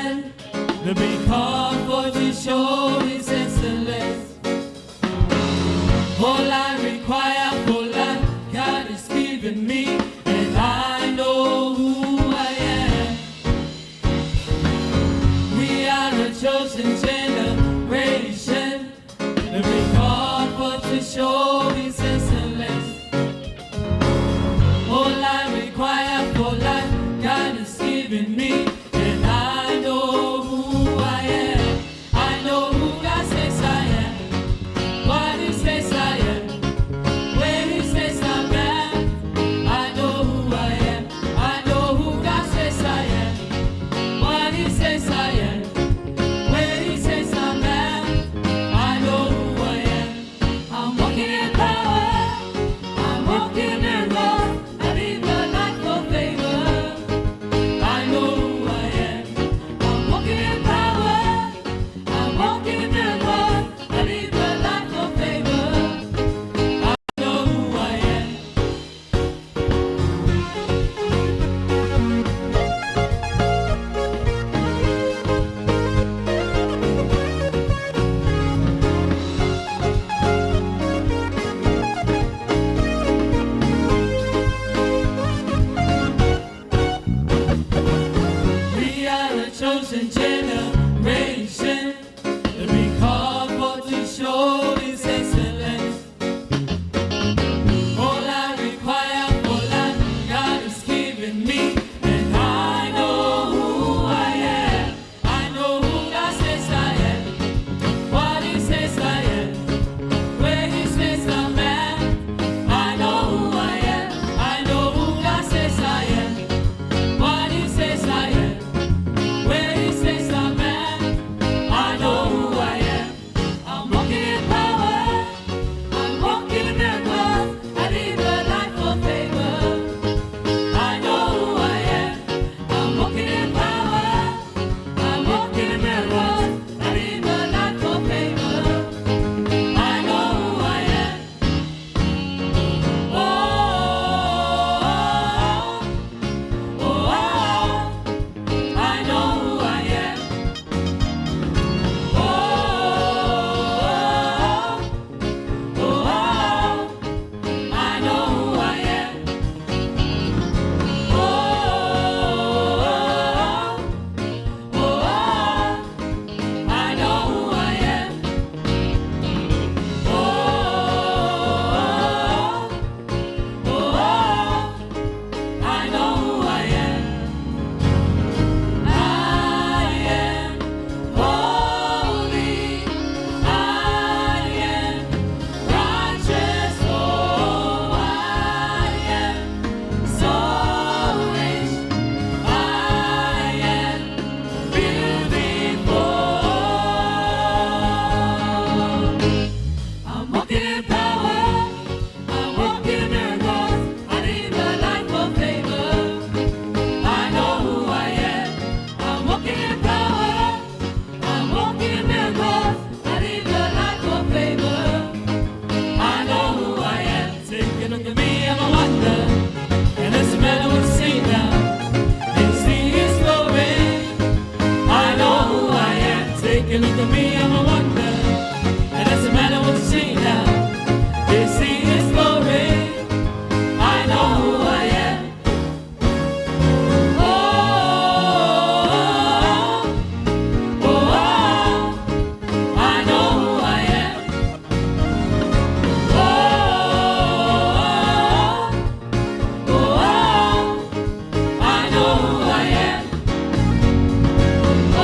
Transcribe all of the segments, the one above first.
generation to be called for to show His excellence. All I require for life, God has given me, and I know who I am. We are a chosen generation to be called for to show His excellence. All I require for life, God has given me, and I know who I am. I know who God says I am, what He says I am, where He says I'm at. I know who I am. I know who God says I am, what He says I am, where He says I'm at. I know who I am. I'm walking in power, I'm walking in love, I live a life of favor. I know who I am. I'm walking in power, I'm walking in love, I live a life of favor. I know who I am. We are a chosen generation to be called for to show His excellence. All I require for life, God has given me, and I know who I am. I know who God says I am, what He says I am, where He says I'm at. I know who I am. I know who God says I am, what He says I am, where He says I'm at. I know who I am. I'm walking in power, I'm walking in miracles, I live a life of favor. I know who I am. I'm walking in power, I'm walking in miracles, I live a life of favor. I know who I am. Oh, oh, oh, I know who I am. Oh, oh, I know who I am. Oh, I know who I am. I know who I am. I am holy, I am righteous, oh, I am so rich, I am beautiful. I'm walking in power, I'm walking in miracles, I live a life of favor. I know who I am. I'm walking in power, I'm walking in miracles, I live a life of favor. I know who I am. Take a look at me, I'm a wonder, and doesn't matter what you see now, and see His glory. I know who I am. Take a look at me, I'm a wonder, and doesn't matter what you see now, you see His glory. I know who I am. Oh, oh, I know who I am. Oh, I know who I am. Oh,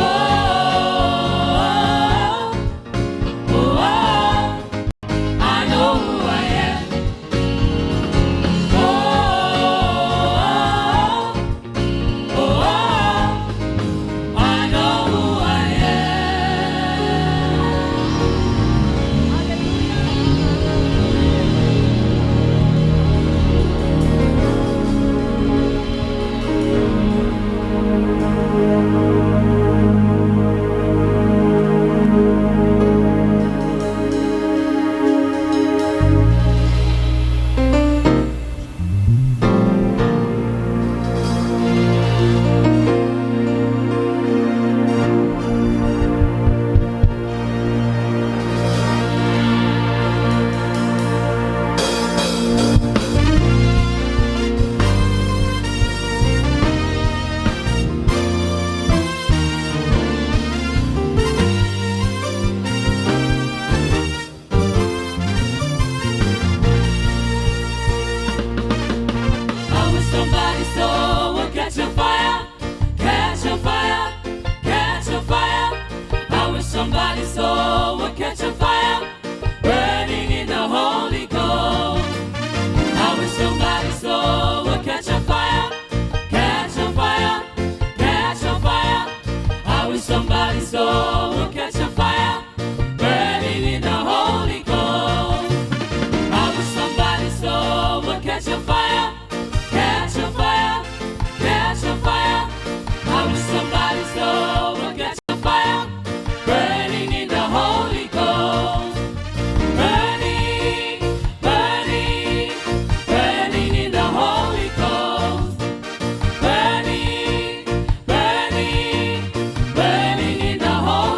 soul will catch a fire, burning in the Holy Ghost. I wish somebody's soul will catch a fire, catch a fire, catch a fire. I wish somebody's soul will catch a fire, burning in the Holy Ghost. Burning, burning, burning in the Holy Ghost. Burning, burning, burning in the Holy Ghost.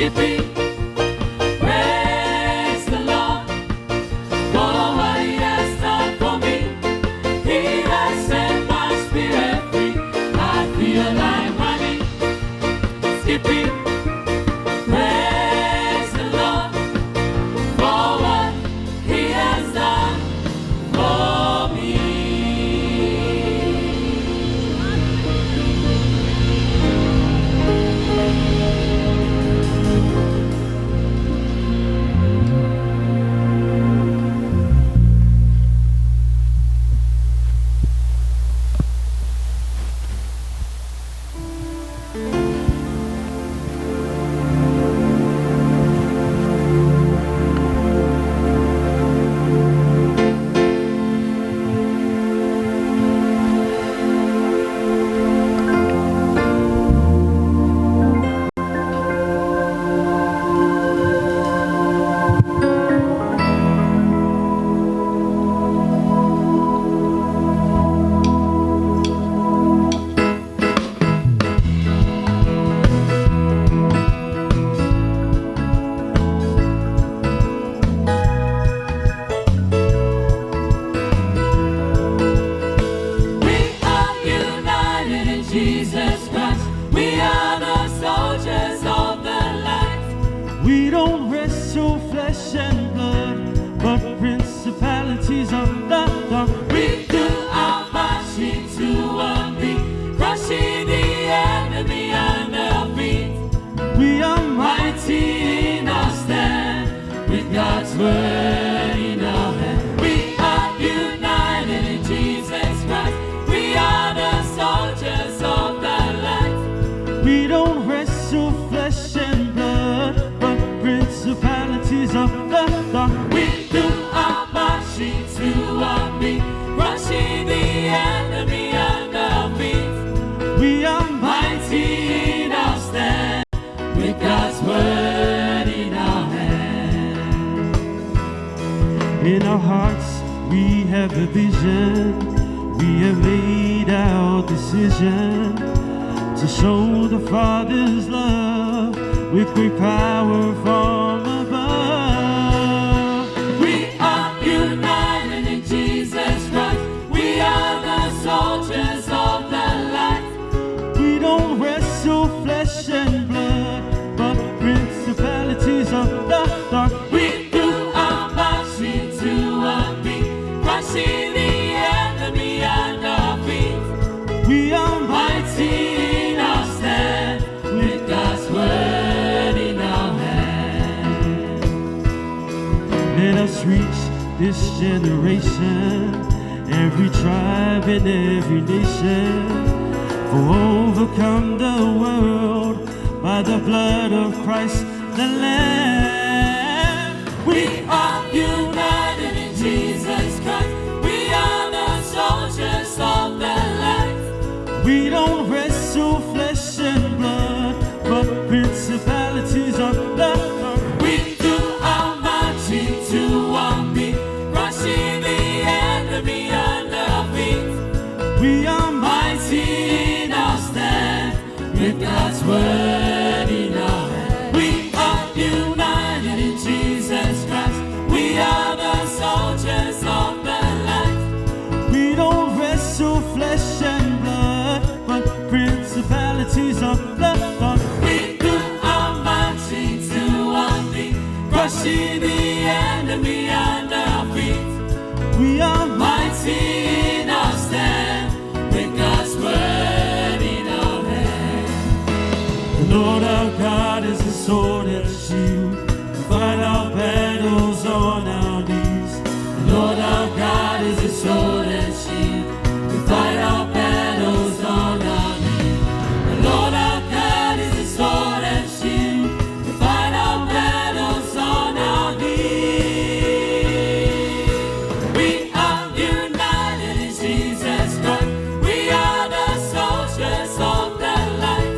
skipping. Praise the Lord for what He has done for me. He has set my spirit free. I feel like running, skipping. Praise the Lord for what He has done for me. In our hearts we have a vision, we have made our decision to show the Father's love with great power from above. We are united in Jesus Christ, we are the soldiers of the light. We don't wrestle flesh and blood, but principalities of the dark. We do our marching to a beat, crushing the enemy under our feet. We are mighty in our stand, with God's word in our hand. Let us reach this generation, every tribe and every nation, for overcome the world by the blood of Christ the Lamb. We are united in Jesus Christ, we are the soldiers of the light. We don't wrestle flesh and blood, but principalities of the dark. We do our marching to one beat, crushing the enemy under our feet. We are mighty in our stand, with God's word in our hand. We are united in Jesus Christ, we are the soldiers of the light. We don't wrestle flesh and blood, but principalities of the dark. We do our marching to one beat, crushing the enemy under our feet. We are Mighty in our stand, with God's word in our hand. The Lord our God is a sword and a shield. We fight our battles on our knees. The Lord our God is a sword and shield. We fight our battles on our knees. The Lord our God is a sword and shield. We fight our battles on our knees. We are united in Jesus Christ, we are the soldiers of the light.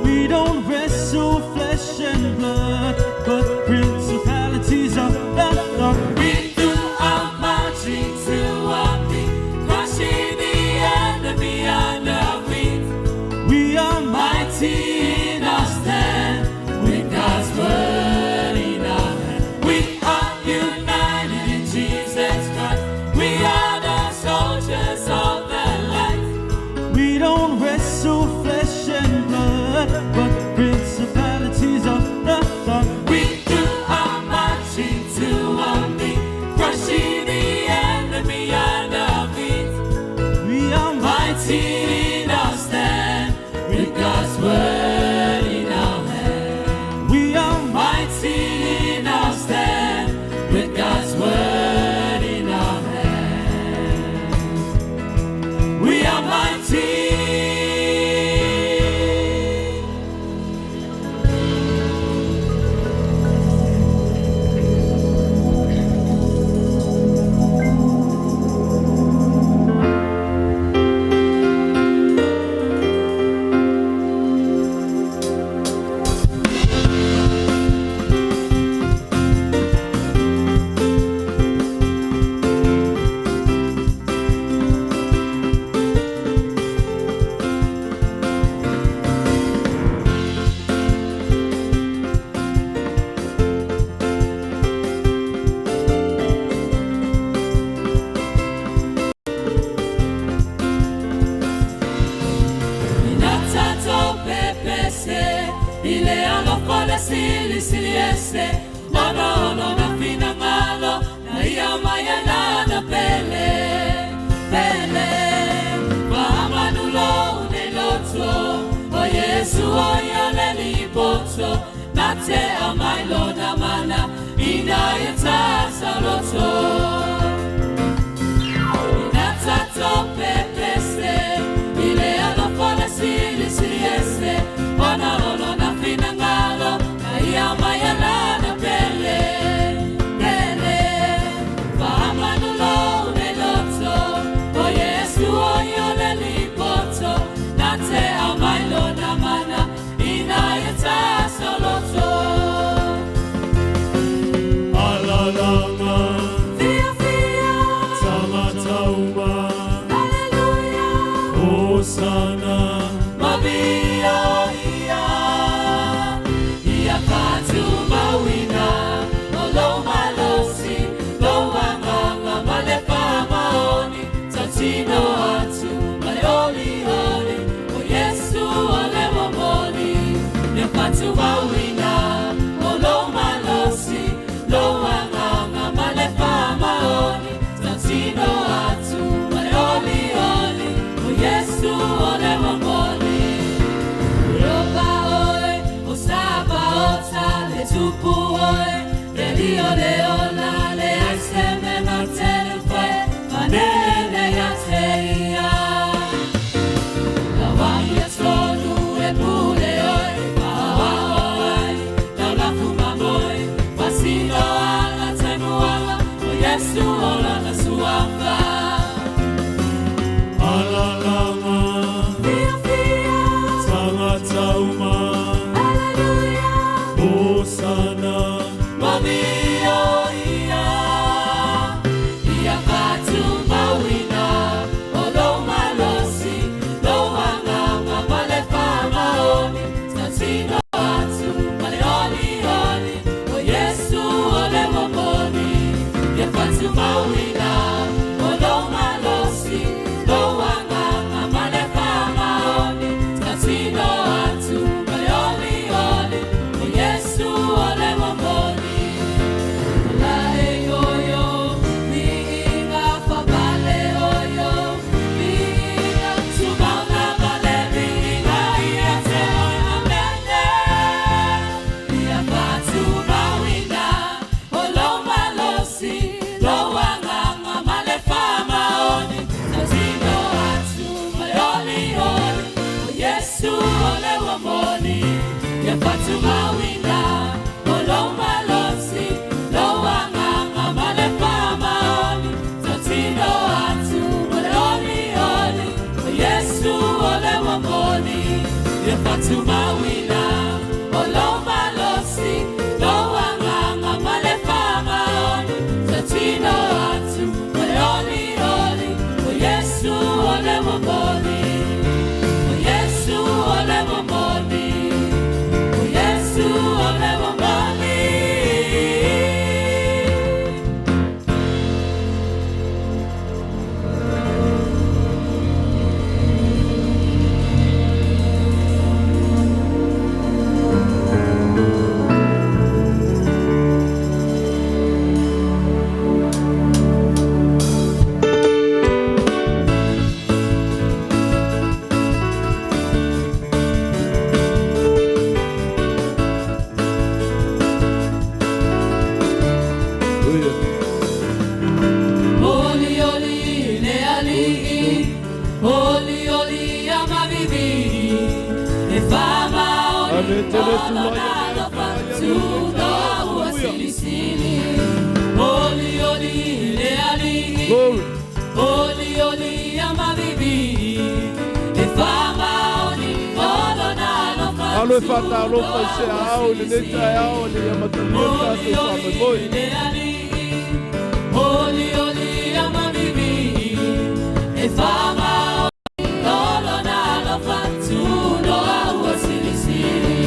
We don't wrestle flesh and blood, but principalities of the dark. We do our marching to our beat, crushing the enemy under our feet. We are Mighty in our stand, with God's ile alofale siliese ono na fina malo na ia mayana na pele Manulo neloto o Yesu o yale lipoto nate amailo na mana ina yeta saloto inatato pepese ile alofale siliese ono na fina ngalo na ia mayana na pele Manulo neloto o Yesu o yale lipoto nate amailo na mana ina yeta saloto Alalanga Fia Tamatauma Halleluiah Hosanna Mabio ia katu mawina olo malosi lo wanga malepa maoni tatino atu maleoli oli o Yesu ole momoni ne katu mawina olo malosi lo wanga malepa maoni tatino atu maleoli oli o Yesu ole momoni Roba oe, o saba ota, le tupu oe, le rio le ola, le aiseme matene fwe, manele ya teia. La wanya tonu e pule oe, pahawa oe, la lafuma moe, pasino ala tenu ala, o Yesu ola na suamba. Alalanga Tamatauma Hallelujah. Hosanna Mabio ia katu mawina olo malosi lo wanga malepa maoni tatino atu maleoli oli o Yesu ole momoni ia katu mawina olo malosi lo wanga malepa maoni tatino atu maleoli oli o Yesu ole momoni Tumawina, oloma losi, loanga malefa maoni, tatino atu, maoni oli, o Yesu ole momoni, o Yesu ole momoni, o Yesu ole momoni. Alo fata alo fase ao le neta ao le amatalia tato famoi. Oli oli amabibi e fama lolo na lo fatu no awasilisili.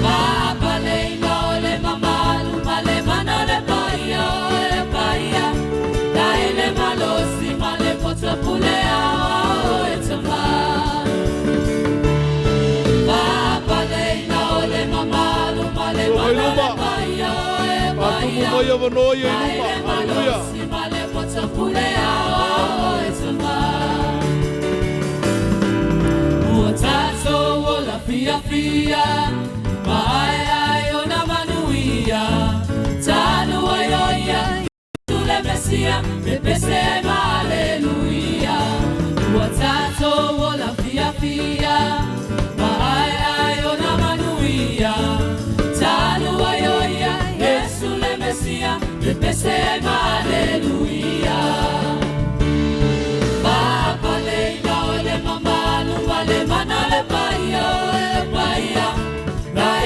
Papa le no le mamalu male manole paia le paia dai le malosi male potapule ao etama. Vanoia, vanoia, inuma. Halleluia. Fia, Maaya, Yona Manuia, Tanu Ayoya, Tule Messia, Pepese, Halleluia. Watato, Wola Fia, Maaya, Yona Manuia, Tanu Ayoya, Yesule Messia, Pepese, Halleluia. Papa Leina, Ole Mamalu, Vale Manale Paia.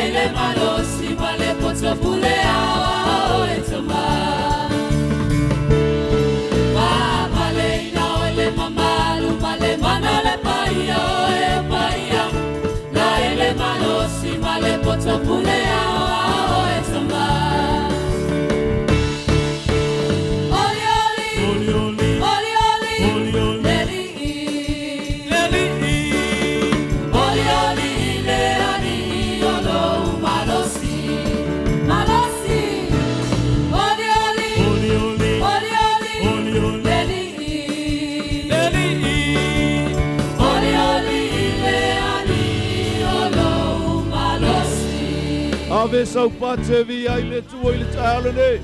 Ele malosi vale potopulea etoma. Papa leina ele mamalu vale manale paia paia. La ele malosi vale potopulea etoma. Oli oli oli oli leli leli oli oli leli. Ave sau pate vi ai le tu ile tailane.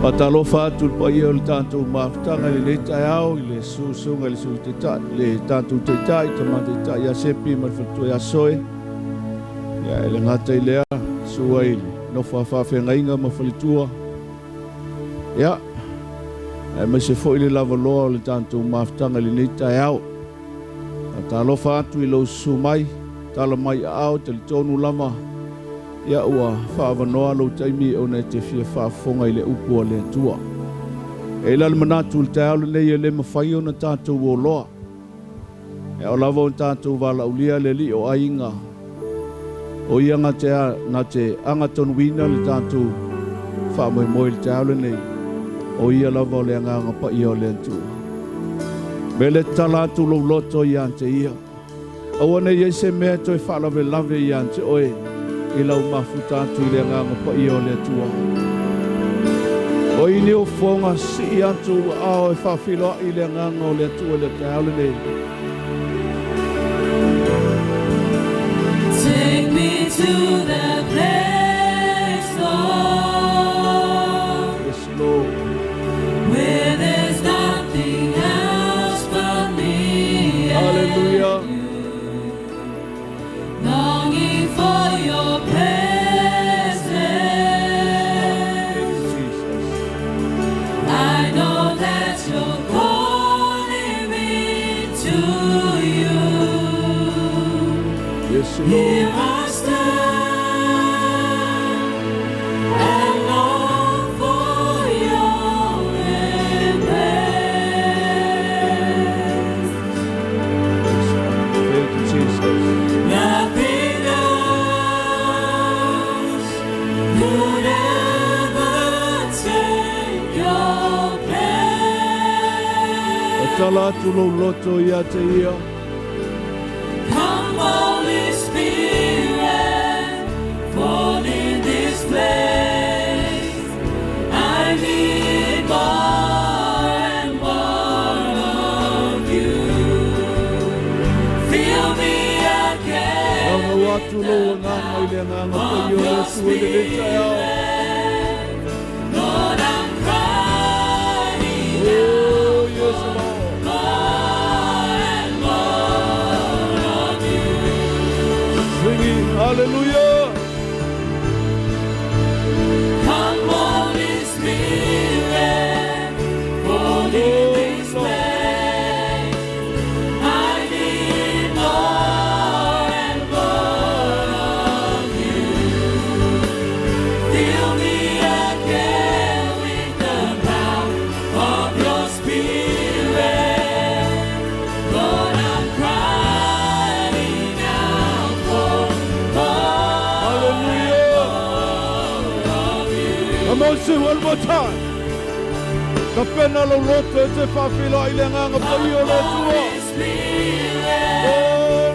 Patalo fatu pai o tanto maftanga le taiao ile susunga le suteta le tanto tetai tamate tai ya sepi mal fatu ya soe. Ya ile ngata ile suai no fa fengainga mafalitua. Ya me se foi le lava loa le tanto maftanga le taiao. Patalo fatu ile sumai tala mai au te tonu lama. Ya ua whaavanoa lo taimi o nei te fia whaafonga i le upu o le tua. E lal manatu le te aule nei e le mawhai o na tātou o loa. E o lava o tātou wala Ulia le li o ainga. O ia ngā te angatonu wina le tātou whaamoi moi le te aule nei. O ia lava o le anganga pa ia o le tua. Me le talatu lo loto i ante ia. Awa nei e se mea toi whaalawe lave i ante oe. I lau mafuta atu i le nganga pa i o le tua. O i ni o fonga si i atu ao e whawhiloa i le nganga o le tua le te haole nei. Take me to the place, Lord. Yes, Lord. Where there's nothing else but me. Hallelujah. Longing for your presence. Jesus. I know that you're calling me to you. Yes, Lord. Here I stand and long for your embrace. Thank you, Jesus. Nothing else could ever take your place. Talatu lo loto i ate ia. Come, Holy Spirit, fall in this place. I need more and more of you. Fill me again. Anga watu lo nganga i le nganga pa i o le tua le le taiao. Lord, I'm crying Oh, yes, Lord. more and more of you. Singing hallelujah. Come, Holy Spirit, fall in this place. I need more and more of you. Fill me again with the power of your Spirit. Lord, I'm crying out for more Hallelujah. of you. Come on, sing one more time. Ka pena lo loto e te whawhila i le nganga pa i o le tua. Holy Spirit, Oh,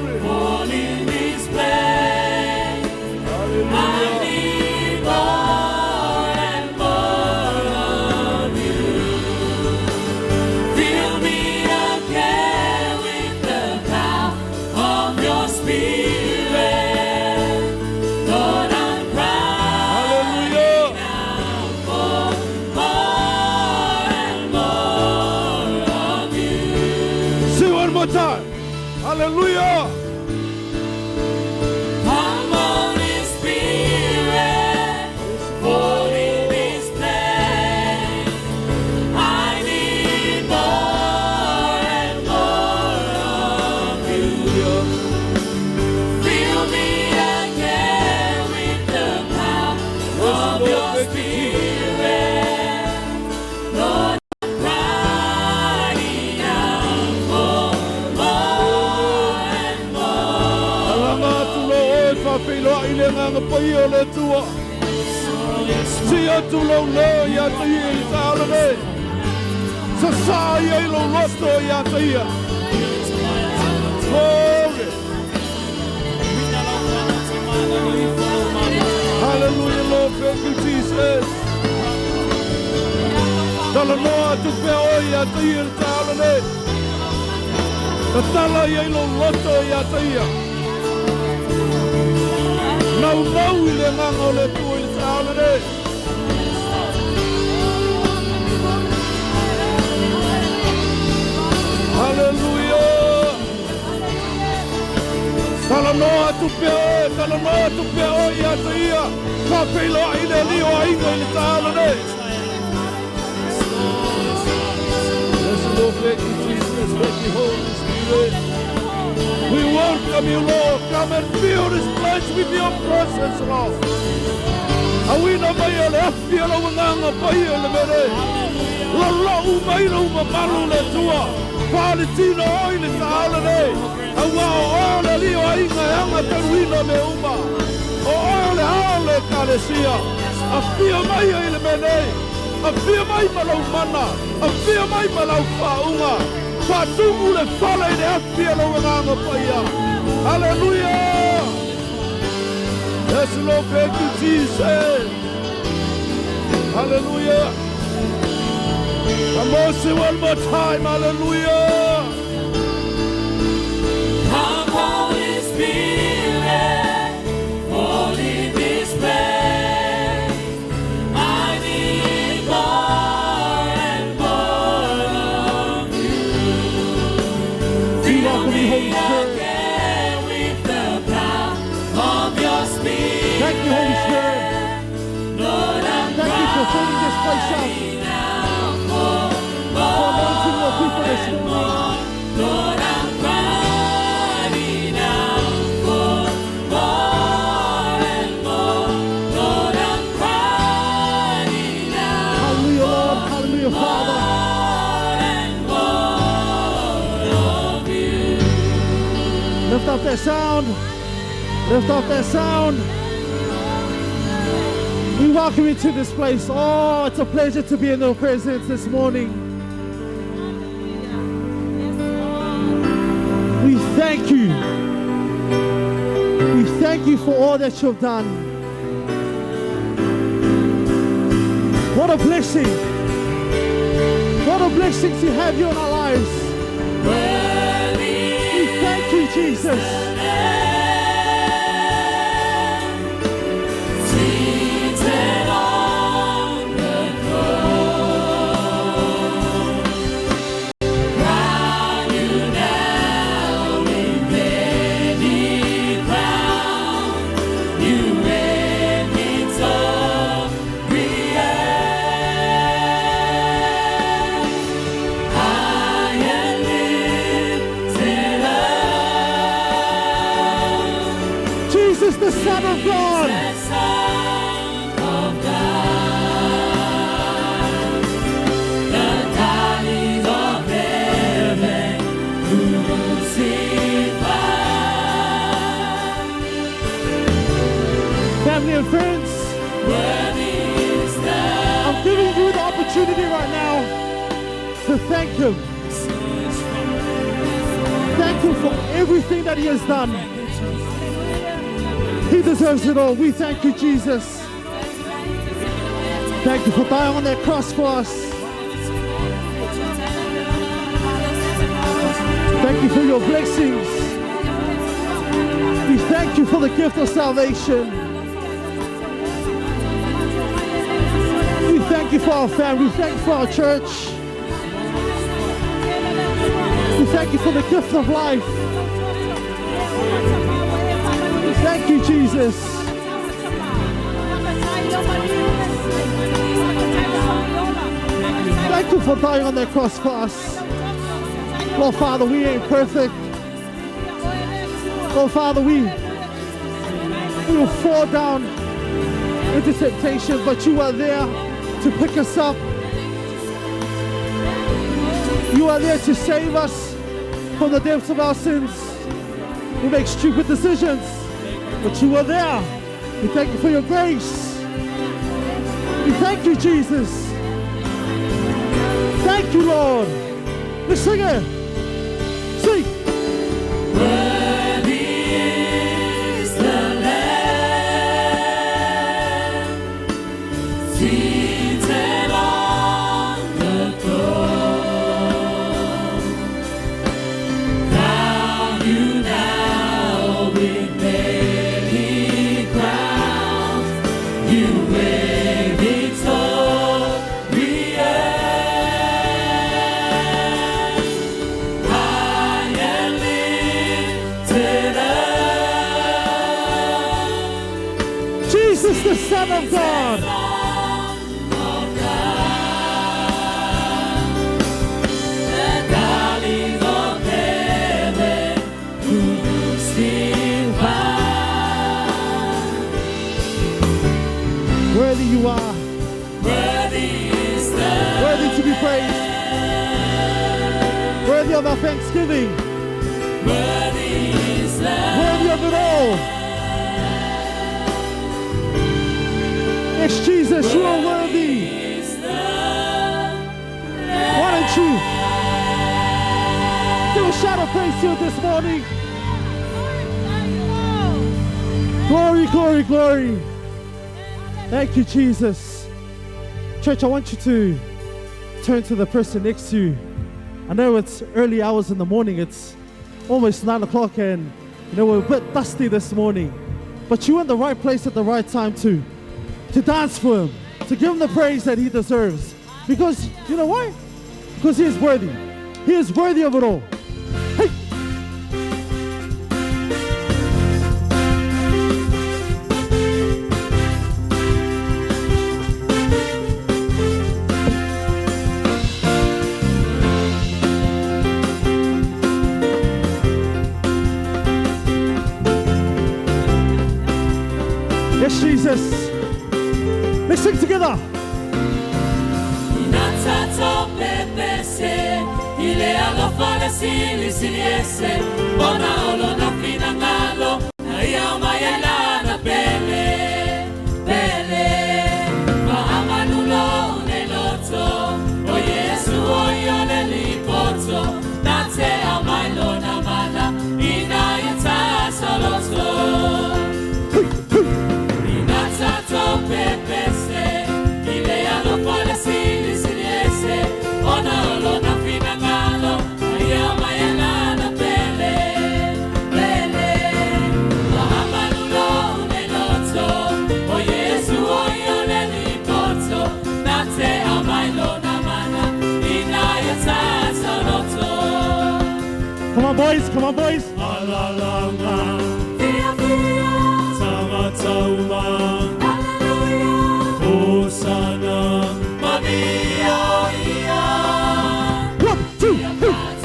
Hallelujah. Come Holy Spirit, fall in this place. I need more and more of you. Fill me again with the power of your Spirit. Lord, I'm crying out for more and more. Alanga tulo e whapilo i le nganga pai o le tua. Si atu lo le ia te ia i tāle ne. Sa sa ia i lo loto ia te ia. Glory. Hallelujah, Lord, thank you, Jesus. Tala noa tu pea o ia te ia i tāle ne. Ta tala ia i lo loto ia te ia. Nau nau i le nganga o le tua i tāle ne. Hallelujah. Tala noa tu pea o ia te ia. Ka pelo i le lio a inga i le tāle ne. Yes, Lord, thank you, Jesus. Thank you, Holy Spirit. We welcome you, Lord. Come and fill this place with your presence, Lord. Awina mai le afi ala nganga pai le mere. La la mai no malu le tua. Palestino oi le tāle ne. Awa o le lio ainga anga taruina me uma. O le ale kalesia. Afia mai le mere. Afia mai malau mana. Afia mai malau faunga. Patumu le fala i le afi ala nganga pai. Hallelujah. Yes, Lord, thank you, Jesus. Hallelujah. Amosa one more time. Hallelujah. Come Holy Spirit, fall in this place. I need more and more of you. Fill me again with the power of your Spirit. Thank you, Holy Spirit. Lord, I'm Thank you for filling this place up. crying out for anointing your people this more and morning. more. Lord, I'm crying out for more and more. Lord, I'm crying out Hallelujah, Lord. Hallelujah, Father. more and more of you. Lift up that sound. Lift up that sound. We welcome you to this place. Oh, it's a pleasure to be in your presence this morning. We thank you. We thank you for all that you've done. What a blessing. What a blessing to have you in our lives. We thank you, Jesus. Seated on the throne, crown you now with many crowns. You reign victorious. High and lifted up, Jesus, the Son of God. the Son of God, the darling of heaven, crucified. Family and friends, Worthy is the I'm giving you the opportunity right now to thank Him. Thank Him for everything that He has done. He deserves it all. We thank you, Jesus. Thank you for dying on that cross for us. Thank you for your blessings. We thank you for the gift of salvation. We thank you for our family. We thank you for our church. We thank you for the gift of life. Thank you, Jesus. Thank you for dying on that cross for us. Lord Father, we ain't perfect. Lord Father, we will fall down into temptation, but you are there to pick us up. You are there to save us from the depths of our sins. We make stupid decisions, but you are there. We thank you for your grace. We thank you, Jesus. Thank you, Lord. Let's sing it. Sing. Worthy is the Lamb seated on the throne. Crown you now with many crowns. You reign victorious. High and lifted up. Jesus, the Son of God. Son of God, the darling of heaven, who crucified. Worthy you are. Worthy is the Worthy to be praised. Worthy of our thanksgiving. worthy is the Worthy of it all. Yes, Jesus, you are worthy. is the Why don't you give a shout of praise to you this morning? Glory, glory, glory. Thank you, Jesus. Church, I want you to turn to the person next to you. I know it's early hours in the morning. It's almost 9 o'clock and we're a bit dusty this morning. But you're in the right place at the right time to dance for him, to give him the praise that he deserves. Because, you know why? Because he is worthy. He is worthy of it all. Hey! Yes, Jesus. Let's sing together. Inatato pepese, ile alofale sili siliese, bona olo na fina ngalo, na iya mayela na pele, pele, mahamanulo uneloto, o Yesu oyole lipoto, nate amailo na mala, inayeta soloto. Inatato pepese, ile alofale sili siliese, ona olo na fina ngalo, aya mayela na pele, pele, mahamanulo uneloto, o Yesu oyole lipoto, nate amailo na mana, inayeta soloto. Come on, boys. Come on, boys. Alalanga, Fitiafiafi, Tamatauma, Halleluiah, Hosanna, Maria, Ia. 1, 2, 3.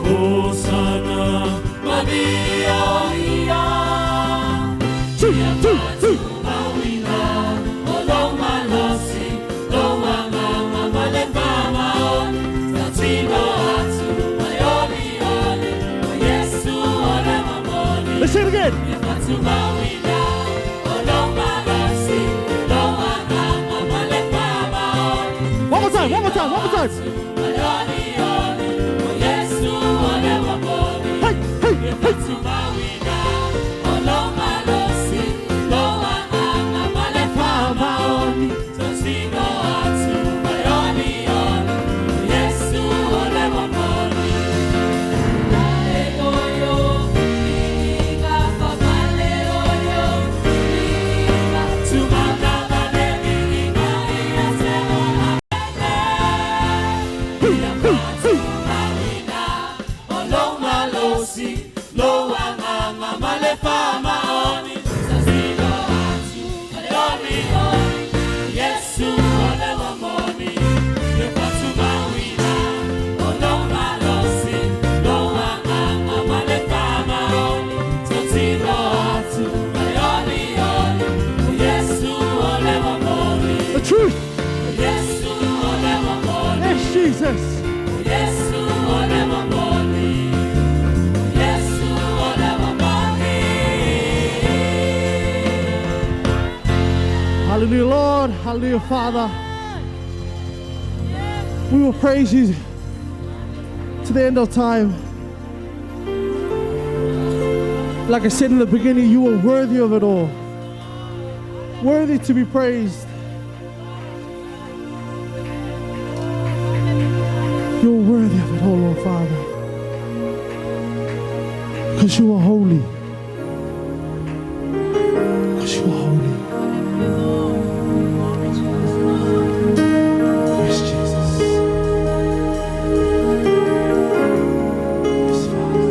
Hosanna, again, sing it again. One more time, one more time, one more time. Hey, hey, hey. Hallelujah, Lord. Hallelujah, Father. We will praise you to the end of time. Like I said in the beginning, you are worthy of it all. Worthy to be praised. You're worthy of it all, Lord Father. Because you are holy. Because you are holy. Yes, Jesus. Yes, Father.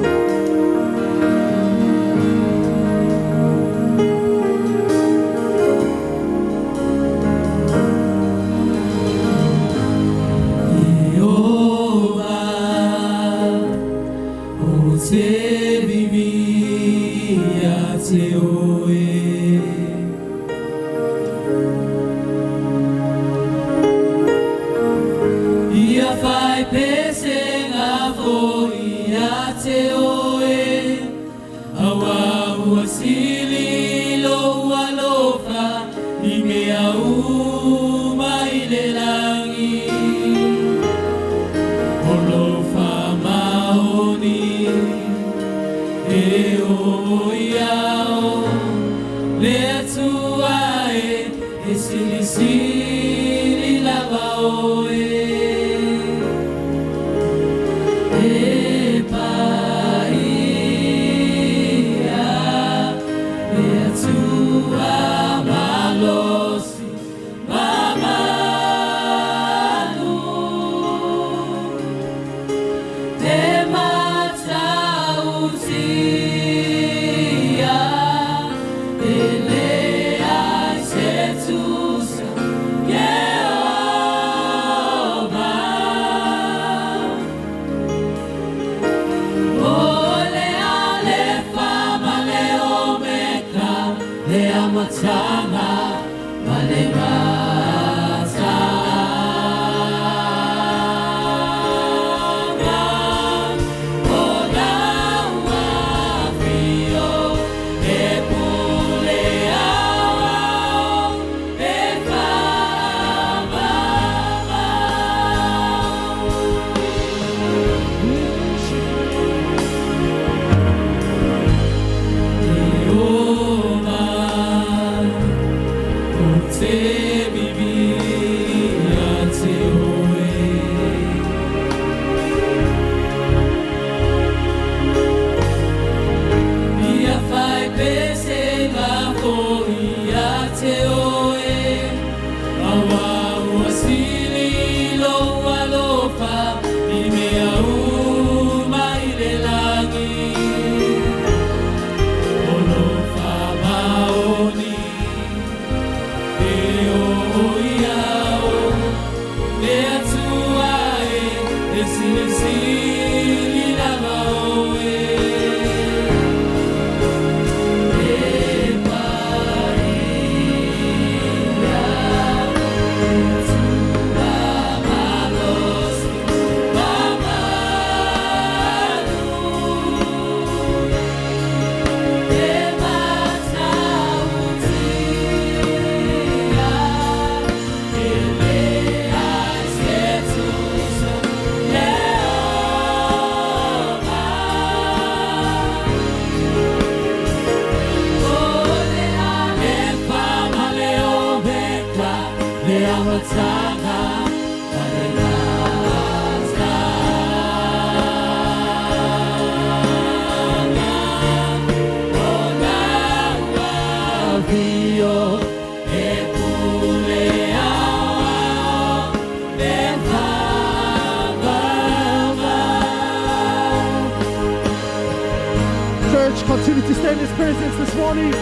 Continue to stay in His presence this morning.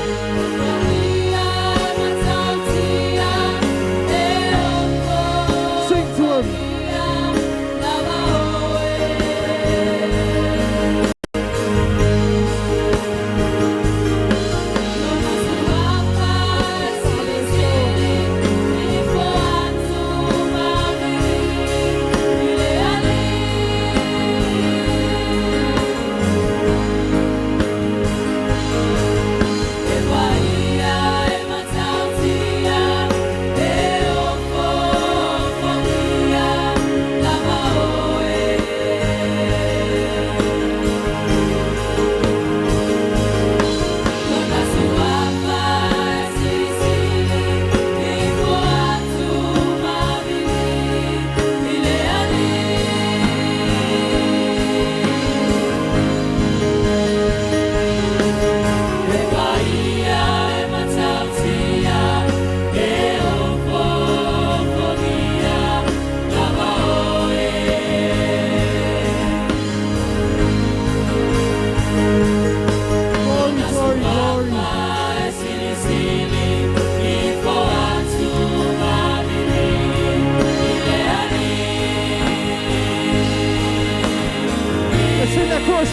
Sing to Him.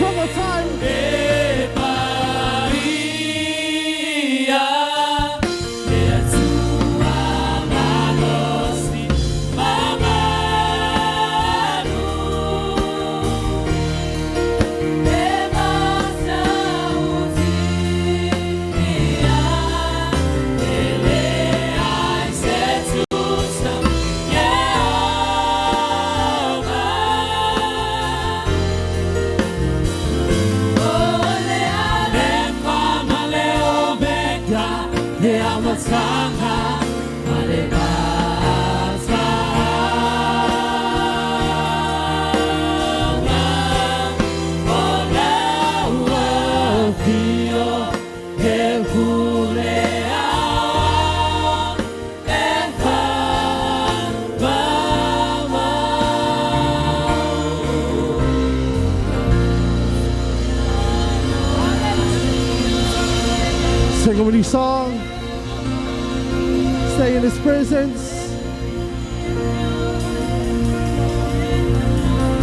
One more time. Sing a new song. Stay in His presence.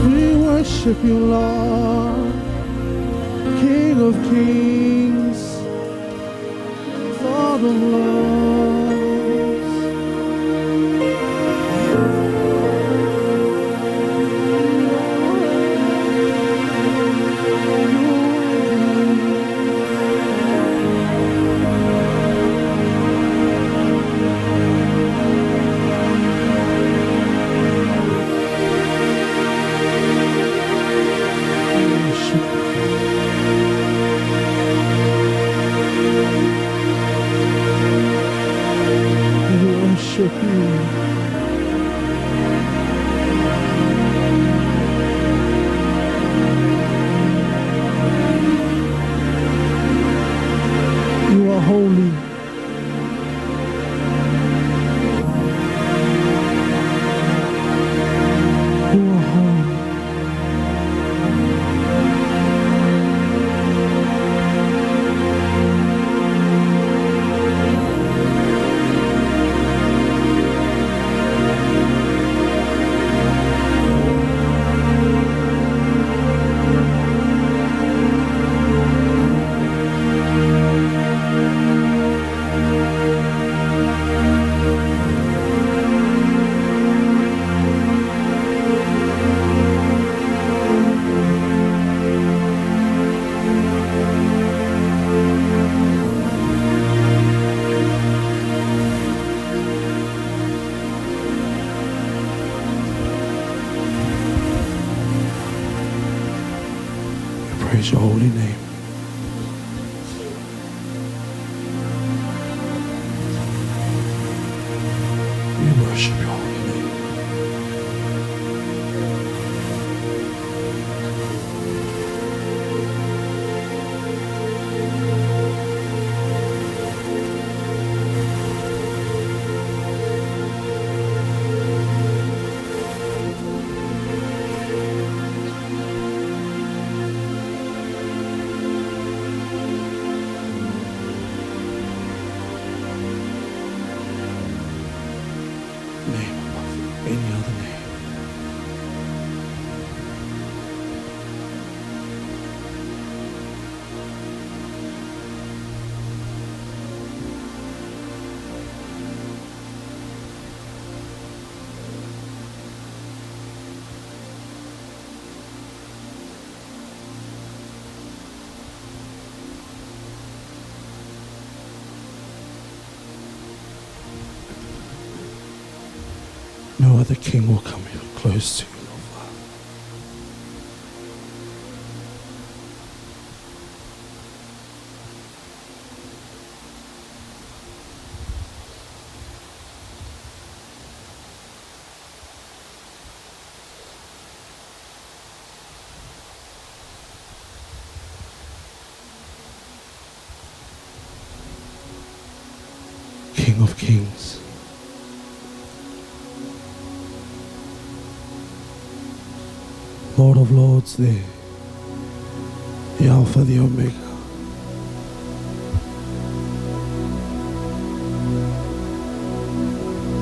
We worship You, Lord, King of Kings, Lord of Lords. Worship You. You are holy. You are holy. Praise Your holy name. We worship You. the King will come close to you, Lord Father. King of Kings, Lord of Lords, the Alpha, the Omega,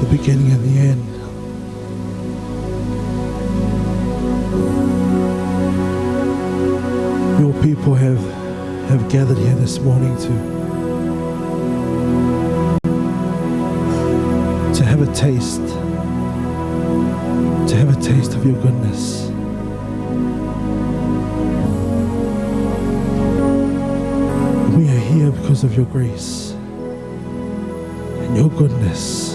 the beginning and the end. Your people have gathered here this morning to have a taste of your goodness. We are here because of your grace and your goodness.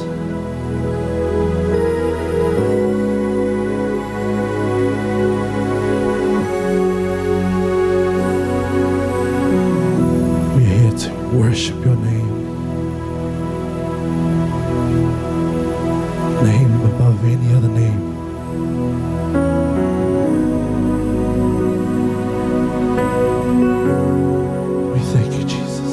We are here to worship your name. Name above any other name. We thank you, Jesus.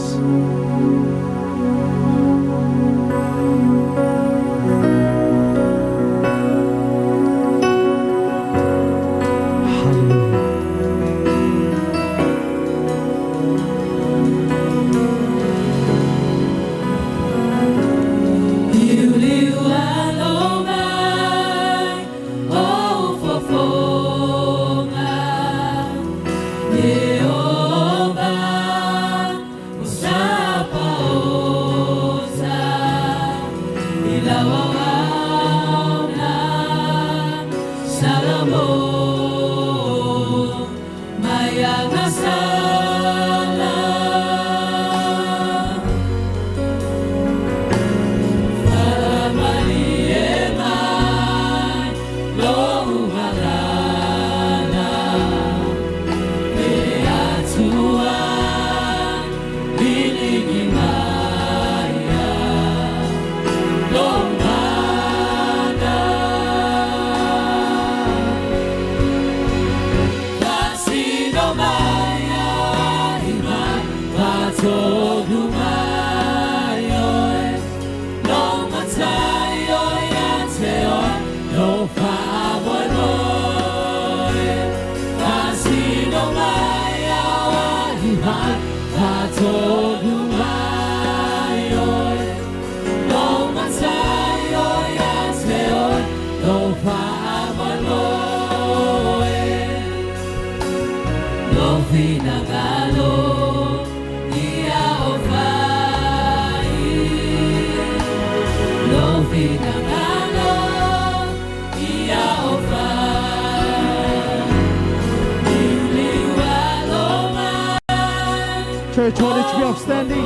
Church, why don't you be upstanding?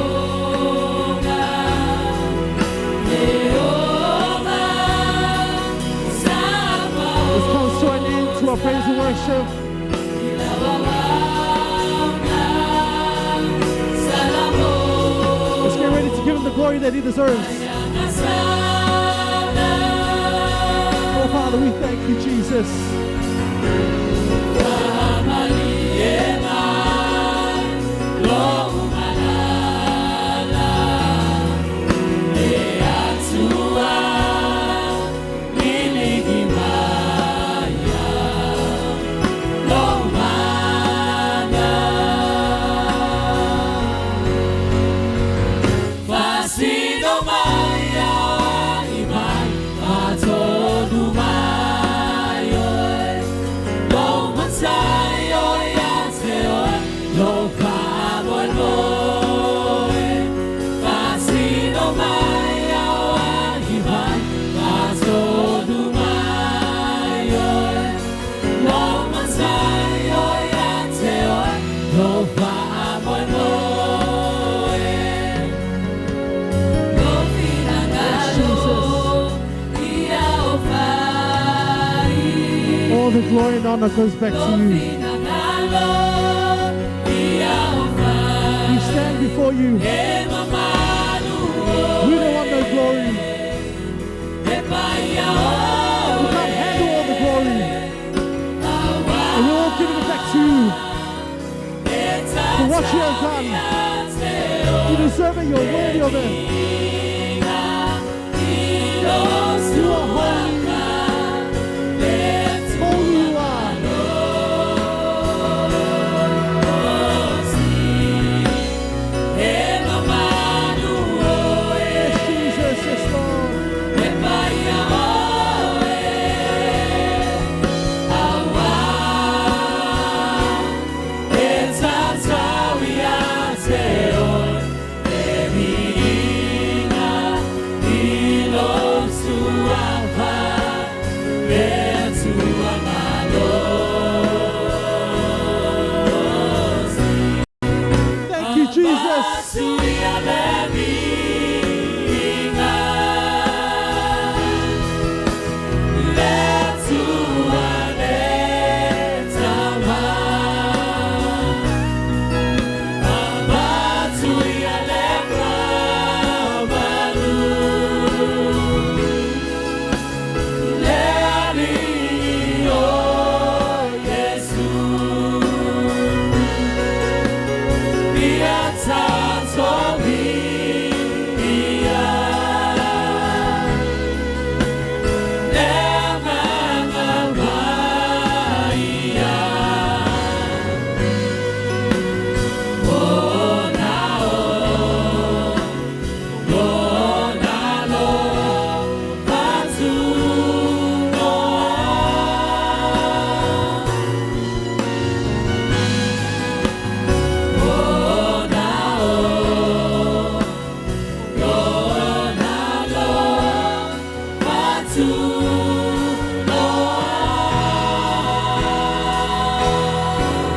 This comes to an end to our praise and worship. Let's get ready to give him the glory that he deserves. Oh, Father, we thank you, Jesus. the glory and honor goes back to you. We stand before you. We don't want no glory. We can't handle all the glory. And we're all giving it back to you. For what you have done. You deserve it, you're worthy of it. You are holy. Holy you are. Yes, Jesus, yes, Lord. Thank you, Jesus.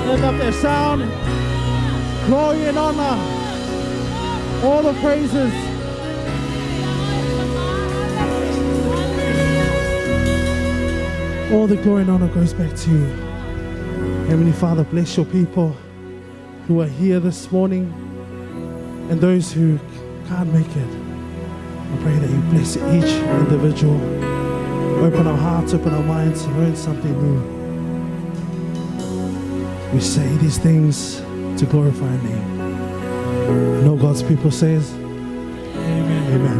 Lift up their sound, glory and honor, all the praises. All the glory and honor goes back to you. Heavenly Father, bless your people who are here this morning and those who can't make it. I pray that you bless each individual. Open our hearts, open our minds, and learn something new. We say these things to glorify your name. And all God's people says, Amen. Amen.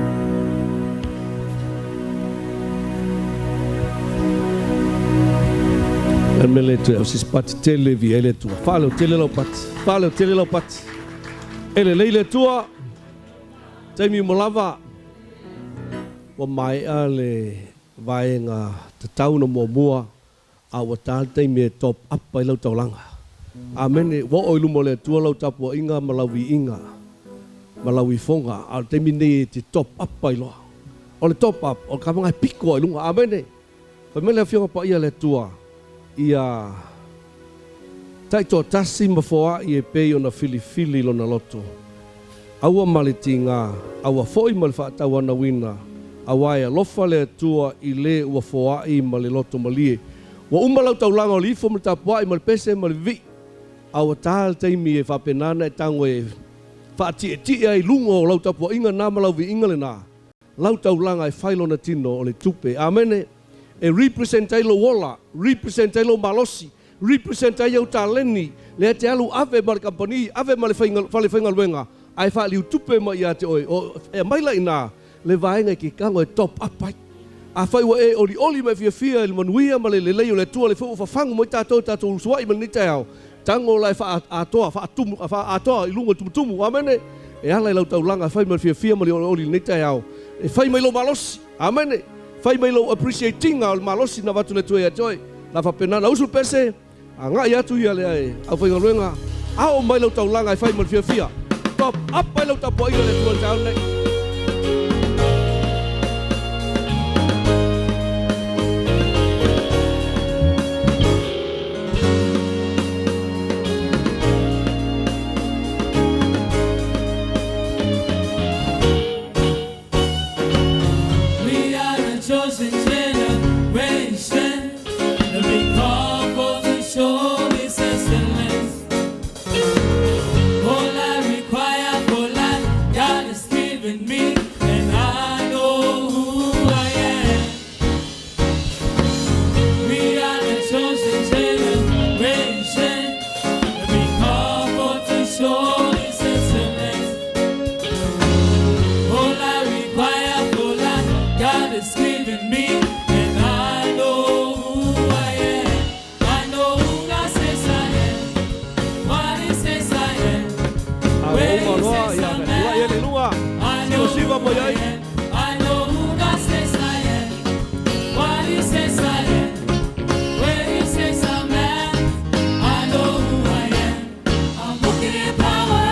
And mele tu au sispat tele vi ele tu. Falo tele lo pat. Falo tele lo pat. Ele leile tua. Taimi molava. Wa mai ale vaenga te tau no mua a wa tātai me top up pai lau taulanga. Amen. Wa oilu mo le tua lau tapu inga malawi inga. Malawi fonga. A te mine te top up pai loa. O le top up. O ka mga piko ilunga. Amen. Pa mele a fionga pa ia le tua. Ia taito tasi mafoa i e pei o na fili lo na loto. Aua maliti ngā. Aua foi mal whaatawa na wina. Awa e lofa le tua i le ua foa i ma le loto malie. Wa umalau taulanga o lifo ma tapua i ma le pese ma le vi. Awa tāl teimi e whapenana e tango e whaati e tia i lungo o lau tapua inga nā malau vi inga le nā. Lau taulanga e whailo na tino o le tupe. Amene. E representai lo wola, representai lo malosi, representai au taleni, le te alu ave ma le kampani, ave ma le whainga luenga. Ai wha liu tupe ma ia te oi. O e maila ina. Le vaenga ki kango e top apai. A whaiwa e oli mai fia il manuia ma le leo le tua le fo fangu mo tatou suai man ni tau. Tango lai fa atoa i lunga tumutumu. Amene. E ala lau taulanga whai mai fia ma le oli ni tau. E whai mai lo malosi. Amene. Whai mai lo appreciating al malosi na watu le tua ia joy. La whapenana usul pese. A ngā i atu ia le ai. Au whainga luenga. Ao mai lau taulanga e whai mai fia. Top apai lau tapo ia le tua tau nei. We are a chosen generation, the big show is excellence. All I require for life, God has given me, and I know who I am. I know who God says I am, what He says I am, where He says I'm at. I know who I am. I know who God says I am, what He says I am, where He says I'm at. I know who I am. I'm walking in power.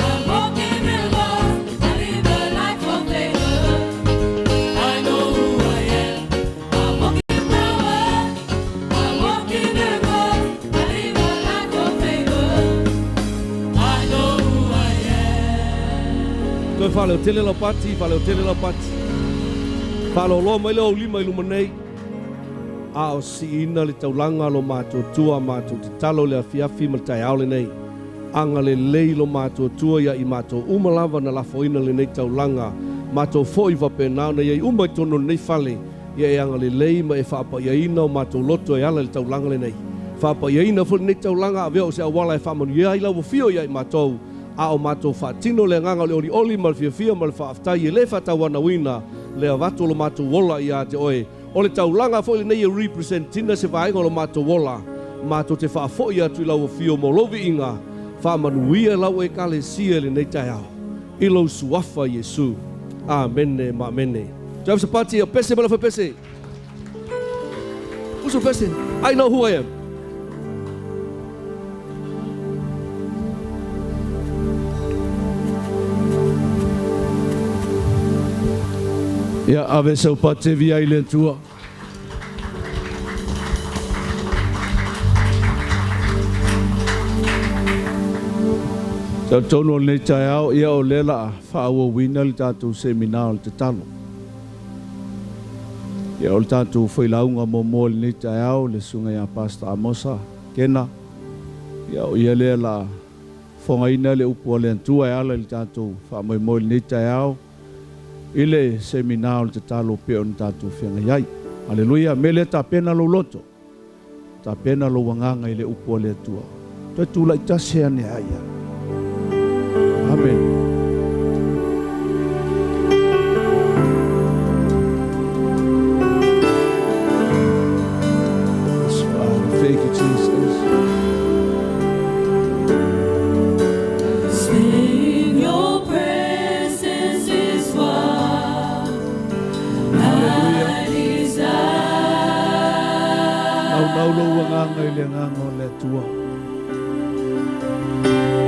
I'm walking in love. I live a life of favor. I know who I am. I'm walking in power. I'm walking in love. I live a life of favor. I know who I am. Toi whale o tele lau pati, whale o tele lau pati. Whale o loa mai leo lima ilu manei. A o si ina le taulanga lo mātua tua mātua te talo le afiafi ma tai aole nei. Anga le lei lo mātua tua ia i mātua umalawa na lafo ina le nei taulanga. Mātua fōi wapenao na iei umai tono nei whale. Ia e anga le lei ma e whaapa ia ina o mātua loto e ala le taulanga le nei. Whaapa ia ina fo le nei taulanga a veo se awala e whamanu ia i lau fio ia i mātou. A o mātou whaatino le nganga le oli ma le fia ma le whaaftai e le whatawana wina le avato lo mātou wola i a te oe. O le taulanga fo le nei e representina se vaenga lo mātou wola. Mātou te whaafo i atu i lau fio mo lovi inga. Whaamanuia lau e kale sia le nei tai au. I lau suafa Yesu. Amene ma amene. Jam sepati o pese mala fa pese. Uso pese. I know who I am. Ia ave sau pate via i le tua. Tau tono nei tai au ia o lela whaua wina le tātou semina o le te talo. Ia o le tātou whailaunga mo le nei tai au le sunga ia Pastor Amosa, Kennar. Ia o ia lela whangaina le upo le antua e ala le tātou whaamoi le nei tai au. Ile seminao te talo pe on tatu whenga iai. Halleluiah. Mele ta pena lo loto. Ta pena lo wanganga ile upo le tua. Toi tula itase ane aia. Amen. Yes, Father. Thank you, Jesus. Sing your presence is what I desire. Nau lo wanganga ile nganga le tua.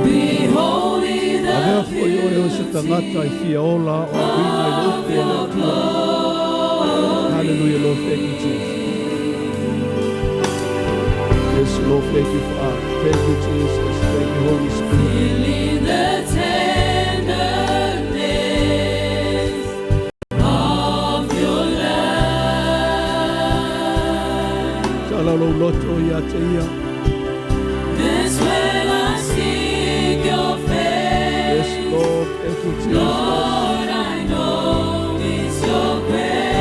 Beholding the Avea foi ore o se tangata I fia ola o wina I upo le tua. Hallelujah, Lord, thank you, Jesus. Yes, Lord, thank you, Father. Thank you, Jesus. Thank you, Holy Spirit. feeling the tenderness of your love. Tala lo loto ia te ia. That's when I seek your face. Yes, Lord, thank you, Jesus. Lord, I know it's your grace.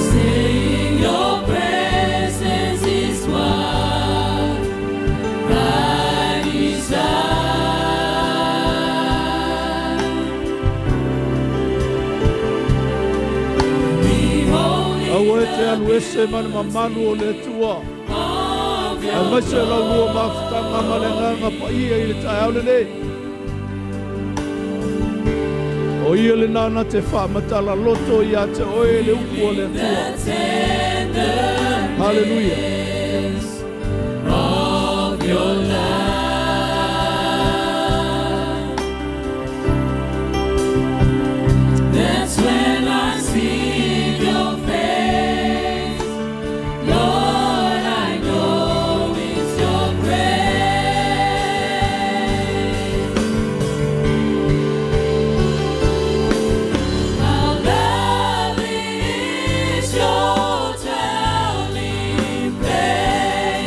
Saying your presence is what I desire. Beholding Awe te anu ese manu mamanu o le tua. of A your maise la lua mafutanga malenganga pa ia I le tae au le ne. O ia le nana te whaamatala loto ia te oe le upu o le tua. tenderness Hallelujah. of your love. That's when I see your face. Lord, I know it's your grace. How lovely is your dwelling place.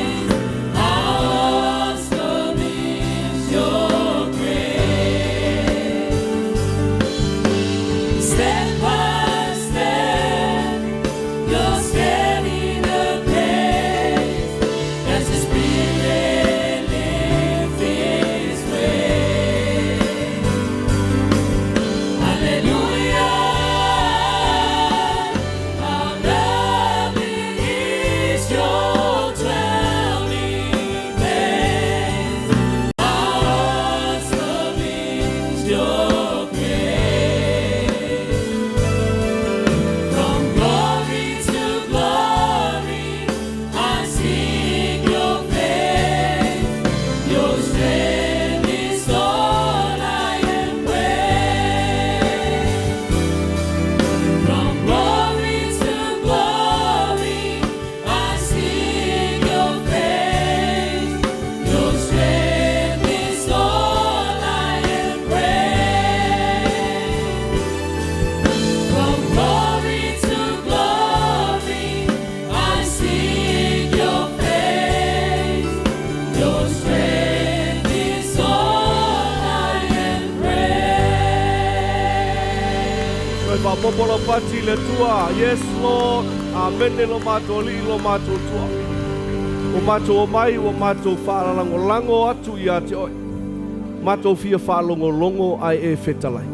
popola pati le tua. Yes, Lord. Amen lo mato li lo mato tua. O mato mai o mato whaalango lango atu ia te oi. Mato fia whaalongo longo ai e whetalai.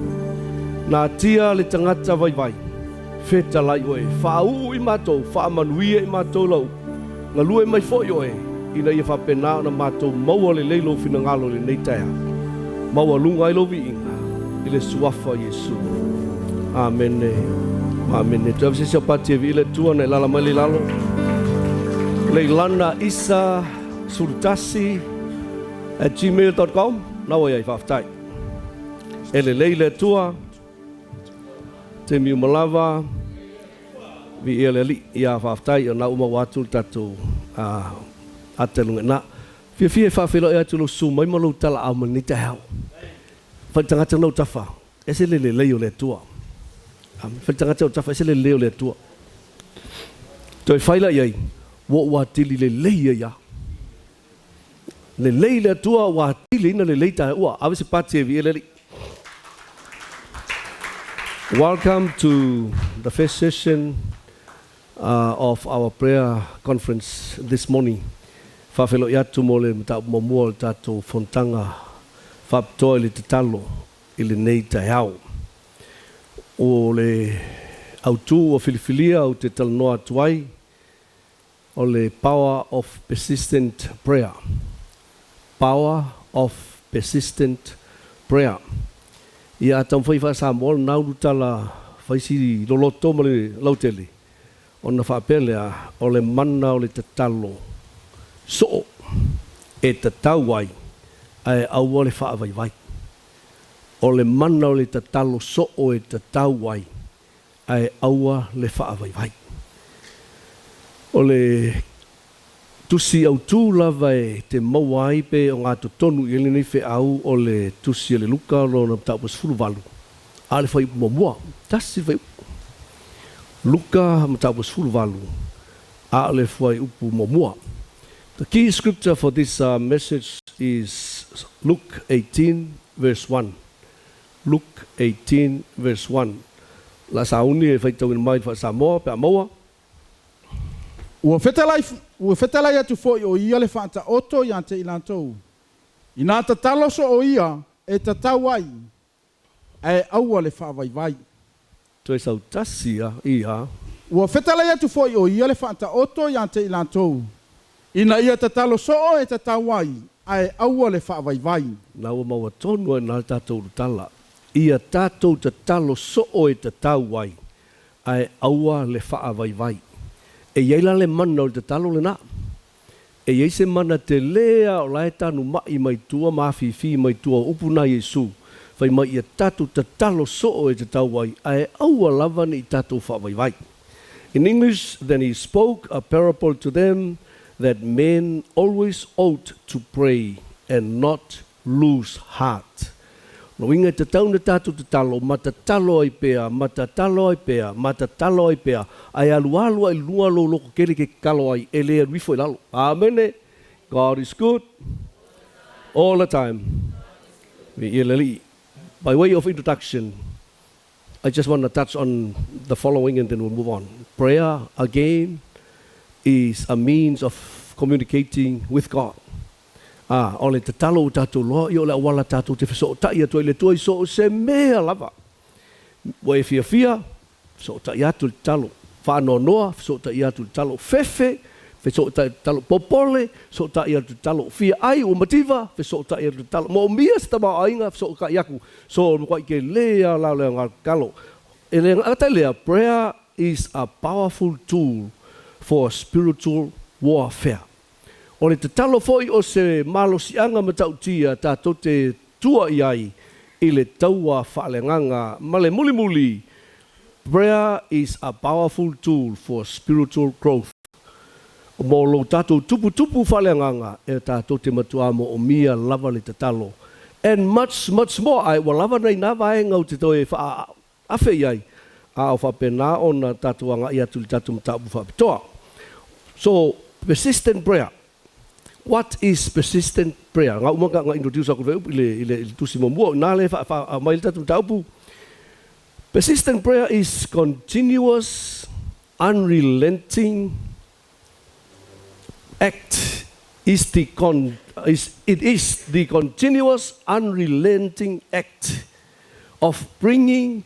Nā tia le tangata vai vai. Whetalai oe. Whaau I mato, whaamanuia I mato lau. Ngā lue mai fo oe. Ina ia whapena na mato maua le leilo fina ngalo le neitaia. Maua lunga I lo vi inga. I le suafa Yesu. Amen. Amen. Tuawa se pati e vi le tua na lala mai le lalo. Leilana Isa Sultasi @gmail.com. Nawa ia I whaftai. Ele leile tua. Te miu malava. Vi ele li ia whaftai o na uma watu tatu. Atelunga na. Fia whawhelo ea tulo su mai malu tala au manita hau. Whaitangata nau tafa. Ese le leo le tua. Whaitangata nau tafa. Ese le leo le tua. Toi whaila iai. Wa tili le leia ia. Le leile tua wa tili ina le leita ua. Awe se pati e vi li. Welcome to the first session of our prayer conference this morning. Whawhelo iatu mo le mta momua le tato fontanga whaptoa le te talo I le nei tai hau. O le autu o filifilia o te talanoa tuai o le power of persistent prayer. Power of persistent prayer. Ia tam whai wha Samuel nauru tala whaisi loloto ma le lautele. O na whapelea o le mana o le te talo. So, e te tauai, ai aua le whaavai. O le mana o le te talo so o e te tauai, ai aua le whaavai. O le tusi au tū lava e te mauai pe o ngā tonu I ni whi au o le tusi le luka lo na taupas fuluwalu. A le whai mamua, tasi whai luka ma taupas fuluwalu. A le whai upu mamua. The key scripture for this message is Luke 18 verse 1. Luke 18 verse 1. La sauni e whai tauin mai wha Samoa pe Amoa. Ua whetalai atu foi o ia le whaata oto I ante I lantou. I nā tatalo so o ia e tatau ai. E aua le whaavaivai. Tu e sau tasia ia. Ua whetalai atu foi o ia le whaata oto I ante I lantou. Ina ia tatalo so o e tatau ai. E aua le whaavaivai. Nā ua maua tonu e nā tātou tala. Ia tātou tatalo so o e tatau ai. E aua le whaavaivai. E iaila le mana o te talo le nā. E iei se mana te lea o lai tānu mai mai tua, mawhiwhi mai tua upuna Yesu. Whai mai ia tātou te talo so o e te tauai, a e aua lava ni tātou whawaiwai. In English, then he spoke a parable to them that men always ought to pray and not lose heart. No inga te tauna tātou te talo, mata talo ai pea, mata talo ai pea, mata talo ai pea, ai alualu ai lua lo loko kere ke kalo ai, e lea rifo I lalo. Amen. God is good all the time. By way of introduction, I just want to touch on the following and then we'll move on. Prayer, again, is a means of communicating with God. O le te talo o tātou loa, I o le awala tātou te wheso o tai atu, le tuai so o se mea lava. Wa e fia, so o tai atu le talo. Whānoa noa, so o tai atu le talo. Fefe, wheso o tai talo. Popole, so o tai atu le talo. Fia ai o mativa, wheso o tai atu le talo. Mo mia sta maa ainga, wheso o kai aku. So o kwa ike lea lau lea ngā kalo. E le ngata lea, prayer is a powerful tool for spiritual warfare. O le te talo foi o se malo sianga ma tautia tātou te tua iai I le taua whaalenganga ma le muli muli. Prayer is a powerful tool for spiritual growth. O mo lo tātou tupu whaalenganga e tātou te matua mo o mia lava le te talo. And much more, ai wa lava nei nā vaenga o te toe wha awhi iai. A o whapena o na tātuanga I atu li tātou mtapu whapitoa. So, persistent prayer. What is persistent prayer? Ngā umanga ngā introduce ako veu I le tusi mo mua. Nā le mai le tatu taupu. Persistent prayer is continuous, unrelenting act. It is the continuous, unrelenting act of bringing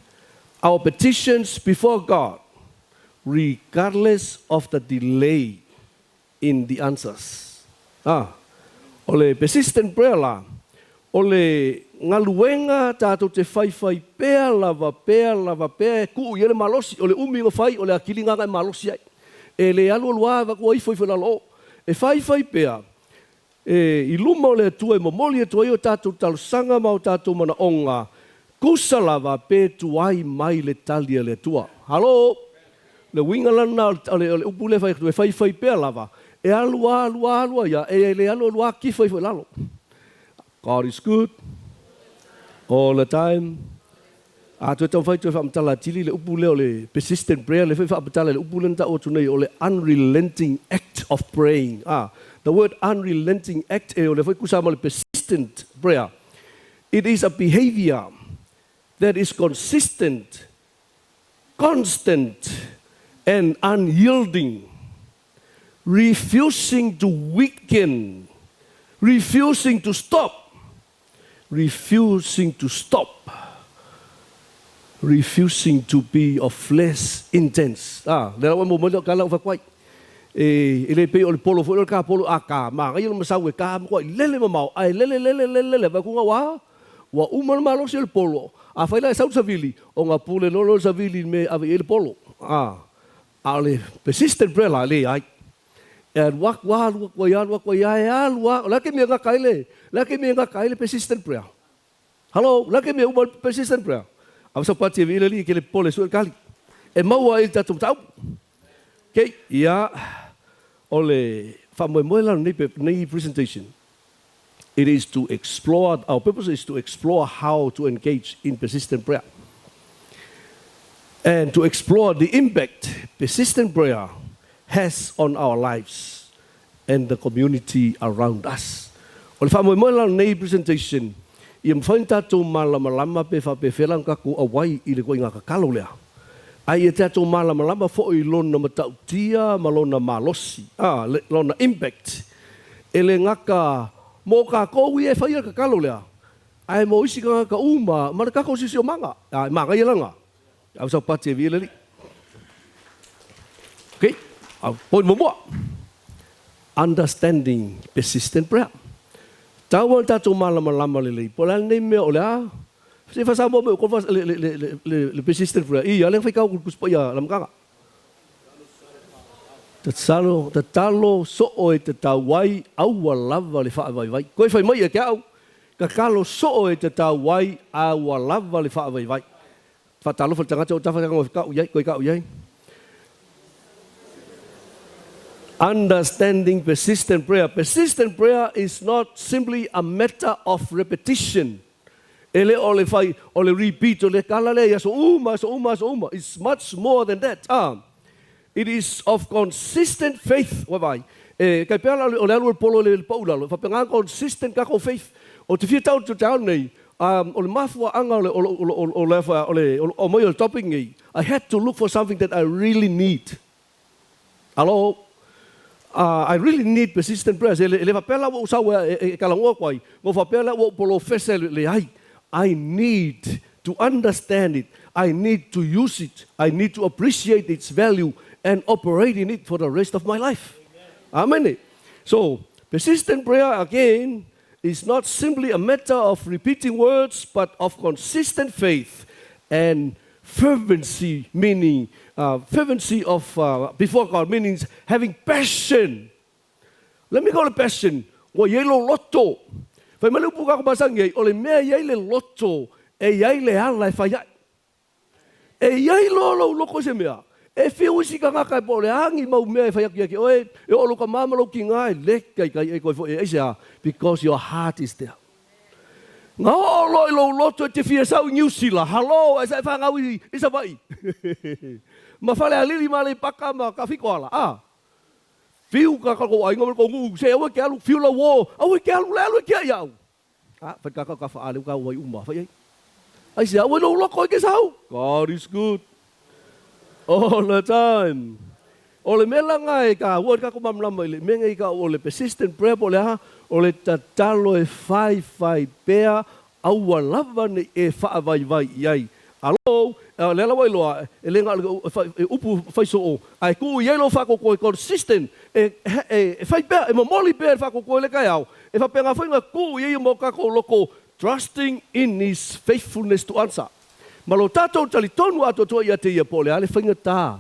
our petitions before God, regardless of the delay in the answers. Ole persistent prayer la, ole ngaluenga tātou te whaiwhai pēr lava ku iere malosi, ole umingo whai, ole akilinga ngai malosi ai. E le alu alua waku ai whai whanalo. E whaiwhai pēr, i luma ole atua e momoli atua i o tātou talusanga mau tātou mana onga, kusa lava pē tuai mai le talia le atua. Halo? Le winga lana ole upule whaiwhai pēr lava. E alua ia, e le alua ki whai lalo. God is good all the time. Tu tau whai tu whaamtala tili le upu leo le persistent prayer, le whai whaamtala le upu lenta o tunei o le unrelenting act of praying. The word unrelenting act e o le whai kusama le persistent prayer. It is a behavior that is consistent, constant, and unyielding, refusing to weaken, refusing to stop, refusing to be of less intense. Le rawa mo mo kala o fakwai. Ele pe o le polo fo ka polo aka ma ga yo masau e ka mo lele mo ai lele va ku wa uma malo se le polo. A faila sau savili o nga pule lolo savili me ave ele polo. Ale persistent prayer la le ai. And wak laki mi nga kaile persistent prayer. Hello, laki mi uma persistent prayer. Am sa pati vi le ke le pole su kali. E maua i tatu tau. Okay, ya ole fa mo la nei presentation. It is to explore, our purpose is to explore how to engage in persistent prayer. And to explore the impact persistent prayer has on our lives and the community around us. Ole fa mo la nei presentation. I mwhain tātou malama pe whapewhelang kaku awai i le koi ngā kakalo lea. Ai e tātou malama fo i lona matautia, malona malosi, lona impact. E le ngaka mō ka koui e whaia kakalo lea. Ai mō isi ka uma, mana kako sisi o manga. Manga i langa. Au sa pati e vi leli. Okay, point mo. Understanding persistent prayer. Tawal tātou malama lelei. Pola nei mea o lea. Se fa sa mo me ko fa le persistent prayer. I ale fai kau kuspa ia lam kanga. Te talo so o te tawai au lava le fa vai. Ko fai mai e kau. Ka kalo so o te tawai au lava le fa vai. Fa talo fa tanga o ta fa kau ia ko kau ia. Understanding persistent prayer. Persistent prayer is not simply a matter of repetition. Ele ole fai, ole repeat, ole kalale, so uma. It's much more than that. It is of consistent faith. Wai. Kai pela ole alu polo le PAULO. Fa penga consistent kako faith. O te fia tau nei. Ole mafua anga ole o moi topping ngai. I had to look for something that I really need. Hello. I really need persistent prayers. Le whapela wo usawa e kalangoa kwai. Ngo whapela wo polo fese le ai. I need to understand it. I need to use it. I need to appreciate its value and operate in it for the rest of my life. Amen. So, persistent prayer, again, is not simply a matter of repeating words, but of consistent faith and fervency, meaning fervency of before God, meaning having passion. Let me call it passion. Wa yelo loto. Fai malu puka ko basang yai ole mea yai le loto e yai le ala fai yai. E yai lo loko se mea. E fiu si ka ka po le hangi mau mea fai yaki oe e o lo ka mama lo ki ngai le kai e ko fo e isa because your heart is there. Ngā lo loto te fia sau New Zealand. Hello, e sa whangawi isa vai. Ma whale alili ma le paka ma ka whiko ala. Fiu ka ko ai ngomel ko ngu se awe ke alu fiu la wo. Awe ke alu le alu ke iau. Fa ka whaale ka wai uma. Whai I say, "I will look like how." God is good all the time. Ole melanga ka word ka kumamlama ile menga ka ole persistent prayer ole ha ole tatalo e fai pea au lava ne e fa vai yai. Alo le la wai loa e lenga upu fai so ai ku yelo fa ko consistent e fai pea e moli pea fa ko le kai au e fa penga foi nga ku ye mo ka ko loko trusting in his faithfulness to answer. Malo tato tali tonu ato to ia te ia pole ale fainga ta.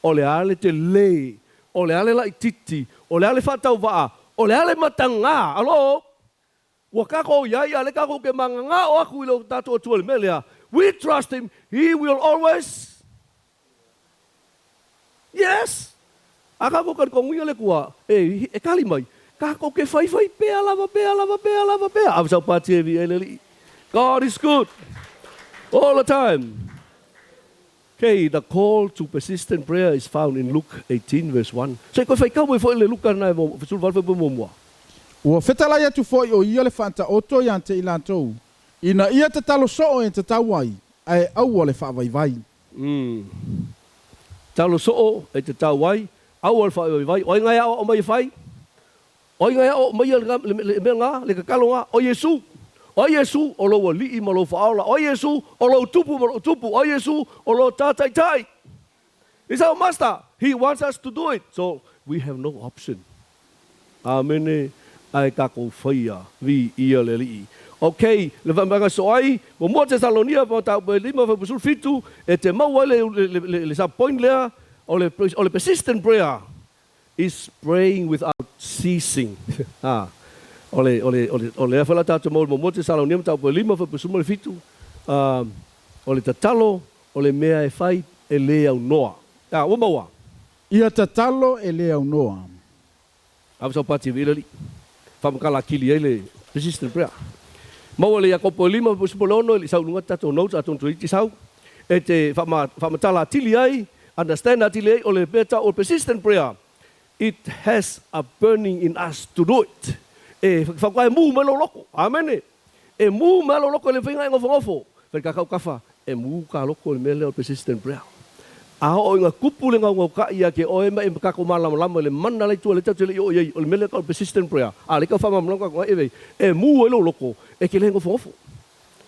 Ole ale te le, ole ale la titi, ole ale fatau waa, ole ale matanga. Alo, wakako yai ale kako ke manganga o aku ilo tato tuole melea. We trust him, he will always. Yes. Akako kan konguia le kua, e kali mai. Kako ke fai pea lava. Avsau pati evi eleli. God is good all the time. Okay, the call to persistent prayer is found in Luke 18 verse 1. So ko fai kau foi le Luka na mo sul valve mo mo. Ua fetala ia tu foi o ia le fanta oto ia te ilantou. Ina ia te talo so e te tauai ai au le fa vai. Talo so e te tauai au le fa vai. Oi ngai o mai fai. Oi ngai o mai le menga le kalonga o Yesu. O Yesu o lo li mo lo faula. O Yesu o lo tupu. O Yesu o lo tai. It's our master. He wants us to do it. So we have no option. Amen. Ai kako faia vi ia le li. Okay, le vanga so ai mo te Salonia po ta be lima fa busul fitu e te mau le sa point lea o le persistent prayer is praying without ceasing. Ole fala tatu mo te Salonia ta po lima fa busul fitu ole tatalo ole mea e fai e le au noa. O maua. Ia tatalo e le au noa. Avsa pati vilali. Famkala kili ele persistent prayer. Mau le Iakopo 5 pusipolono le saulunga tato notes aton tuiti sau e te famatala tili ai understand atili ai ole beta or persistent prayer. It has a burning in us to do it. E fakai mu melo loko. Amen. E mu melo loko le finga ngofo. Fa ka kafa e mu ka loko le melo persistent prayer. A o nga kupule nga ka ia ke o e ka ko malam le manna le tu le tatu le o ye o le melo persistent prayer. A le ka fama mlonga ko e mu elo loko. E ke lengo fofo.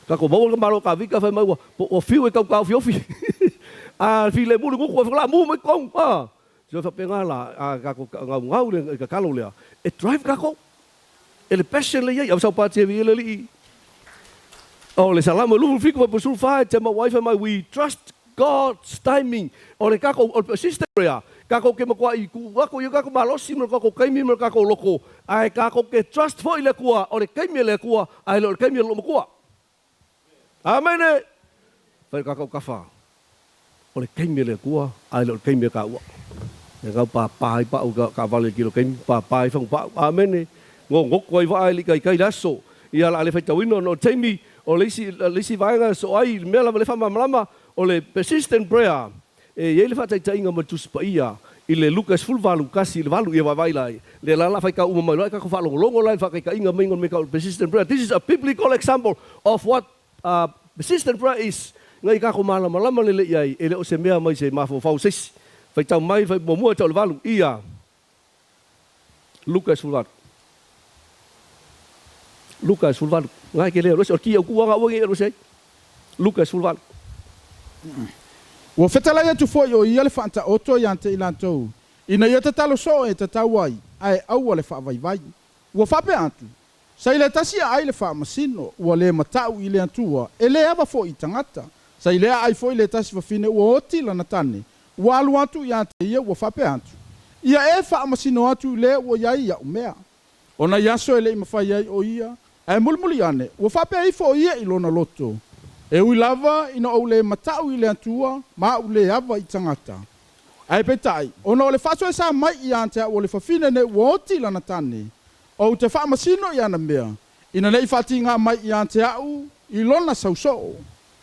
Ka ko mau ka malo ka vika fa mau o fiu e ka fiofi. A fi le mulu ko fa mu me kong. Jo fa pengala ka ko ngau le ka kalo le. E drive ka ko. E le passion le ia sa pati vi le li. O le salamo lu fiku pa sul fa te ma wife my we trust God's timing. O le ka ko o persistent prayer. Kako ke makua i ku wako yo kako malosi mo kako kaimi mo kako loko ai kako ke trust foi le kua o le kaimi le kua ai le kaimi lo makua. Amen. Fa kako kafa. O le kaimi le kua ai le kaimi ka wa. Ya ka pa o ka vale kilo kaimi pa fang pa. Amen. Ngo koi va ai kai laso. Ia la le fa tawino no taimi o lisi vainga so ai mela le fa malama o le persistent prayer. E ele fa tai inga mo tuspaia ile Lucas full valu kasi le valu ia vai lai le la fa ka uma mai ka ko fa longo lai fa ka inga mengon me ka persistent prayer. This is a biblical example of what persistent prayer is. Ngai ka ko mala le ia ele o se mea mai se mafo fa sis fa tau mai fa mo tau le valu ia Lucas full valu ngai ke le o ki o ku nga o ngi o se Lucas full valu. Ua fetala ia tu foi o ia le fanta oto ia te ilantou. Ina ia te talo so e te tauai ai au le fa vai. Ua fape atu. Sai le tasi ai le fa masino ua le matau i le atua e le ava foi tangata. Sai le ai foi le tasi fa fine ua oti lana tane. Ua alu atu ia te ia ua fape atu. Ia e fa masino atu le ua ia umea. Ona ia so ele mafai ai o ia. Ai mulmuli ane. Ua fape ai fo ia ilona loto. E ui lava ina o le matau i le atua, ma u le ava i tangata. Ai petai, ona o le faso e sa mai i ante o le fafine ne uoti lana tane. O te wha masino i ana mea, ina nei fati ngā mai i ante au i lona sauso.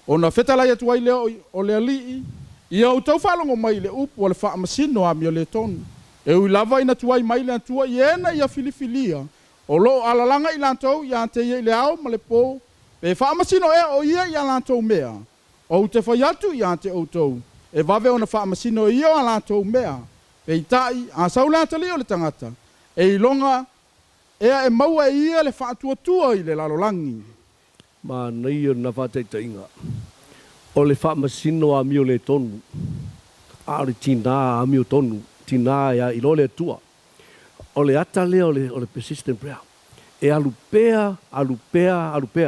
Ona fetala ia tuai leo o le alii, i au tau whalongo mai le upu o le wha masino a mi o le tonu. E ui lava ina tuai mai le atua i ena i a filifilia, o lo alalanga i lantou i ante i le au ma le po, Pe whaamasino o ia i a lātou mea. O te whai atu i a te outou. E wawe ona whaamasino i a lātou mea. Pe i tai, a saulata leo le tangata. E i longa, ea e maua i ia le whaatuatua i le lalolangi. Ma nei na whāteita inga. O le whaamasino a mio le tonu. Aore tina a mio tonu. Tina ia i lo le tua. O le ata leo o le persistent prayer. E alupea.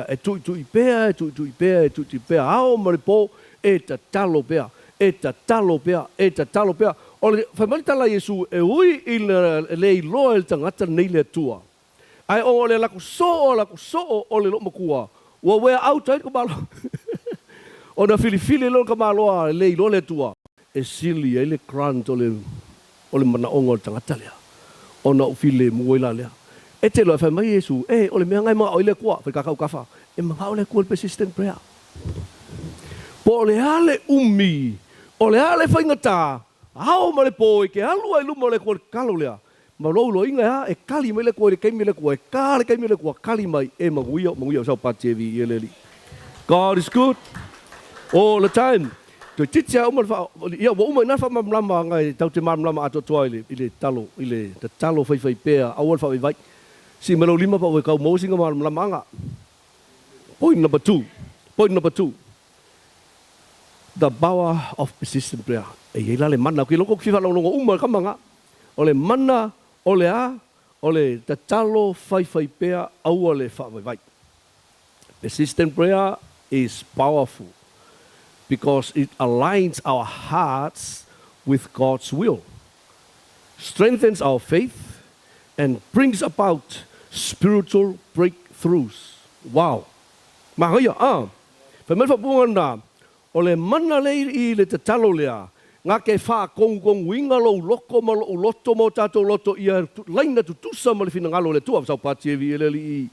E tui pea. Ao maripo e ta talo pea. O le whaimaritala Iesu e ui i le iloa e tangata nei le tua. Ai o le lako so o le lo makua. Ua wea au tai ka malo. O na filifili lo ka maloa le iloa le tua. E sili e le grant o le manaonga o tangata lea. O na ufile muoila lea. E te loa whaimai Iesu, o le mea ngai maa o le kua, whai kakau kawha. E mga o le kua le persistent prayer. Po o le ale umi, o le ale whaingata, hao ma le po i ke alua i luma o le kua le kalo lea. Ma lo inga ha, e kali mai le kua, e keimi le kua, e kale keimi le kua, kali mai, e manguia o sao patevi i ele li. God is good all the time. Toi titia umar fa ia wa umar na fa mamlama ngai tau te mamlama ato toa i le talo fai pea awal fa vai si melo lima pa we kau mo singa mamlama anga. Point number 2. The power of persistent prayer. E ila le mana ki loko kifa longo umar kamanga. O le mana o le talo fai pea awal le fa vai. Persistent prayer is powerful, because it aligns our hearts with God's will, strengthens our faith, and brings about spiritual breakthroughs. Wow. Mahaya, whamel whapunga nā, o le mana lei i le te talo lea, ngā ke wha kong winga lo loko ma lo loto mo tātou loto ia laina tutusa ma le whina ngalo le tua, sau pātia vi ele li i.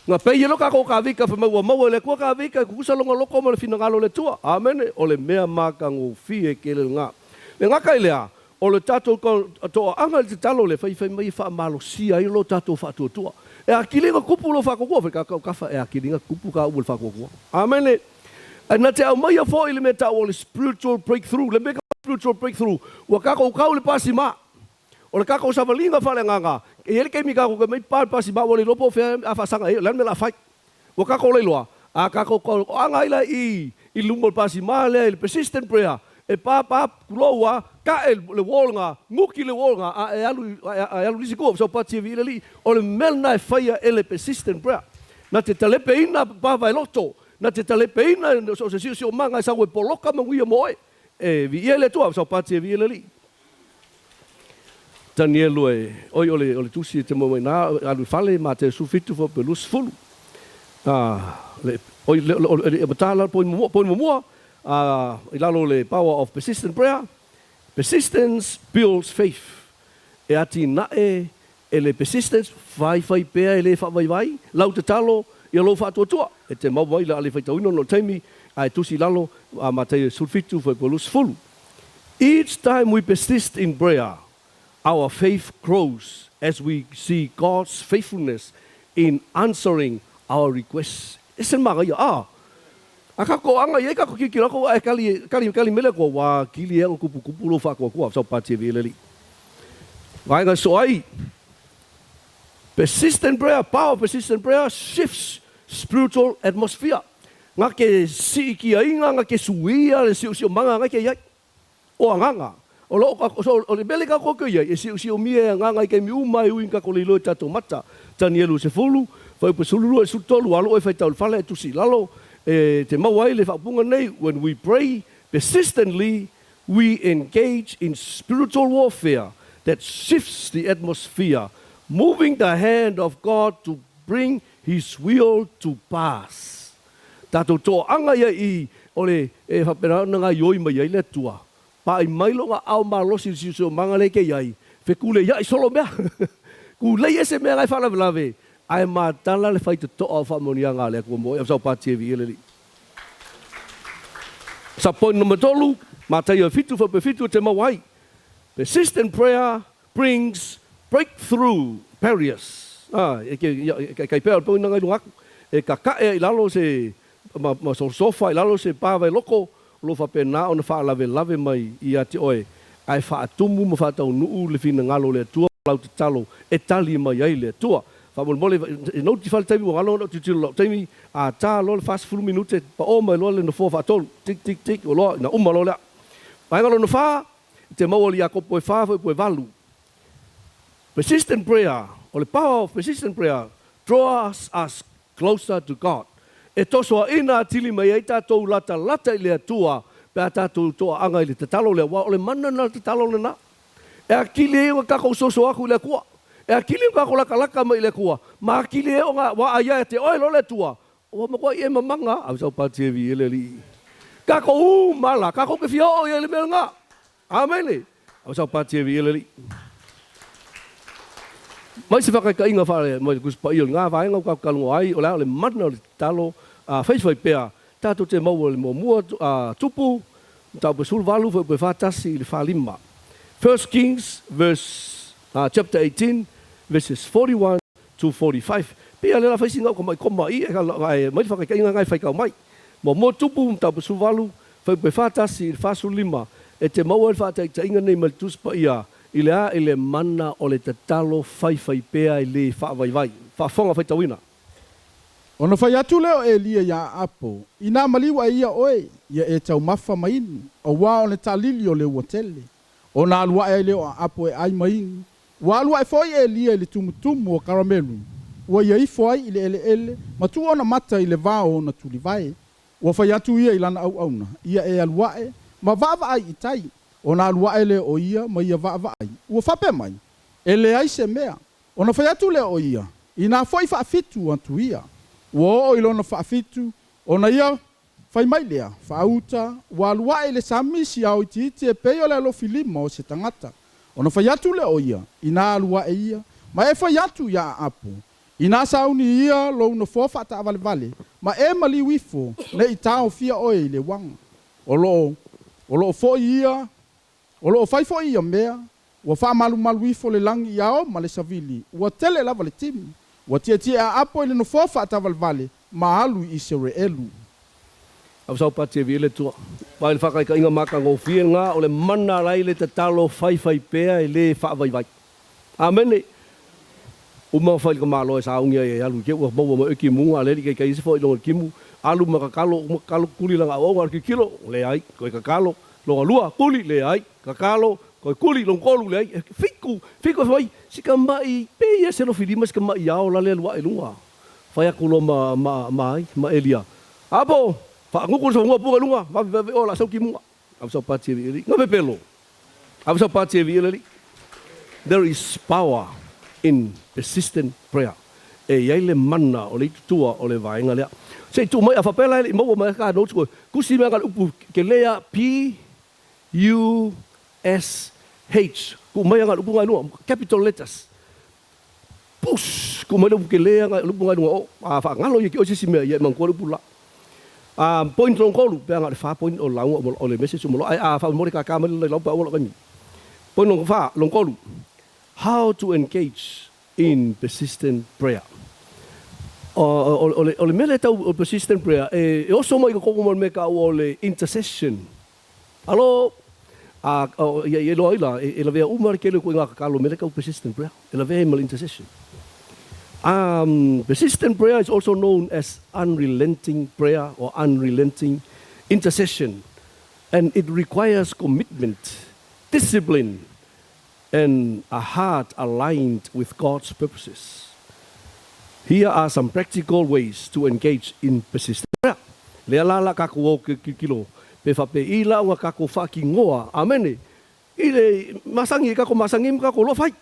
Nga pei lo ka ko ka vika fa maua le ko ka vika ku sa longa loko mo le fina ngalo le tua. Amen. O le mea maka ngo fie ke le nga. Le nga kai lea o le tato ko to anga le talo le fai mai fa malo sia i lo tato fa tua. E akili nga kupu lo fa ko fa ka fa e akili nga kupu ka ul fa ko. Amen. Na te au mai fo ile meta o le spiritual breakthrough. Le meka spiritual breakthrough. Wa ka ko le pasi ma. O le kako sa valinga fale nganga. E ele ke mi kako ke mai pasi ba wole lopo fe afasanga e lan me la fai. O kako le loa. A kako ko anga ila i lumol pasi male il persistent prayer. E pa kuloa ka le wolnga muki le wolnga a alu lisiko so pati vi li o le melna e fai ele persistent prayer. Na te talepe ina pa vai loto. Na te talepe ina so se manga sa we poloka manguia moe. E vi ele tua so pati vi li. Daniel ole tusi te mo na alu fale ma te sufitu fo pelus fulu. Le batala po mo ilalo le power of persistent prayer. Persistence builds faith. E ati na ele persistence vai pea ele fa vai lau te talo ia lo fa tua. E te mau vai la ale fai tauino no taimi ai tusi lalo ma te sufitu fo pelus fulu. Each time we persist in prayer, our faith grows as we see God's faithfulness in answering our requests. Esen maga ia akako anga ia kako kiki lako kali mele ko wa kili ang kupu lo fa ko so pati veleli. Wa nga so ai. Persistent prayer, power of persistent prayer shifts spiritual atmosphere. Nga ke si ki ainga nga ke suia le si manga nga ke ia. O anga o le bele ka ko ia e si mie nga ke mi umai uin ka ko le lo tato mata Danielu se fulu fa pe sulu su tolu alo e fa tau fale tu si lalo te mawai le fa punga nei. When we pray persistently, we engage in spiritual warfare that shifts the atmosphere, moving the hand of God to bring His will to pass. Tato to anga ia i ole e fa pera nga yoi mai le tua. Pa i mailo nga au malosi si so mangale ke yai. Fe kule yai solo mea. Kule ese mea ngai fala velave. Ai ma tala le fai te toa fa monia nga le ko mo e so pati vi ele. Sa point number 2, Matthew fitu fa pe fitu te mawai. Persistent prayer brings breakthrough barriers. E kai pe po nga ngai luak. e kakae i lalo se ma sofa i lalo se pawe loko lo fa pena ona fa lave mai ia te oe ai fa atumu ma fa tau nuu le fina ngalo le tua lau te talo e tali mai ai le tua fa mole no ti fa taimi ngalo no ti tilo taimi a ta lo fast full minute pa o mai lo le no fo fa tol tik o lo na uma lo le mai ngalo no fa te mau li ako po fa po valu persistent prayer or the power of persistent prayer draws us closer to God. E toso ina tili mai ai tātou lata i lea tua, pe a tātou toa anga i le tatalo lea wā, o le mana na tatalo le na. E a kili e o kako soso aku i lea kua. E a kili o kako laka mai i lea kua. Ma a kili e o ngā wā aia e te oe lo le tua. O makua i e mamanga, au sau pāti e vi ele li. Kako mala, kako ke fia o i ele mea ngā. Amene. Au sau pāti e vi ele li. Mai se whakai ka inga whare, mai kuspa i o ngā whaenga ka kalungo ai, o lea o le mana o le talo, whaiswai pēa, tātou te mau o le mua tupu, tau pe sulvalu, whai pe whātasi i le whālima. 1 Kings, chapter 18, verses 41 to 45. Pēa lela whaisinga o koma i, mai whakai ka inga ngai whaikau mai. Mua tupu, tau pe sulvalu, whai pe whātasi i le whāsulima, e te mau o le whātai ta inga nei mai tuspa ia, i le mana o le tatalo whai pēa i le whaavai, whaafonga whai tawina. Ona whai atu leo e lia ia apo, i nā maliwa ia oe, ia e tau mawha maini, o wā o le talili o le uatele. O nā alua e leo a apo e ai maini, wā alua e foi e lia i le tumutumu o karamelu, ua ia ifo ai i le ele, ma tu ona mata i le vāo na tuli vai, ua whai atu ia i lana au auna, ia e alua e, ma vava ai i tai, o nā alua ele o ia, ma ia vaa ai. Ua whape mai, ele ai se mea. O na whai atu le o ia, i nā whai whaafitu atu ia. Ua o ilona whaafitu, o na ia whai mai lea, whaauta, ua alua ele samisi au iti e peo le alo filima o se tangata. O na whai atu le o ia, i nā alua e ia, ma e whai atu ia apu. I nā sauni ia, lo una fōwhata avale, ma e mali wifo, ne i tāo fia oe i le wanga. O lo fo ia, o lo fai fo ia mea, ua wha malu ifo le langi iao ma le savili, ua tele lava le timi, ua tia a apo ile no fofa atavalvale, ma alu i se re elu. Au sau pati e viele tua, pai le whakai ka inga maka ngō fia ngā, o le mana rai le te talo fai pēa e le whaavai. Amene, uma whai ka mālo e saungia e alu, ke ua maua ma eki munga, le li kai isi fo i longa kimu, alu ma kakalo kuli langa o ngar ki kilo, le ai, koe kakalo, longa lua, kuli le ai, kakalo, koe kuli, long kolu le ai, fiku whai, si ka mai, pēia se no whilima, si ka mai ao la le lua e lunga. Whai aku lo ma elia. Apo, whaangukuru sa hunga punga lunga, wawe o la sau ki munga. Au sau pati e vi eli, ngawe pelo. Au sau pati e vi eli. There is power in persistent prayer. E iai le mana o le tua o le vaenga lea. Se tu mai a whapela ele, maua mai ka notes koe, kusi mea ka upu ke lea P-U-S-H. Ku mai anga upu ngai nua, capital letters. Push, ku mai upu ke lea ngai upu ngai nua, a whaangalo i ki oisisi mea, ia mangkua upu la. Point long kolu, pe anga le wha point o launga o le message umolo, a wha mori ka kamari le laupa awala kami. Point long kolu, how to engage in persistent prayer. O le mele tau o persistent prayer, e oso mai ka koko me ka o le intercession. Alo, e loa ila, e la vea umar kele ko ngā kakalo mele ka o persistent prayer. E la vea mal intercession. Persistent prayer is also known as unrelenting prayer or unrelenting intercession. And it requires commitment, discipline, and a heart aligned with God's purposes. Here are some practical ways to engage in persistent prayer. Lea lala kako o kilo. Pe whape ila unga kako whaki ngoa. Amene. Ile masangi kako masangim kako lo whai.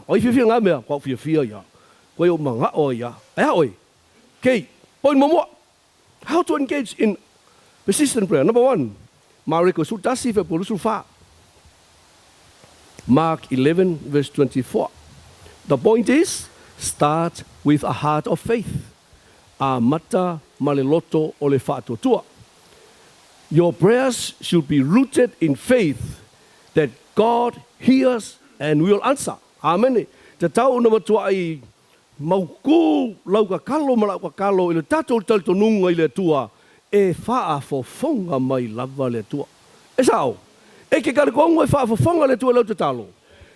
Oi whiwhia ngā mea. Kua whiwhia ia. Koe o manga o ia. Ea oi. Kei. Point mamua. How to engage in persistent prayer. Number 1. Mareko sultasi fe polusul wha. Mark 11 verse 24. The point is, start with a heart of faith. Mata maleloto o le whaatotua. Your prayers should be rooted in faith that God hears and will answer. Amen. Te tau na matua ai mau ku lau ka kalo ma lau ka kalo i le tatou talitonunga i le tua e whaafofonga mai lava le tua. E sao? E ke karikongo e whaafofonga le tua lau te talo.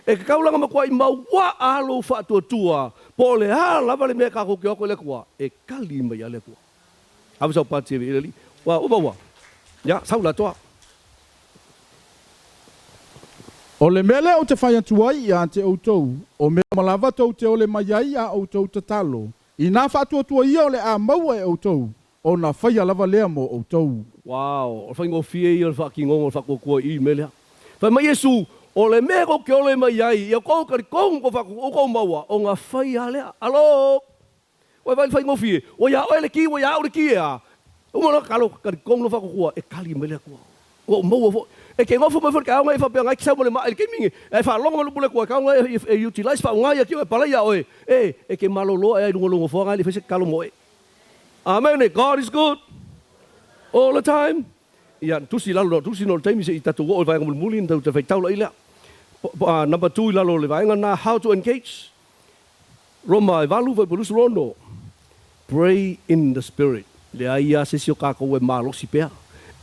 E ke kaulanga makua i maua alo whaatua tua po le lava le mea kako ke oko le kua e kali mai a le kua. Awa sau pati e vi ilali. Wa ubawa. Ya, sau la toa. O le mele o te whai atu ai a te outou, o mea malawa tau te ole mai ai a outou te talo. I nā whaatua tua ia o le a maua e outou, o nā whai alawa lea mo outou. Wow, o whai ngō fie i o le whakingongo o le whakokua i melea. Whai mai Yesu, o le mea ko ke ole mai ai, ia kou kari kong ko whakou maua, o ngā whai a lea. Alo! Wai whai ngō fie, o ia oe le ki, o ia o le ki ea. Umana kalo kari kong no whakokua, e kali melea kua. O maua fo. E ke ngofo mai fo ka ngai fa pe ngai sa mo le mai ke mingi e fa longa mo le ko ka ngai e utilize fa ngai ki e pala ya oe e ke malolo e lungo fo ngai le fese kalo mo e amen. God is good all the time. Ya tusi lalo tusi no time se itatu o vai ngol mulin tau te fai tau ila number 2 lalo le vai na how to engage Roma e valu vai polus rondo. Pray in the spirit. Le aia se sio ka ko e malo si pe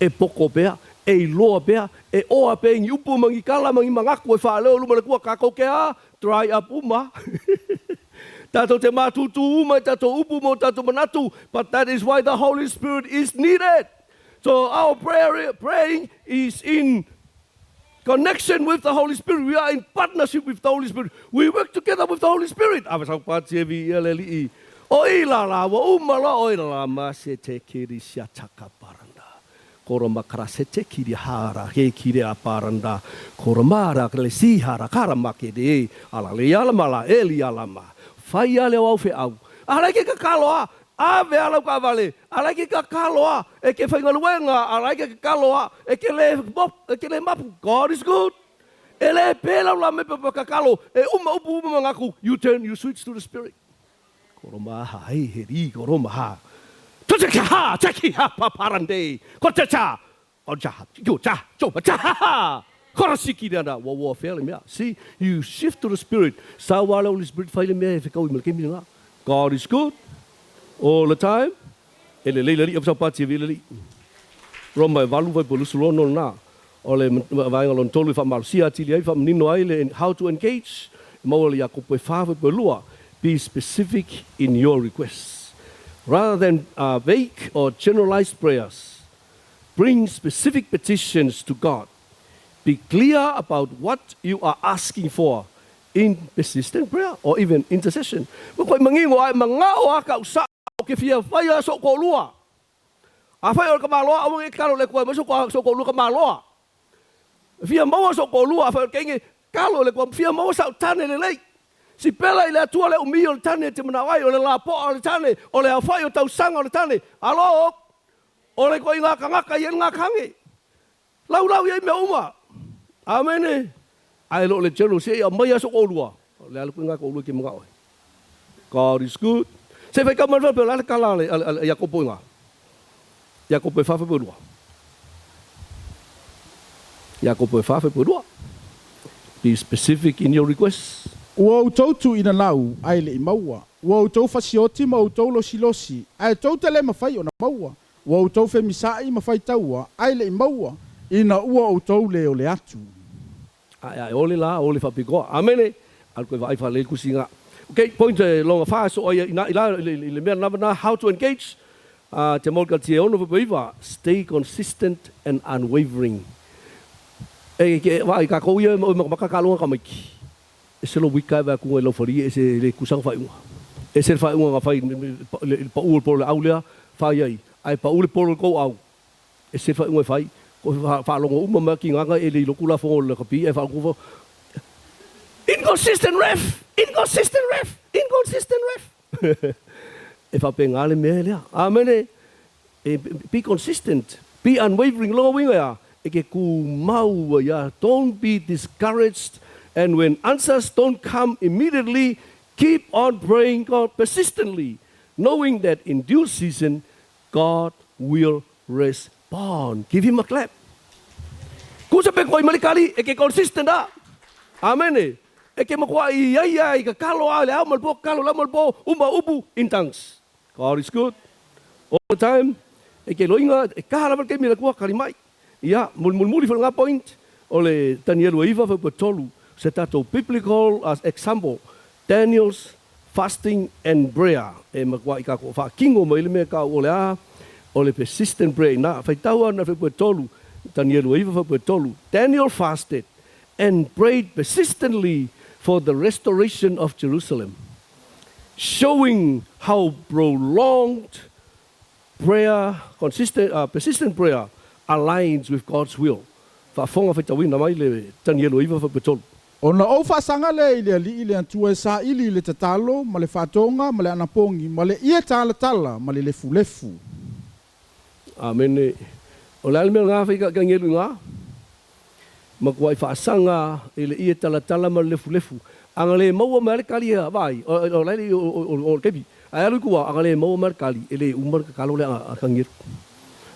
e poko pe e loa pea, e oa pea ngi upu mangi kala mangi mangaku e whaaleo luma le kua kako kea, dry up uma. Tato te matutu uma, tato upu mo tato manatu, but that is why the Holy Spirit is needed. So our praying is in connection with the Holy Spirit. We are in partnership with the Holy Spirit. We work together with the Holy Spirit. Awa sau pati e vi eleli i. O ila la, wa umala o ila la, ma se te kiri sia taka paranda. Koroma karasete kiri hara he kiri aparanda koromara kle sihara karama ke de ala le ala mala eli ala ma fai ale au fe au ala ke kakaloa ave ala ka vale ala ke kakaloa e ke fai ngaluenga ala ke kakaloa e ke le map. God is good. Ele pela la me kakalo e upu ngaku you switch to the spirit. Koroma ha he ri koroma ha ha, Jackie, ha, paparande, Kotacha, Oja, Joja, Joja, Korosiki, war failing me. See, you shift to the spirit. Sawala, Holy Spirit, failing me if you go in. God is good all the time. Ele lei of Sapati Villali. Roma Valu Polus Rono na. Ole Vangalon told from Marcia Tilia from Nino Island and how to engage. Molia Copefa Belua. Be specific in your requests. Rather than vague or generalized prayers, bring specific petitions to God. Be clear about what you are asking for in persistent prayer or even intercession. Mga mangingo ay mga o kausa o Fitiafiafi so ko lua. Afay o kamaloa awang ikalo le ko so ko lua kamaloa. Fia mo so ko lua afay kenge kalo le ko fia mo sa tane le lei. Si pela ile atua le umi o le tane te manawai o le lapo o le tane o le awhai o tau sanga o le tane. Alo, o le koi ngā kangaka i ngā kange. Lau iei mea uma. Amene. Ai lo le jelo se ia mai aso kolua. Le ala kui ngā kolua ki mga oi. God is good. Se fai kamar pe la kala le Iakopo ngā. Iakopo fa pe lua. Iakopo fa pe lua. Be specific in your requests. Ua outou tu ina lau, ai le i maua. Ua outou fasioti ma outou losi. Ai outou tele mawhai o na maua. Ua outou femisai mawhai taua, ai le i maua. Ina ua outou le o le atu. Ai ole la, ole whapikoa. Amene. Al koe vai whale kusi ngā. Okay, point longa wha so ila le mea na how to engage. Te molka tie ono viva. Stay consistent and unwavering. E vai ka ko ia mo makakalonga ka mai. E se lo wika va ku lo fori e se le kusang fa unga. E se fa unga fa Paulo por Ulia fa ai. Ai Paulo por ko au. E se fa unga fa ko fa longo uma ki nga e le lokula fo le kapi e fa ku inconsistent ref. E fa pengale me le. Amen. Be consistent. Be unwavering lo winga. E ke ku mau ya. Don't be discouraged. And when answers don't come immediately, keep on praying God persistently, knowing that in due season, God will respond. Give him a clap. Kung sa pekoi malikali, eke consistent da. Amen. e ke makua i ka kalo a le au malpo, kalo la malpo, ubu in tongues. God is good. All the time. E ke loinga, e kahara ke mira kua karimai. Ia, muli for nga point, ole Daniel Iva for tolu, se tato biblical as example, Daniel's fasting and prayer. E makua i ka ko fa kingo mo ile me ka ole persistent prayer. Na fai taua na for tolu, Daniel Iva for tolu. Daniel fasted and prayed persistently for the restoration of Jerusalem, showing how prolonged prayer, persistent prayer, aligns with God's will. Whaafonga whaitawina mai le Danielo iwa whapetolu. Ona o whaasanga le ili antua sa ili le tatalo, ma le whaatonga, ma le anapongi, ma le ia tala, ma le lefu. Amen. O le alimea ngā whika ka ngelu ngā. Ma kuai whaasanga le ia tala, ma le lefu. Anga le maua mea le kali ea vai, o leili o kepi. Ai alu kua, anga le maua mea kali, ele umar ka kalo le a ka ngeru.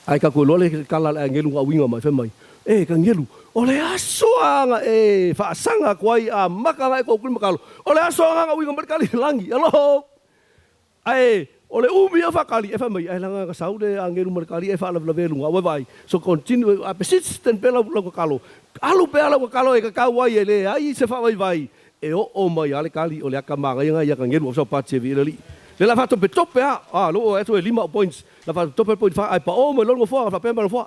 Ai ka koe loa le kala le ngelu ngā winga mai whemai. E ka ngelu, o le asoanga e whaasanga kuai a maka ngai kua kuli makalo. O le asoanga ngā winga mea kali langi, alo. Ai, o le umi a whakali, e whamai, ai langa ka saude a ngelu mea kali, e whaalawelu ngā wai. So continue, a persistent pela lau kalo. Alu pela lau kalo e ka kauai e le, ai se whawai vai. E o mai ale kali o le aka manga inga ia ka ngelu o sa pati vi le. Le la fato pe tope a lo e to 5 points. La fato tope point fa ai pa o me longo fo fa pe ma fo.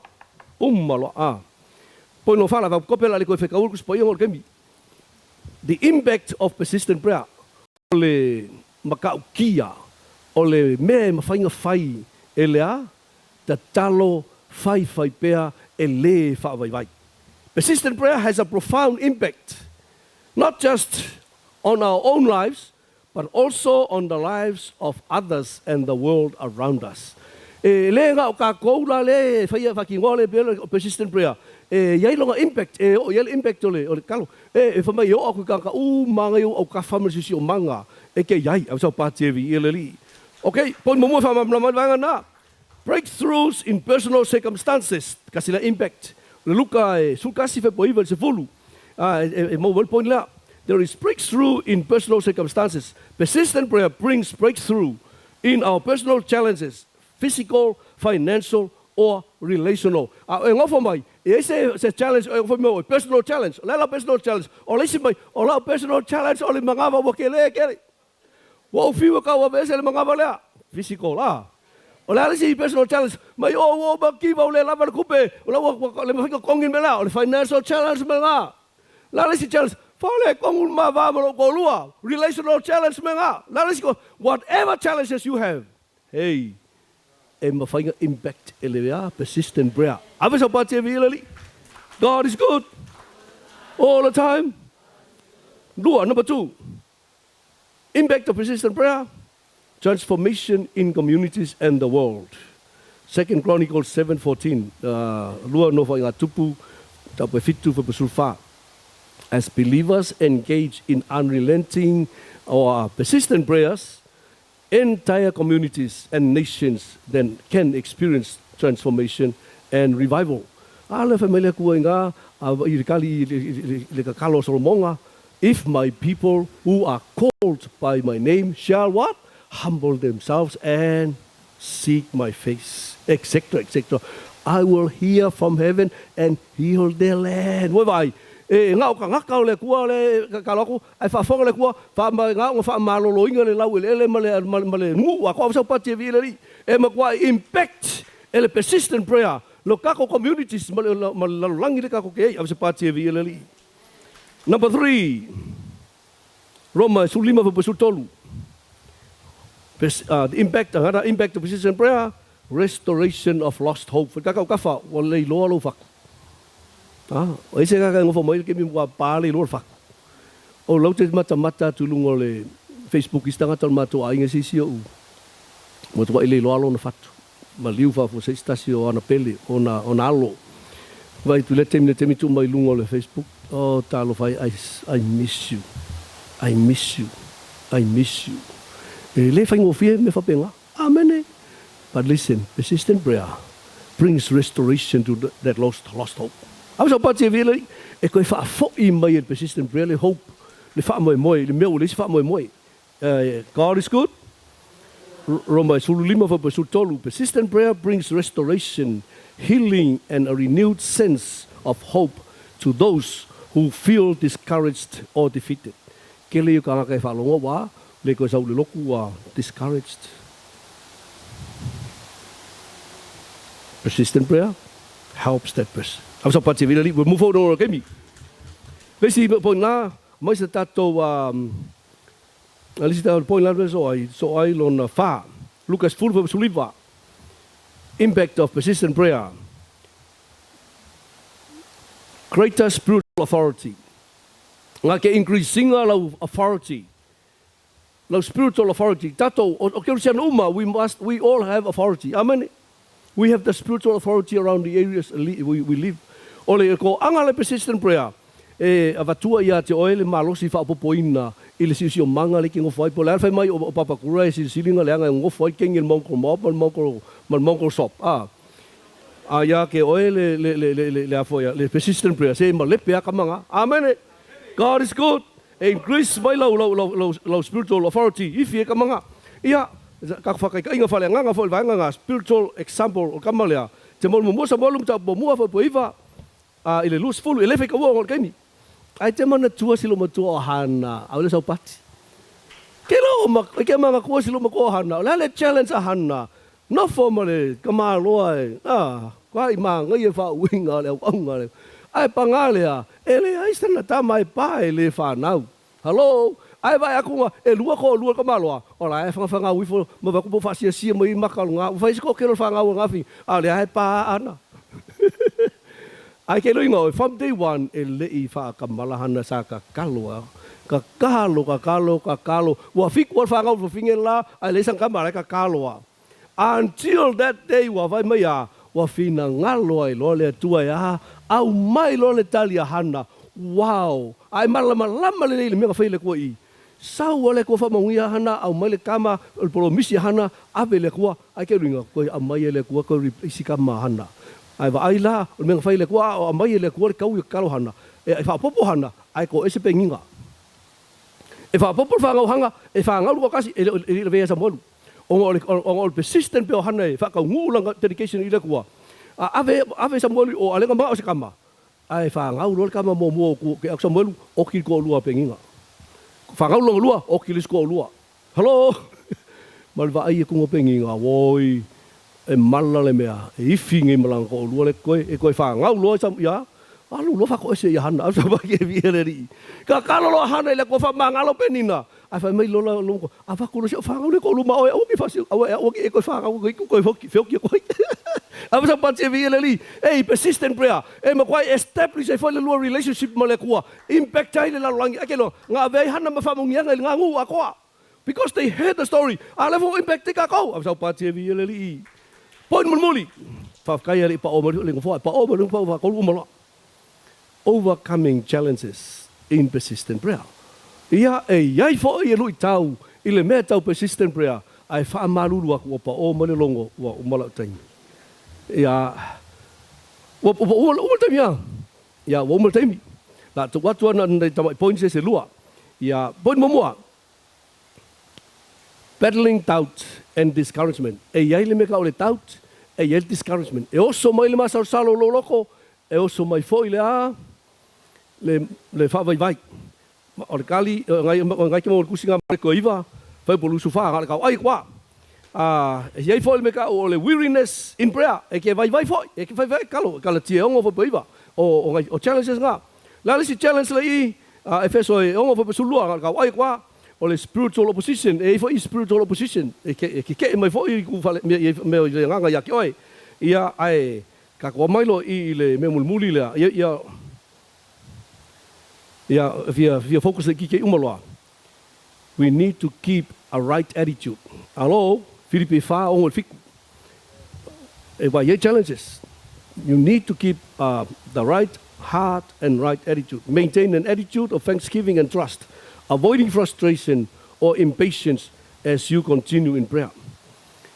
Malo a. Poi no fa la kopela le ko fe ka urkus po yo kemi. The impact of persistent prayer. Le makau kia. O le me mafainga fai elea ta talo fai pea ele fa vai. Persistent prayer has a profound impact. Not just on our own lives, but also on the lives of others and the world around us. Le nga o ka koula le fai fakingo le persistent prayer. Yai longa impact o yai impact o le kalo. Fa mai o aku ka manga o ka family o manga e ke yai au sa patevi eleli. Okay, pon mo fa mamanga na. Breakthroughs in personal circumstances kasila impact. Le luka sukasi fe poivel se fulu. There is breakthrough in personal circumstances. Persistent prayer brings breakthrough in our personal challenges, physical, financial, or relational. Se challenge, personal challenge, personal challenge, or personal challenge, or mangava wakele kere. Wa fiwa ka wa bese mangava lea physical O le alisi personal challenge, mai o makiva o le lava kupe, o le mafika kongin mela, o le financial challenge mela. La alisi challenge, fale kongul mavama ko lua, relational challenge mela. La alisi ko whatever challenges you have. Hey, e mafainga impact elea persistent prayer. Avisa pati vilali. God is good all the time. Number 2. Impact of persistent prayer. Transformation in communities and the world. 2 Chronicles 7:14. Lua no fa tupu tapu fitu fa pesulfa. As believers engage in unrelenting or persistent prayers, entire communities and nations then can experience transformation and revival. Ala familia kuinga irikali le kakalo solomonga. If my people who are called by my name shall what? Humble themselves and seek my face, etc., etc. I will hear from heaven and heal their land. Wai vai, ngau ka ngakau le kua le kaloko, ai fa fonga le kua, fa ngau fa malolo inga le lau ele male ngu wa ko sa pati vi ma kwa impact ele persistent prayer. Lo kako communities malangi le kako ke ai sa pati vi ele. Number 3. Roma sulima fa pesutolu. The impact of persistent prayer, restoration of lost hope. Kakau kafa walei loa lo fak. O ese kaka ngofo mai ke mi wa pale lo fak. O lo te mata tulung ole Facebook istanga tal mato ainga sisio u. Mo to ile loa lo na fatu. Ma liu fa fo se stasio ana pele ona alo. Vai tu le temi tu mai lungo le Facebook. Oh talo fai I miss you. I miss you. I miss you. Le fai ngofie me fa penga. Amen. But listen, persistent prayer brings restoration to that lost hope. I was about to say, e koe fa fo I mai persistent prayer le hope. le wha moe moe, le mea ule si wha moe moe. God is good. Roma sulu lima fa sulu tolu. Persistent prayer brings restoration, healing, and a renewed sense of hope to those who feel discouraged or defeated. Kele yu kanga kai whalonga wa, le koe sau le loku wa discouraged. Persistent prayer helps that person. We'll move on to the Basically, point na, mais tato alisi point na so I on fa. Lucas full of suliva. Impact of persistent prayer. Greater spiritual authority. Ngake increasing our authority. Our spiritual authority. Tato we all have authority. Amen. We have the spiritual authority around the areas we live. Ole ko angala persistent prayer. Avatua ia te oele malosi fa popoina ile sisi o manga le kingo foi polar fai mai o Papakura si silinga le anga ngo foi kengel monko monko shop ya ke oele le afoya le persistent prayer se ma le pea kamanga amen. God is good. Increase by low spiritual authority if ye kamanga ia ka fa ka inga fale nga foi nga spiritual example o kamalea te mo sa mo ta mo fa poiva ile luz full ile fe ka wo ngol ai te mana tua silo matua hana au le saupati kelo ma ke manga ko silo ma ko hana la le challenge hana no formally kama loai kwai manga ye fa winga le onga le ai pangalea ele ai stana ta mai pa ele fa nau hello ai vai aku e lua kama loa ola ai fanga wi fo ma va ko fa sia mai makalunga vai ko kelo fanga nga fi ale ai pa ana ai ke loinga from day one e lei fa kamalahana sa ka kaloa ka kalo wa fik wa fa ngau fingela ai le sang kamala ka kaloa until that day wa vai mai wa fina ngalo ai lo le tua ya au mai lo le talia hana wow ai malama le me ka fai le ko i sau ole ko fa mangia hana au mai le kama el promisi hana ave le ko ai ke loinga ko amai le ko isi kama hana ai va ai la o me fai le kwa o mai le kwa kau kalo hana e fa popo hana ai ko ese penginga e fa popo fa ngau hanga e fa ngau ko kasi e ve sa molu o persistent pe hana e fa ka ngulanga dedication ile kwa ave sa molu o alenga ma o se kama ai fa ngau lo kama mo ko ke sa molu o ki ko lua penginga fa ngau lo lua o ki ko lua hello mal va ai ko penginga woi e mala le mea e ifinge malang ko lua le koe fa ngau lo sam ya alu lo fa ko se ya hana sa ba ke vieri ka kalo lo hana le ko fa mangalo penina ai fa mai lo ko ava ko se fa ngau le ko lu ma o ki fa si o ki ko fa ngau ko ko ava sa pa se vieri persistent prayer e ma kwai establish e fa le lo relationship ma le ko impact ai le la langi akelo nga ve hana ma fa mo ngia nga ngu akwa because they heard the story a level impact ka ko ava sa pa se vieri point mulmuli fa kaya ri pa o le ngofo pa o le pa ko lu overcoming challenges in persistent prayer ia ai fo ia lui tau ile me tau persistent prayer ai fa malulu aku pa o le longo wa mala tai ia o tamia ia o mo tai la tu watu na point se lua ia point momoa battling doubt and discouragement. Ai le me ka ole doubt, ai el discouragement. E oso mai le masa salo lo loko, e oso mai foi le fa vai. O kali ngai ke mo kusinga ko iva, fa polu sufa ka ai kwa. Ai foi me ka ole weariness in prayer, e ke vai foi, e ke vai kalo tie ongo fo iva. O challenges nga. La si challenge le Efeso ongo fo sulua ka ai kwa. O le spiritual opposition e foi spiritual opposition e ke mai foi ku fale me nganga ya ke oi ia ai ka ko mai lo I le me mulmuli le ia via focus ki ke umaloa we need to keep a right attitude alo Filipi fa o fiku e vai challenges you need to keep the right heart and right attitude maintain an attitude of thanksgiving and trust avoiding frustration or impatience as you continue in prayer.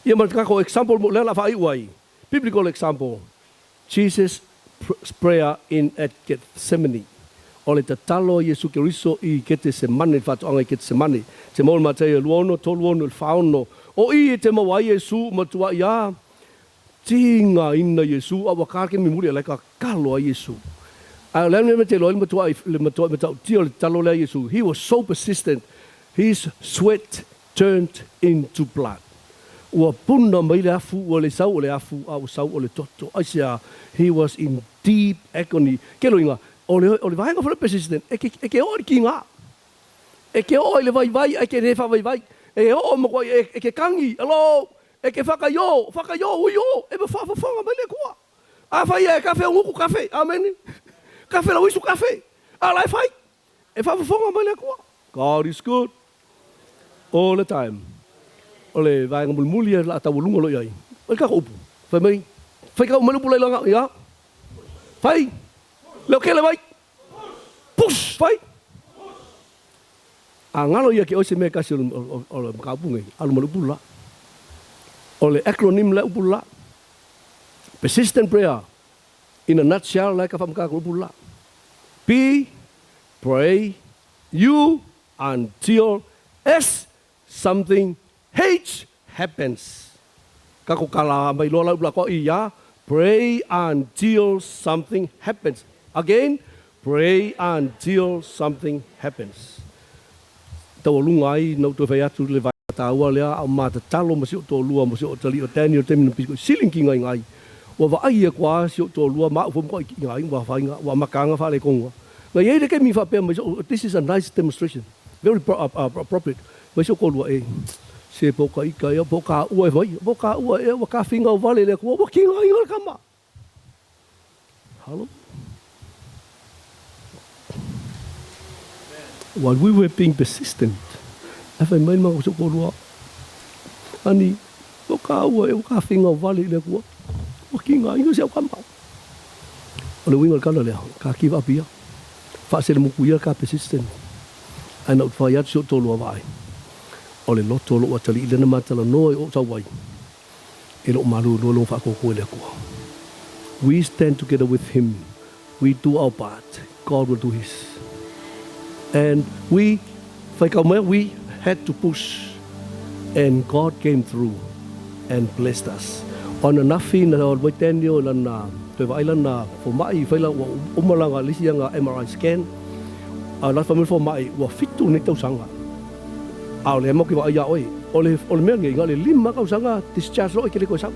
Ia markako example mo lela fa iwai. Biblical example. Jesus' prayer at Gethsemane. O le tatalo Iesu Keriso I kete se mane whatoanga I kete se mane. Te maul matai luono, toluono, whaono. O I te mawai Iesu matua ia. Tinga ina Iesu. A wakake mi muri alaika kalo a Iesu. A leo me te loa le matua tio le talo lea Iesu. He was so persistent. His sweat turned into blood. Ua puna mai le afu, ua le sau o le afu, a ua sau o le toto. Aisia, he was in deep agony. Ke loinga, o le vahenga whare persistent, e ke ori ki ngā. E ke o le vai, e ke refa vai. E o makwai, e ke kangi, alo, e ke whakaio, uio, e me whawhawhanga mai le kua. A whai e kafe, nguku kafe, amen. Kafe la wisu kafe, a lai whai, e whawhawhanga mai le kua. God is good, all the time. Ole vai ngam mulia la tau lunga lo ai. Oi ka upu. Fai mai. Fai ka umalu pulai langa ya. Fai. Lo ke le vai. Push, fai. Angalo ia ke o se me ka se o ka bunga. Alu malu pula. Ole acronym la upula. Persistent prayer. In a nutshell like ka ka upula. P, pray, U until S something H happens. Kako kala mai lola ula ko iya. Pray until something happens. Again, pray until something happens. Tau lungai no to vai atu le vai taua lea au mata talo ma si o to lua ma si o tali o tani o temi no piko silinki ngai. Wa va ai kwa si o to lua ma fo ko ngai wa fa nga wa makanga fa le konga. Ngai ele ke mi fa pe ma this is a nice demonstration. Very appropriate. Ma si ko lua e se poka ika ia poka ua vai poka ua e wa ka finga o vale le ko wa kinga inga kama. Hello. While we were being persistent, if I mind ma ko lua ani poka ua e wa ka finga o vale le ko wa kinga inga se kama. Ole winga kala le ka give up ia. Fa se le mo ku ia ka persistent. Ana fa ia so to lua vai. O le loto lo atali ile na matala noi o tawai. E lo malu lo fa ko le ko. We stand together with him. We do our part. God will do his. And we had to push. And God came through and blessed us. On a nafi na o waitenio lana te vailan na fo mai faila o malanga lisianga MRI scan. Na fa fo mai wa fitu ni tau sanga. Au le mo ki wa ia oi ole me ngai le lima ka sanga discharge lo ke le ko sang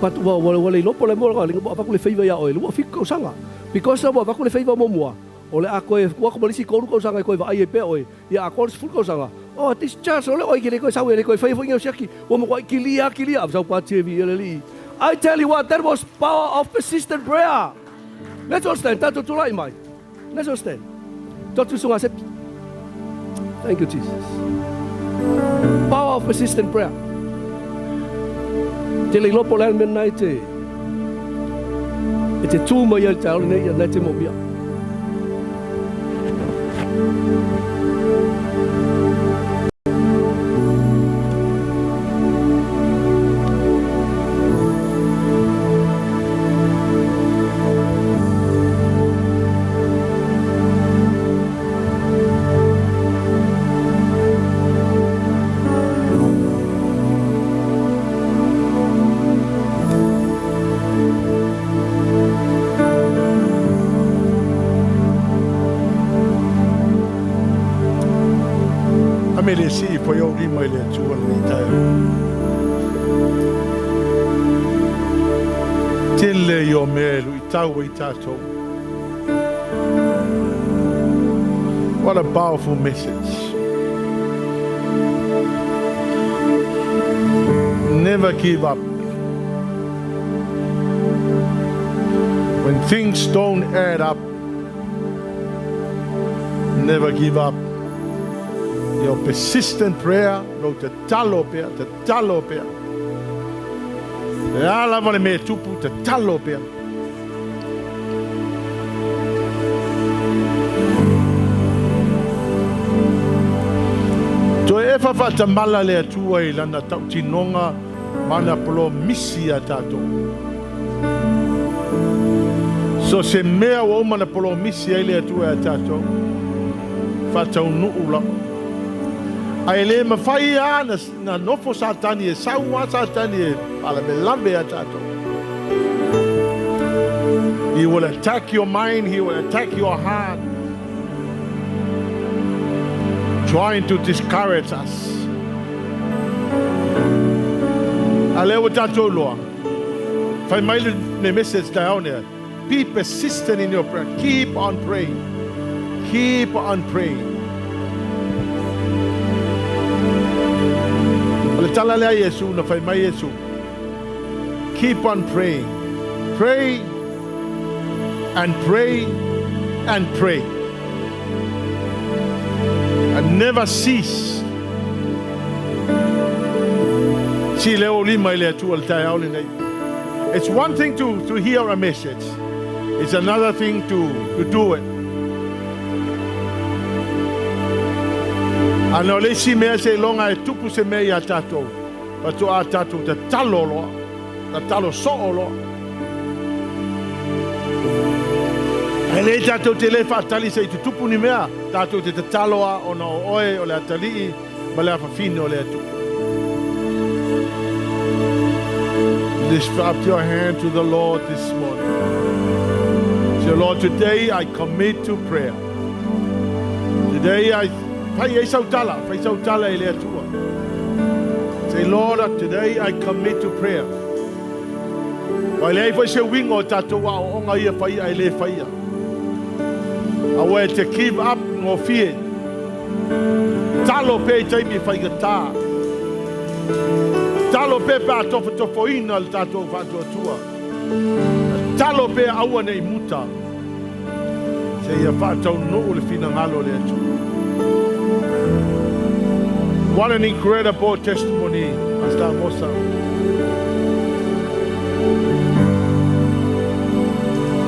but wa le lopo le mo ka le ba ku le feiva ia oi lu fi ko sanga because wa ba ku le feiva mo mo ole a ko wa ko malisi ko ko sanga ko va ai pe oi ia ko fu ko sanga oh discharge ole oi ke le ko sa le ko feiva ngai seki wa mo ko kilia sa pa tv le I tell you what, that was power of persistent prayer. Let's all stand. Tato tulai mai. Let's all stand. Tato sunga sepi. Thank you, Jesus. Power of persistent prayer. Te le lopo le men nai te. E te tū mai al tau nei nai te mobia. Mele si po yo ri mai le tua le tai. Tele yo melu I tau I tato. What a powerful message. Never give up. When things don't add up, never give up. Your persistent prayer, no te talo pea. E ala vale me tupu te talo pea. To e whawhata mala le atua I lana tau tinonga mana polo misi a tato. So se mea o mana polo misi ai le atua e tātou. Whatau nuula. Ai le mawhai a na nofo satani e saua satani e ala me lambe a tātou. He will attack your mind, he will attack your heart. Trying to discourage us. Alewa tātou loa. Whai mai le message tau nea. Be persistent in your prayer. Keep on praying. Keep on praying. Ale tala lea Yesu na whai mai Yesu. Keep on praying. Pray and pray and pray. And never cease. Si leo lima ile tu al tai au nei. It's one thing to hear a message. It's another thing to do it. Ano le si mea se longa e tupu se mea ia tātou. Patu a tātou te talo loa. Te talo so'o loa. E le tātou te le whaatali se i te tupu ni mea. Tātou te taloa o na oe o le atali ma le awhawhine o le atu. Lift up your hand to the Lord this morning. Say, Lord, today I commit to prayer. Today fai sautala e le atua. Say, Lord, today I commit to prayer. Wai le fai se wingo tātou a o onga ia fai ai le fai a. Awe te give up ngō fie. Talo pe taimi fai gata. Talo pe pa tofo ina le tātou whātua tua. Talo pe aua nei muta. Se ia whātau nuu le whina ngalo le atu. What an incredible testimony, Pastor Amosa.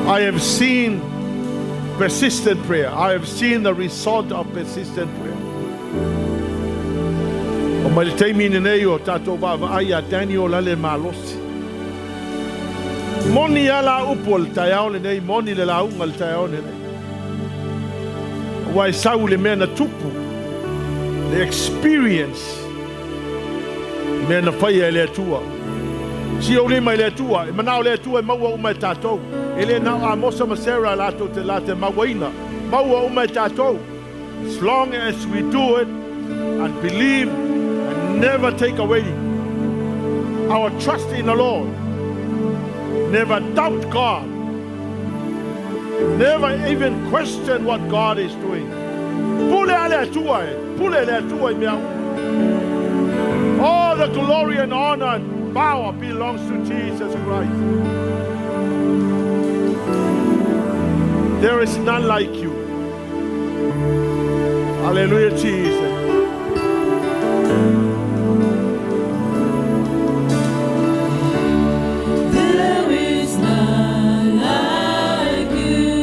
I have seen persistent prayer. I have seen the result of persistent prayer. O mai te mine nei o tātou wawa ai a Daniel ale malosi. Moni ala upo le tai aone nei, moni le launga le tai aone nei. Wai sau le mea na tupu, the experience, mea na whaia le atua. Si o le mai le atua, e manao le atua e maua umai tātou. Ele nau Amosa Masera lato te late mawaina. Maua umai tātou. As long as we do it and believe and never take away our trust in the Lord. Never doubt God. Never even question what God is doing. Pule ale atua e. Pule ale atua e mea. All the glory and honor and power belongs to Jesus Christ. There is none like you. Hallelujah, Jesus. There is none like you.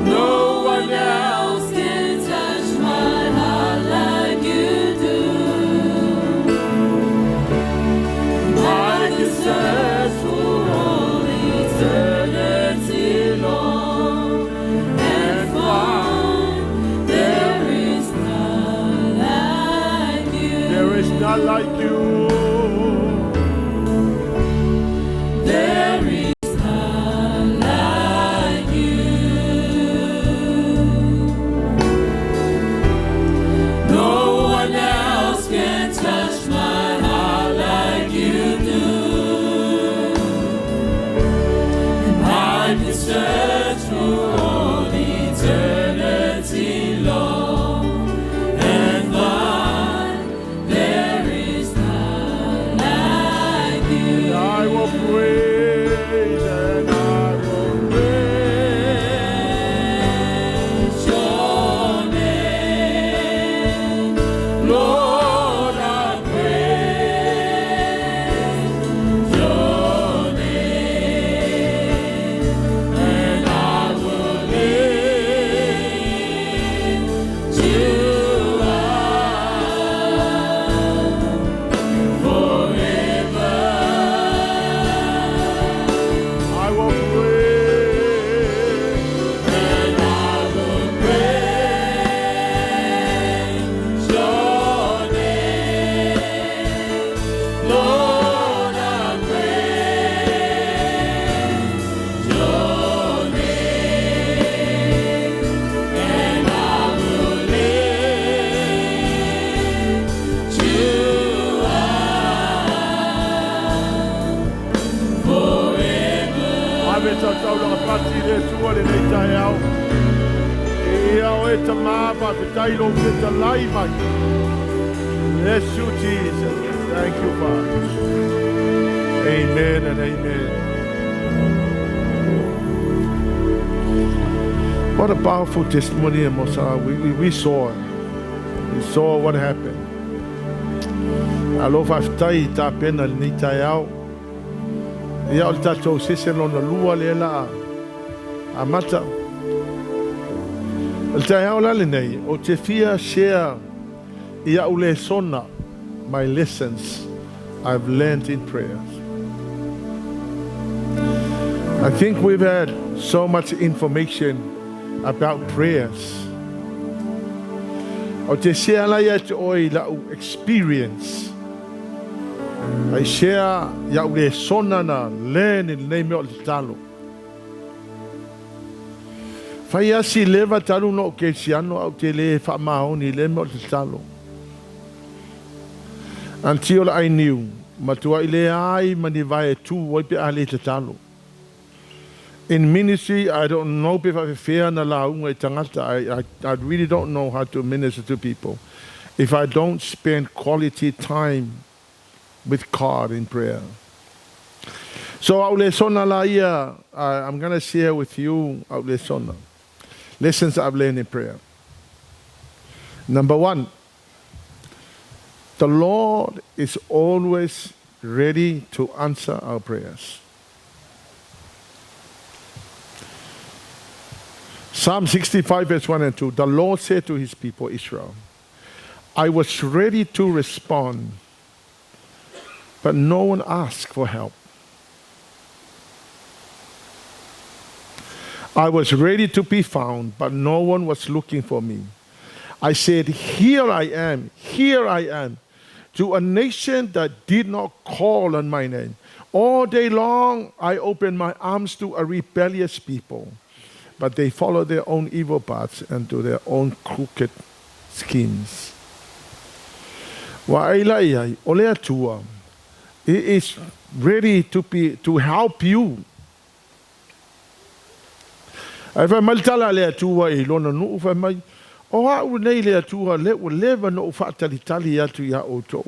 No one else can touch my heart like you do. I can search for all eternity long and find there is none like you. There is none like you. There is none like you. No one else can touch my heart like you do. And I can search through all eternity long and find there is none like you. I will praise and I will praise. Your name, Lord, I praise your name, and I will lift you up forever. sua le nei tai au. Ia o e ta mapa te tai lo te ta lai mai. Bless you, Jesus. Thank you, Father. Amen and amen. What a powerful testimony, Amosa. We saw it. We saw what happened. Alofa tai ta pena ni tai au. Ia o tatou sese lona lua le la a mata. O tai au la le nei o te fia share ia ule sona my lessons I've learned in prayers. I think we've had so much information about prayers. O te share la ia te oi la experience. I share ya ule sona na learn in name of the talo. Fai asi leva talo no ke siano au te le fa maoni le mo te talo. Until I knew matua ile ai mani vai tu wai pe ale te talo. In ministry, I don't know if I fear na la unga tangata. I really don't know how to minister to people if I don't spend quality time with God in prayer. So aule sona la ia, I'm going to share with you aule sona lessons I've learned in prayer. Number one, the Lord is always ready to answer our prayers. Psalm 65 verse 1 and 2, the Lord said to his people Israel, I was ready to respond, but no one asked for help. I was ready to be found, but no one was looking for me. I said, here I am, to a nation that did not call on my name. All day long, I opened my arms to a rebellious people, but they follow their own evil paths and to their own crooked schemes. Wa'ailai, olea tua. He is ready to help you. Ai fa maltala le tua I lona no fa mai. O ha u nei le tua le o leva no fa tali atu ya oto.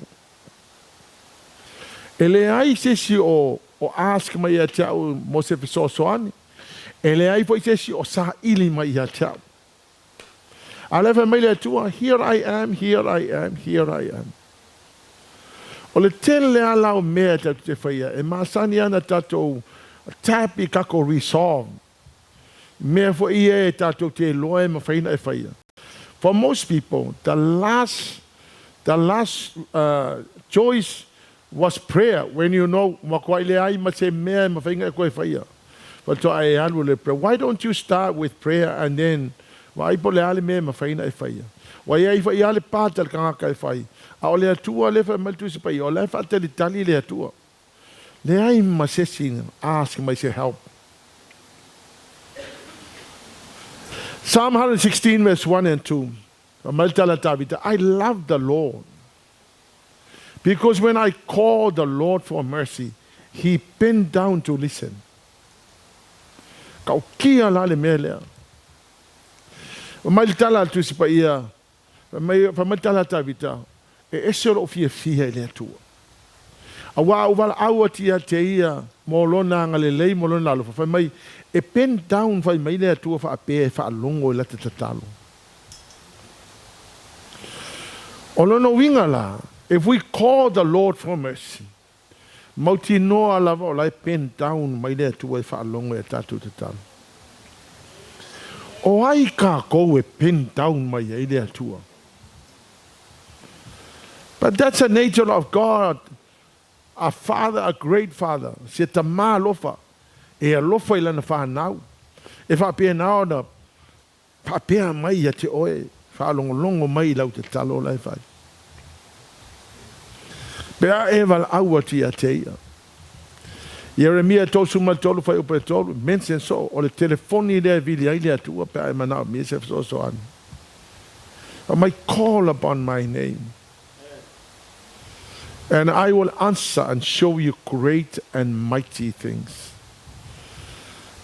Ele ai se si o ask mai ya tau mo se so soani. Ele ai foi se si o sa ili mai ya tau. Ale fa mai le tua, here I am, here I am, here I am. O le tele ala o mea tatu te whaia, e masani ana tatou tapi kako resolve. Mea fo ia e tatou te loe ma whaina e whaia. For most people, the last choice was prayer. When you know, makwai le ai ma se mea ma whainga e koe whaia. But to ai alu le prayer. Why don't you start with prayer and then wa ipo le ale mea ma whaina e whaia. Wa ia i whaia le pātal kangaka e whaia. A o le atua le fa maltu se pai o le fa tali le atua. Le ai ma se singa, ask mai se help. Psalm 116 verse 1 and 2. I love the Lord, because when I called the Lord for mercy, he bent down to listen. Kau kia la le melea. Maltala tu se pai ia. Maltala tavita. E esero fia le atua. Awa uvala awa tia te ia mo lona ngalelei mo lona alo fa mai e pen down fa mai le atua fa ape fa longo la tatalo. Olono wingala, if we call the Lord for mercy, mauti no alava la pen down mai le atua fa longo e tatu tatalo. O ai ka ko e pen down mai le atua. But that's the nature of God. A father, a great father. Se ta mā lofa. E a lofa I lana whanau. E whapea nao na whapea mai a te oe. Whalongolongo mai lau te talo lai whai. Pea e wala aua ti a te ia. Jeremia tosu matolu whai upe tolu. Mensen so. O le telefoni lea vili ai lea tua. Pea e manao mi se so anu. I might call upon my name. And I will answer and show you great and mighty things.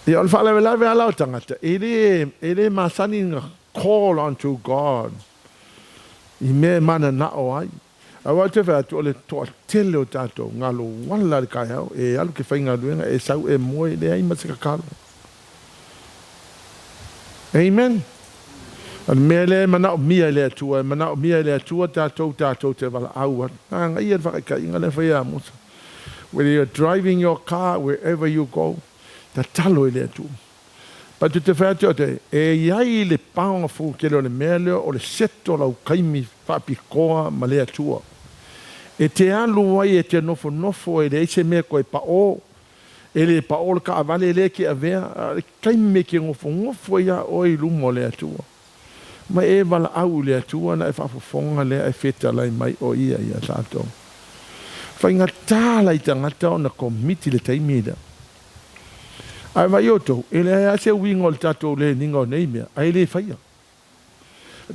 Ia on whale lawe ala o tangata. Ele masani nga call unto God. I me mana na o ai. A wau te whea tu ole toa tele o tātou. Ngā lo wala le kai au. E alu ke whainga luenga. E sau e moe le ai masika karo. Amen. An mea le mana o mia le atua. Mana o mia le atua tātou te wala au. Nga ia whakaika inga le whaia Amosa. Whether you're driving your car, wherever you go, ta talo i le atua. Pa tu te whea te e iai le paonga fu ke le mea leo o le seto lau kaimi whapikoa ma le atua. E te alu wai e te nofo e le eise mea koe pa o. E le pa o le ka avale le ki a vea. Kaimi ke ngofo ia o i lumo le atua. Ma e wala au le atua na e whafofonga le e feta lai mai o ia tātou. Whainga tāla i tangata o na komiti le taimida. Ai vai oto, ele é se wingo tato le ningo neimia, ai le faia.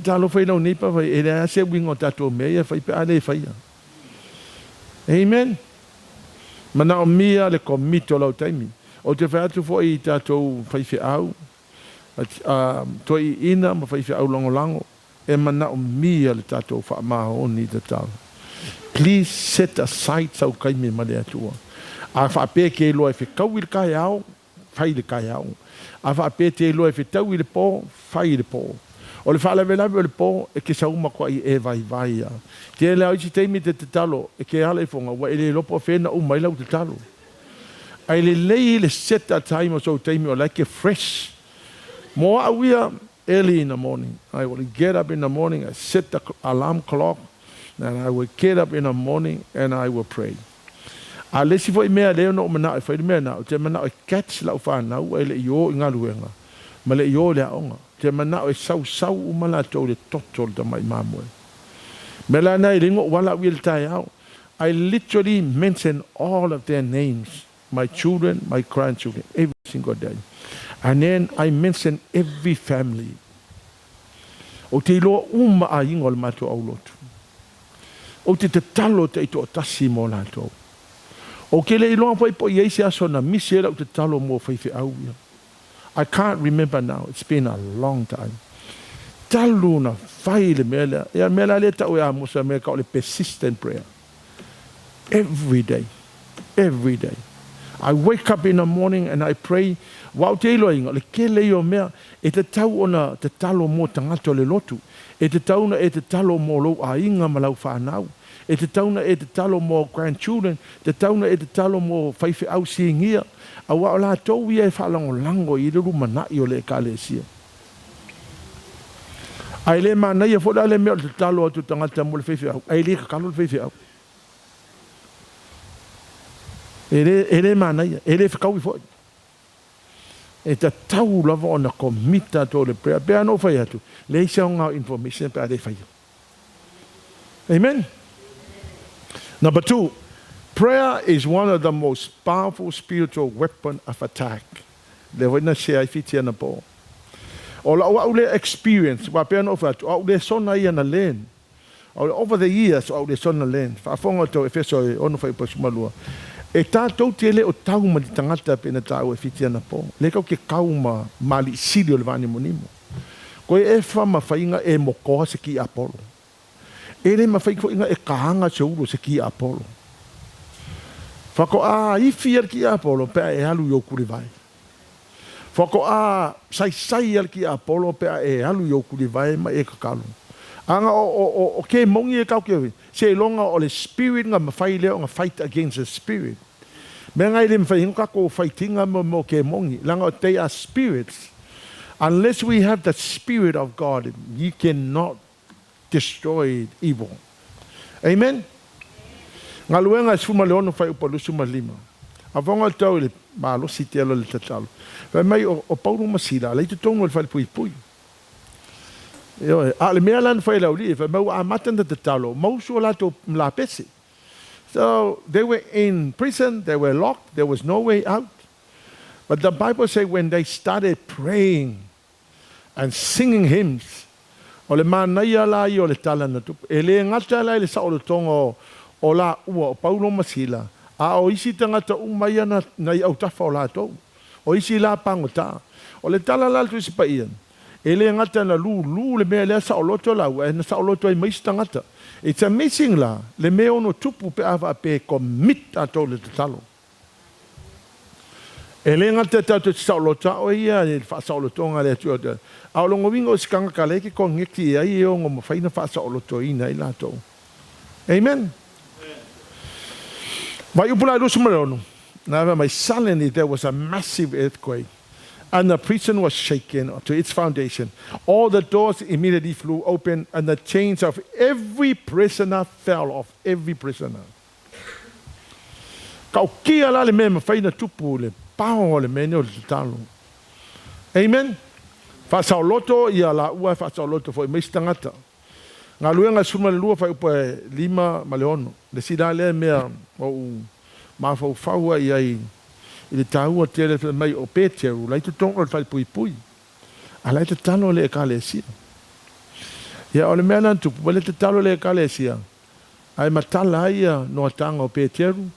Talo foi não nipa vai, ele é se wingo tato meia foi pa le faia. Amen. Mana o mia le komito lo taimi. O te fatu foi tato fai fe au. Toi ina ma fai fe au longo. E mana o mia le tato fa ma oni te tal. Please set aside sau kaimi ma le atua. A fa pe ke lo e fe kawil kai au. Fai le kai au. A wha pete loe fe tau i le pō, fai le pō. O le wha lewe lewe le pō, e ke sauma kwa i e vai a. Te le au isi teimi te talo, e ke ala i fonga, wa e le lopo whena o mai lau te talo. Ai le lei le set a time o so teimi o like fresh. Mo a uia early in the morning. I will get up in the morning, I set the alarm clock, and I will get up in the morning and I will pray. A lesi foi mea leo no mana foi mea na te mana o catch la fa na o le yo nga luenga ma le yo le onga te mana o sau umala to le totol da mai mamwe mela na lingo wala wil tai out. I literally mention all of their names, my children, my grandchildren, every single day, and then I mention every family. O te lo a ingol mato au lotu o te talo te ito tasi mo la to. O ke le iloa fai po iei se aso na misi era o te talo mo fai fe au ia. I can't remember now. It's been a long time. Talu na fai le mele. Ea mele le tau e Amosa mele ka o le persistent prayer. Every day. Every day. I wake up in the morning and I pray. Wau te iloa inga. Le ke le o mea. E te tau ona te talo mo tangato le lotu. E te tau na e te talo mo lo a inga malau whanau. E te tauna e te talo mo grandchildren, te tauna e te talo mo whaife au siingia, a wa o la tau ia e whalango lango i ruru manai o le kalesia. Ai le mana ia foda le mea te talo atu tangata mo le whaife au, ai le kakalo le whaife au. E le mana ia, e le whakau i fwoi. E te tau lava o na komita to le prea, pea no whai atu, le isa o ngau information pea le whai. Amen. Number 2, prayer is one of the most powerful spiritual weapons of attack. Le wina se ai fitia na po. O la wa ule experience, wa pe no fa, o le sona ia na len. Over the years, o le sona len. Fa fonga to efeso ono fa ipo sumalua. E ta tau te le o tau ma di tangata pe na tau e fitia na po. Le kau ke kauma mali sili o le vani monimo. Ko e fa ma fainga e mokoha se ki Apollo. Ele ma fai ko inga e kahanga se uro se ki Apollo. Fako I fear ki Apollo pe e halu yo kuri vai. Fako sai ki Apollo pe e halu yo kuri vai ma e kakalo. Anga o ke mongi e kau ke se longa o le spirit nga ma fai leo nga fight against the spirit. Me ngai le mfai hinka ko fightinga mo ke mongi. Langa they are spirits. Unless we have the spirit of God, you cannot destroy evil. Amen. Nga luenga suma leono fai upolu suma lima. Avonga tau le malo sitelo le tatalo. Vai mai o Paulo masila, le te tongo le fai pui. Le mea lan fai lau li, vai mau amatan te tatalo, mau so la to la pese. So they were in prison, they were locked, there was no way out. But the Bible says when they started praying and singing hymns, o le manaya la I o le tala na tupu. E le ngata la le sa o le tongo o la ua o Paulo masila. A o isi tangata umaia na i au tafa o la tau. O isi la pangota. O le tala la tu sipa ian. E le ngata na lu le mea lea sa oloto la ua. E na sa oloto ai maista ngata. It's amazing la. Le mea ono tupu pe awa pe commit ato le te talo. E le ngata tau te sa oloto o ia. E fa sa oloto nga le tu. Au longo wingo o sikanga ka leke ko ngeki ai e o ngoma whaina fa sa oloto ina i lato. Amen. Vai upula lusu marono. Now, my suddenly there was a massive earthquake, and the prison was shaken to its foundation. All the doors immediately flew open, and the chains of every prisoner fell off. Every prisoner. Kau kia la le me mawhaina tupu le pao le mene o le talo. Amen. Whasao loto ia la ua whasao loto fo i meistangata. Ngā luenga suma le lua whai upa 5 ma le 1. Le sida le mea o mawhau ia i le tāua tere mai o Pēteru, lai tu tonga o whai pui. A lai te talo le e ka le sia. Ia o le mea nan tupu, le te talo le e ka le sia. Ai matala ia no tanga o Pēteru.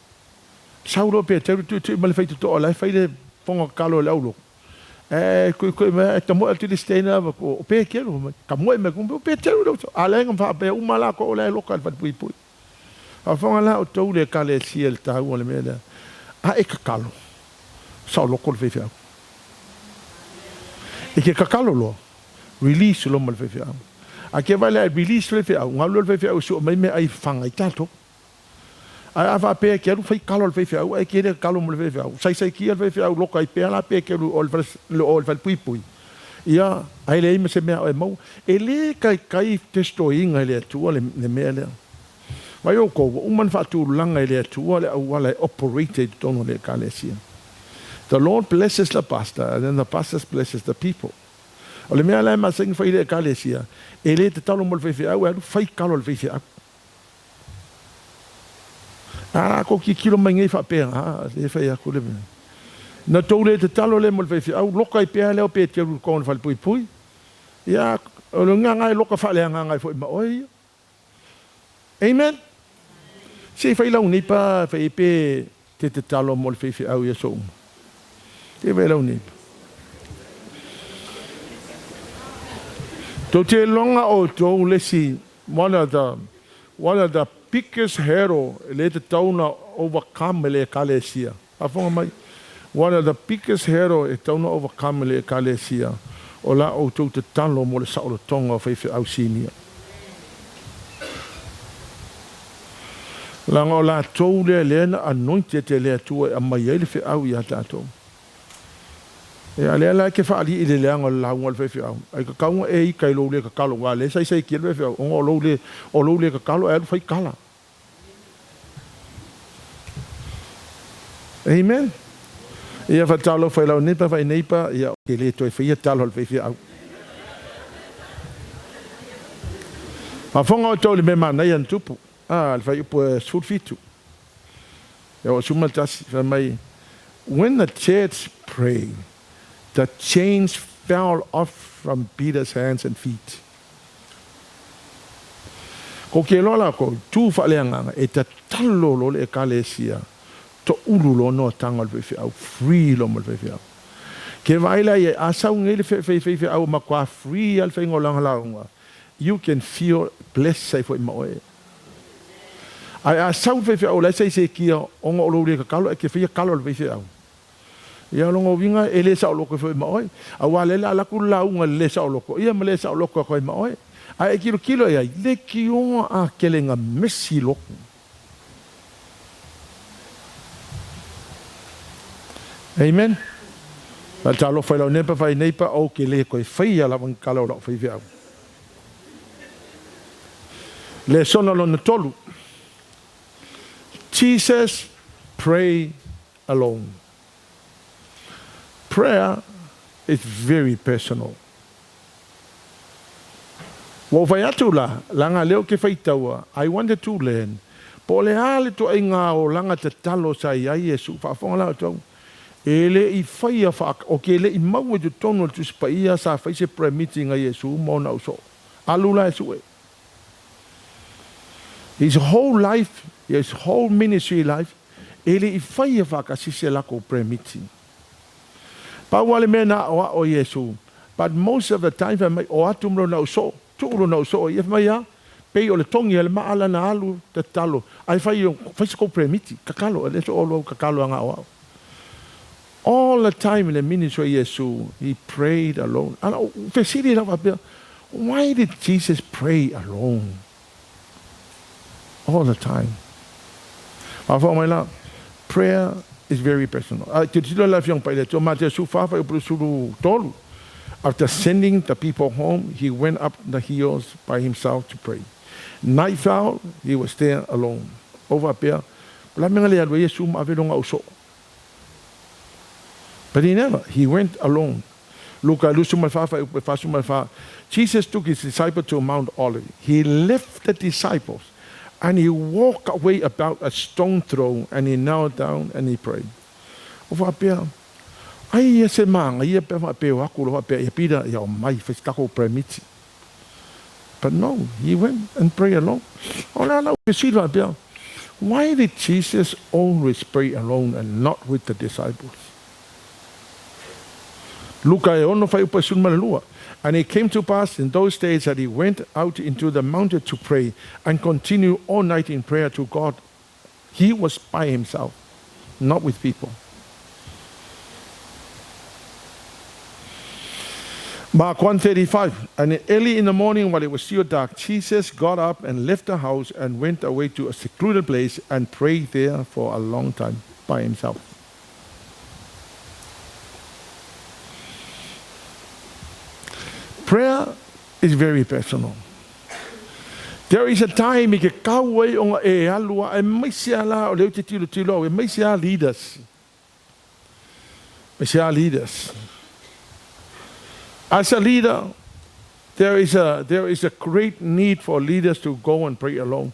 Sauro o Pēteru tu ma le whai tuto o lai whai le ponga kalo le aulo. Koe me ta mo ati le steina o Pēteru, ka moe me kumbe o Pēteru. A lai ngam wha pe umala ko o lai loka le whai pui. A whanga la o tau le ka le sia le tāua le mea lea. A e kakalo. Sao loko le whewhiau. E ke kakalo loa. Release lo ma le whewhiau. A ke vai le release le whewhiau. Ngā lua le whewhiau su o mai me ai whanga i tātou. A a wha pēa ke aru whai kalo le whewhiau. A ke ere kalo ma le whewhiau. Sai kia le whewhiau loka i pēa la pēa ke aru o le whai pui. Ia, ai le ima se mea o e mau. E le kai testo inga le atua le mea lea. Mai o ko uman fatu langa ile atua le awala operated tono le kalesia. The Lord blesses the pastor and then the pastor blesses the people. O le mea lai ma sing fa ile kalesia. E le te talo mo le whewhi au e aru whai kalo le whewhi au. A ko ki kilo mai ngai whapea. Le whai aku le mea. Na tau le te talo le mo le whewhi au. Loka i pēa leo pēa te aru kong whale pui. Ia, o le ngā ngai loka whale ngā ngai fo i maoi. Amen. Se fai lau nipa fai pe te talo mo le whewhi au ia so. Te fai lau nipa. Tau te longa o tau lesi, one of the biggest hero le te tauna overcome le kalesia. Afonga mai. One of the biggest hero e tauna overcome le kalesia. O la o tau te talo mo le saolo tonga o whewhi au sinia. Langa o la tau lea leana anointed te lea tua a mai ele whi au i a tātou. E a lea la ke whaali i le leanga la unga le whi au. Ai ka kaunga e i kai lou le ka kalo wā le sai kia le whi au. Onga o lou le ka kalo e alu whai kala. Amen. Ia whatalo whai lau nipa whai neipa ia ke le toi whi talo le whi au. Whawhonga o tau le me manai an tupu. Le whai upo sulfitu. E o sumatasi wha mai. When the church prayed, the chains fell off from Peter's hands and feet. Ko ke lola ko tu whaleanganga e ta talo lo le kalesia to ulu lo no tanga le whi au. Free lo mo le whi au. Ke waila e asau ngei le whi au ma kwa free al whi ngolanga launga. You can feel blessed say for ima oe. Ai a sau fe au la sai se kia onga o le ka kalo e ke fia kalo le fe au. Ia longo winga e le sa loko fe mai. A wale la la ku la unga le sa loko. Ia me le sa loko ko mai. Ai kilo ia le ki o a kelenga mesi loko. Amen. La talo fa lo nepa fa nepa o ke le ko fia la van kalo lo fe au. Le sono lo tolu. Jesus pray alone. Prayer is very personal. Wo vai atu la, langa leo ke whaitaua, I wanted to learn. Po le hale to ai ngā o langa te talo sa i ai Yesu, whaafonga lau tau. E le i whaia whaak, o ke le i maua tu tono tu spaia sa whaise prayer meeting a Yesu, mauna uso. Alula Yesu e. His whole life, his whole ministry life, ele i whaia whakasise lako prayer meeting. Pa wale me na o Yesu. But most of the time, o atum lo na uso. Tu lo na uso. Ia mai ya. Pei o le tongi le maala na alu te talo. Ai fai ko premiti. Kakalo. Le so olo kakalo anga o. All the time in the ministry of Yesu, he prayed alone. Why did Jesus pray alone? All the time. Prayer is very personal. After sending the people home, he went up the hills by himself to pray. Night fell, he was there alone. Over there. But he never. He went alone. Jesus took his disciples to Mount Olive. He left the disciples and he walked away about a stone throw and he knelt down and he prayed. But no, he went and prayed alone. Why did Jesus always pray alone and not with the disciples? And it came to pass in those days that he went out into the mountain to pray and continued all night in prayer to God. He was by himself, not with people. Mark 1:35. And early in the morning while it was still dark, Jesus got up and left the house and went away to a secluded place and prayed there for a long time by himself. Prayer is very personal. There is a time leaders. As a leader, there is a great need for leaders to go and pray alone.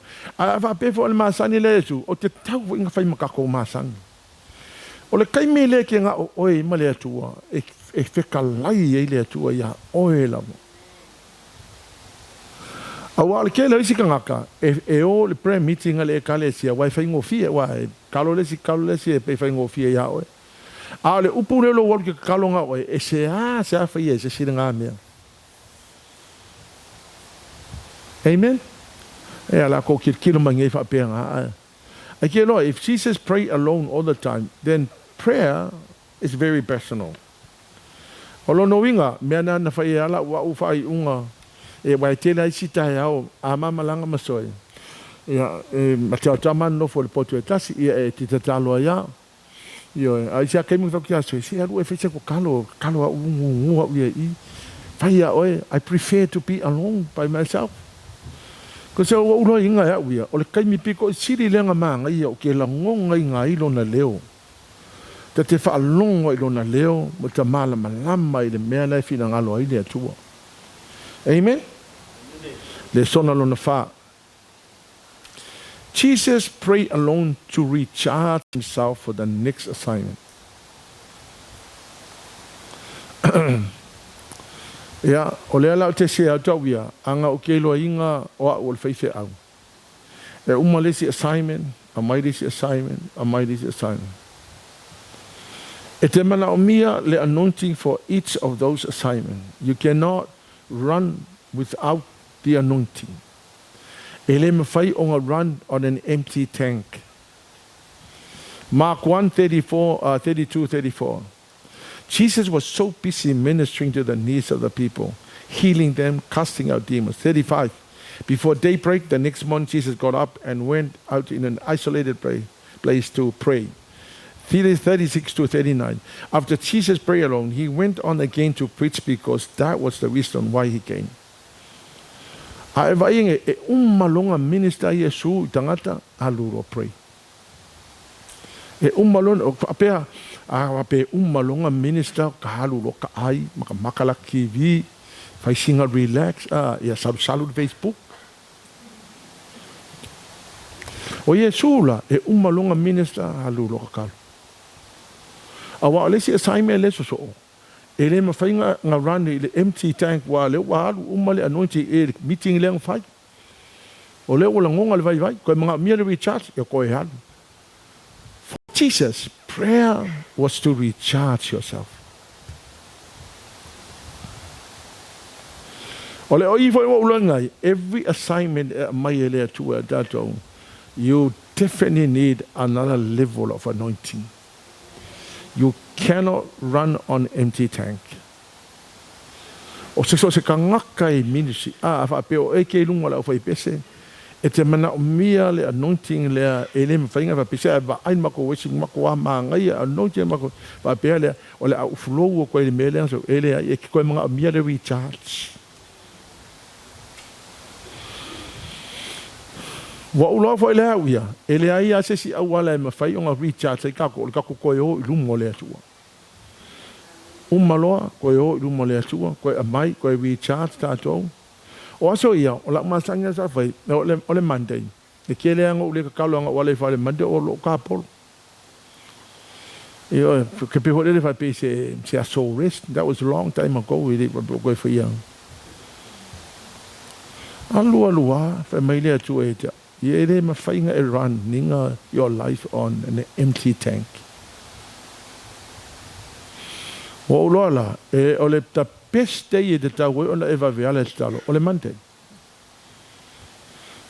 Awal ke le si kangaka o le prayer meeting ale kalesia wa fa ngofie wa kalo le si pe fa ngofie ya o a le upule lo wol ke kalo nga o e se fa ye se si nga me. Amen. E ala ko kilo mangi fa pe nga. Again, if Jesus prayed alone all the time, then prayer is very personal. Olo no winga mena na fa ala wa u fa unga e vai tela sita ya o ama malanga masoi ya matau taman no for poto tasi e titatalo ya yo ai sia kemi fa kia so si alu e fecha ko kalo u i fa ya oi I prefer to be alone by myself ko se o lo inga ya wi o le kemi piko siri lenga manga i o ke la ngonga ngai lo na leo te fa longo i lo na leo mo te mala malama i le mea lai fina ngalo ai le atua. Amen. Le sona lo na fa. Jesus prayed alone to recharge himself for the next assignment. Ya, o le ala te se atawia anga o ke lo inga o o feife au. E umalesi assignment, a mairisi assignment, a mairisi assignment. E te mana o mia le anointing for each of those assignments. You cannot run without the anointing. Ele me fai on a run on an empty tank. Mark 1:32-34. Jesus was so busy ministering to the needs of the people, healing them, casting out demons. 35. Before daybreak, the next morning, Jesus got up and went out in an isolated place to pray. 36-39. After Jesus prayed alone, he went on again to preach because that was the reason why he came. Ai vai e malonga minister Yesu tangata aluro pray. E malonga apea ape malonga minister ka haluro ka ai makala kivi fai singa relax ya salu Facebook. O Yesu la e malonga minister haluro ka. Awa le si assignment le so. Ele ma fai nga run le empty tank wa le wa umale anointing e meeting le fai. O le wala ngonga le vai ko mga mia recharge e ko e han. For Jesus, prayer was to recharge yourself. Ole o ifo o ulanga every assignment mai ele tu dato you definitely need another level of anointing. You cannot run on empty tank. O se so se kangaka e ministry fa pe o e ke lunga la o fai pese e te mana o mia le anointing le ele me fainga fa pese ba ai mako wesi mako ma ngai anointing mako fa pe le o le au flow ko ele mele so ele e ko mga mia le recharge. Wa ulo fo ele au ia ele ai a se si au ala me fai on recharge ka ko ko yo lumo le tu. Maloa ko yo lumo le tu ko mai ko recharge ta to. O aso ia o la masanga sa fai o le Monday. E ke le ngo le ka lo ngo wale fa le Monday o lo ka pol. Yo ke pe ho le fa pe se a soul rest. That was a long time ago we did go for young. Alua fa mai le tu e ta. Ye le ma fainga e run ninga your life on an empty tank. O lola e o le ta best day de ta we ona eva veale talo o le Monday.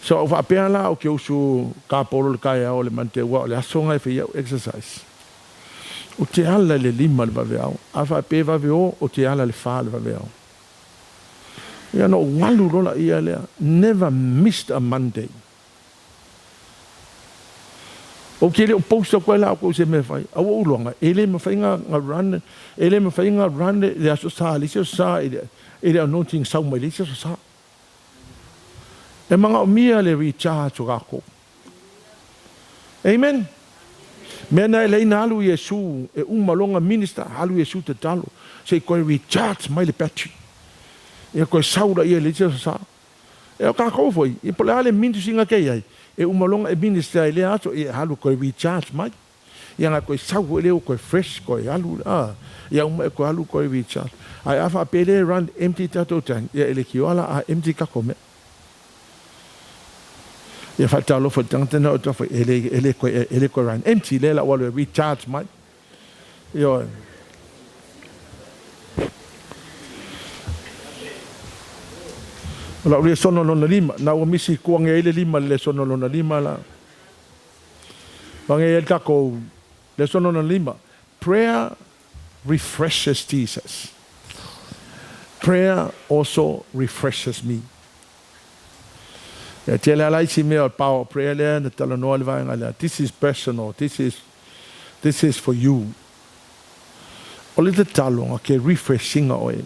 So o fa pela o ke usu ka polo le kai o le Monday wa le asonga e fe exercise. O te ala le lima le vaveao, a fa pe vaveo o te ala le fa le vaveao. Ya no walu lola ia le never missed a Monday. O kele o posta ko la ko se me fai a o longa ele me fai nga run ele me fai nga run le aso sa le sa ele anointing sa mai le sa e manga o mia le recharge o ko amen mena ele na alu Yesu e malonga minister alu Yesu te talo se ko recharge mai le battery e ko saura ia le sa e ka ko foi e po le minister singa ke ai e umalonga e minister ele ato e halu ko recharge mai ia na ko sau ele ko fresh ko halu ia ko halu ko recharge ai afa pele run empty tato tank ia ele ki ala a empty ka come ia fa talo fo tanta no to fo ele ko run empty le la wala recharge mai ia la ule sono lona lima na o misi kuange ele lima le sono lona lima la bange el kako le sono lona lima. Prayer refreshes Jesus. Prayer also refreshes me. Ya tele ala isi me power prayer le na tala no le vai ngala. This is personal. This is for you. Ole te talo ke refreshing oe.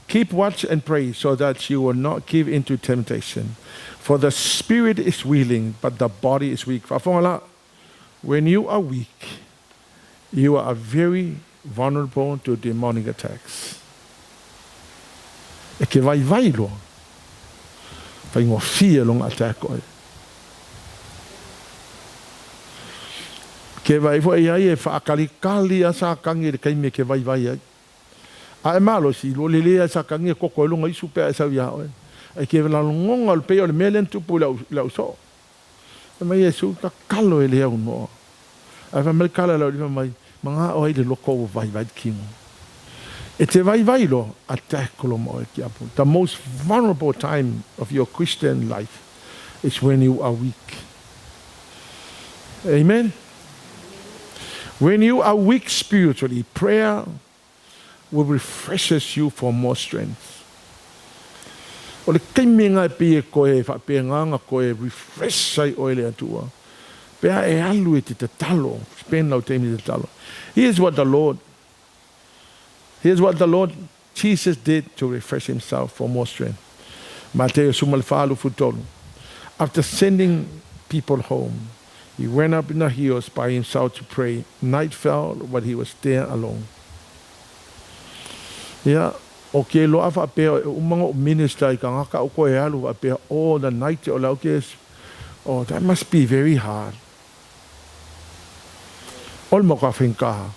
Keep watch and pray so that you will not give into temptation. For the spirit is willing, but the body is weak. When you are weak, you are very vulnerable to demonic attacks. E ke vai lo. Fai ngo fia long attack oi. Ke vai foi ai e fa kali asa kangi de kaime ke vai ai. Ai malo si lo le asa kangi ko ko longa isu pe asa ya. Ai ke la ngonga le pe o le melen tu pu la so. Mai Yesu ka kalo ele au no. Ai fa mel kala la mai manga o ile loko vai king. E te vai lo attack lo mo ki apu. The most vulnerable time of your Christian life is when you are weak. Amen. When you are weak spiritually, prayer will refreshes you for more strength. O le kaimenga pe koe fa pe nganga koe refresh sai oile atua. Pe e alu e te talo, spend lau te talo. Here's what the Lord Jesus did to refresh himself for more strength. Mateo sumal falu futolo. After sending people home, he went up in the hills by himself to pray. Night fell, but he was there alone. Yeah, okay, lo afa pe umanga minister ka ngaka o ko alu pe all the night o la okay. Oh, that must be very hard. All mo ka finka.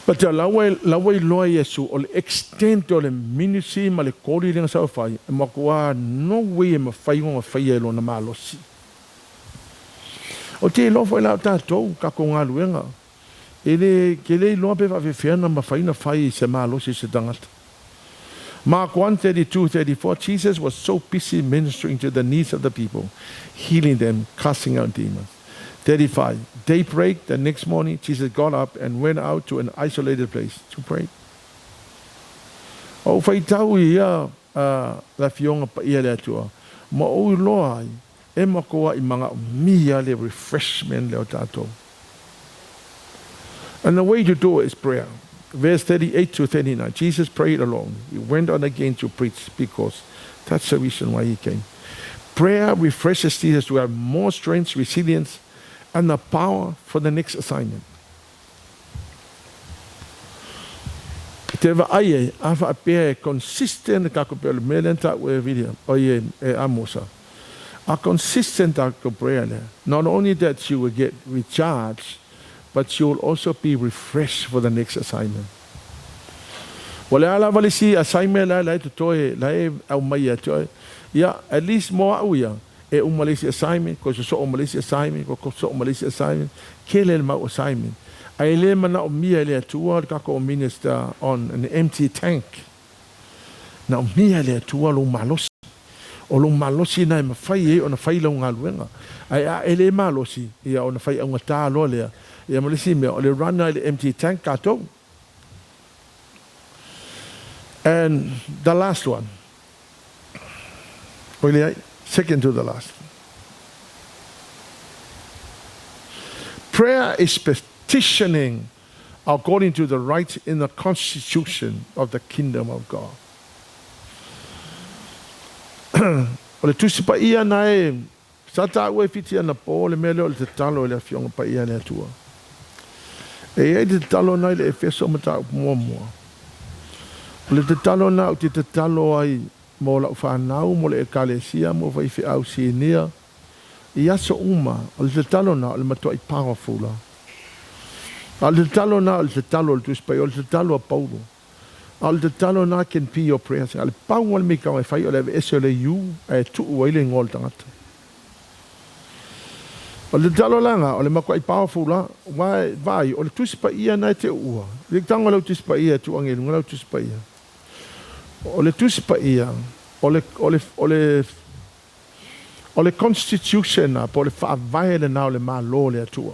But la way lo Yesu o extend o le ministry ma le kori ringa sa fai. Ma ko no way ma fai ngo fai lo na malosi. O te lo foi la tatou ka ko nga luenga. Kele loa pe whawhiwhiana mawhaina whai se mālosi se tangata. Mark 1:32-34, Jesus was so busy ministering to the needs of the people, healing them, casting out demons. 35, daybreak, the next morning, Jesus got up and went out to an isolated place to pray. O whaitau ia la fionga pa ia le atua. Ma o loa e makoa I manga mia le refreshment leo tātou. And the way to do it is prayer. Verse 38-39, Jesus prayed alone. He went on again to preach because that's the reason why he came. Prayer refreshes Jesus to have more strength, resilience, and the power for the next assignment. Te wa aie, awa apea consistent kako pele melenta ue video, oye Amosa. A consistent kako prayer there. Not only that you will get recharged, but you will also be refreshed for the next assignment. Wale ala wale si assignment la to toe, la au mai toe. Yeah, at least more auia. E Malaysia assignment, ko so Malaysia assignment, ko so Malaysia assignment, kele ma assignment. Ai le mana o mia le tua ka ko minister on an empty tank. Na o mia le tua lo malosi. O lo malosi na ma fai ona fai lo ngaluenga. Ai a ele malosi ia ona fai nga ta lo le. Ia malisi me o le run the empty tank ka to. And the last one. Really, second to the last. Prayer is petitioning according to the rights in the constitution of the kingdom of God. O le tusi pa ia na e sata ue fitia na po le mele o le te talo le fionga pa ia le atua. E te talo na le efeso mata mua mua. O le te talo na o te talo ai mo la whanau mo le ekalesia mo vai fi au sinia. I aso uma o le te talo na o le matua I powerful la. O le te talo na o le te talo le tusi pa o le te talo a Paulo. O le te talo na can be your prayers. O le pau wale me kawai fai o le ese o le iu e tu uaile ngol tangata. O le talo langa, o le makua I powerful la, vai, o le tusi pa ia nai te ua. Le tango lau tusi pa ia, tu angelu, ngalau tusi pa ia. O le tusi pa ia, o le constitution na, po le whaavai le nao le maa lo le atua.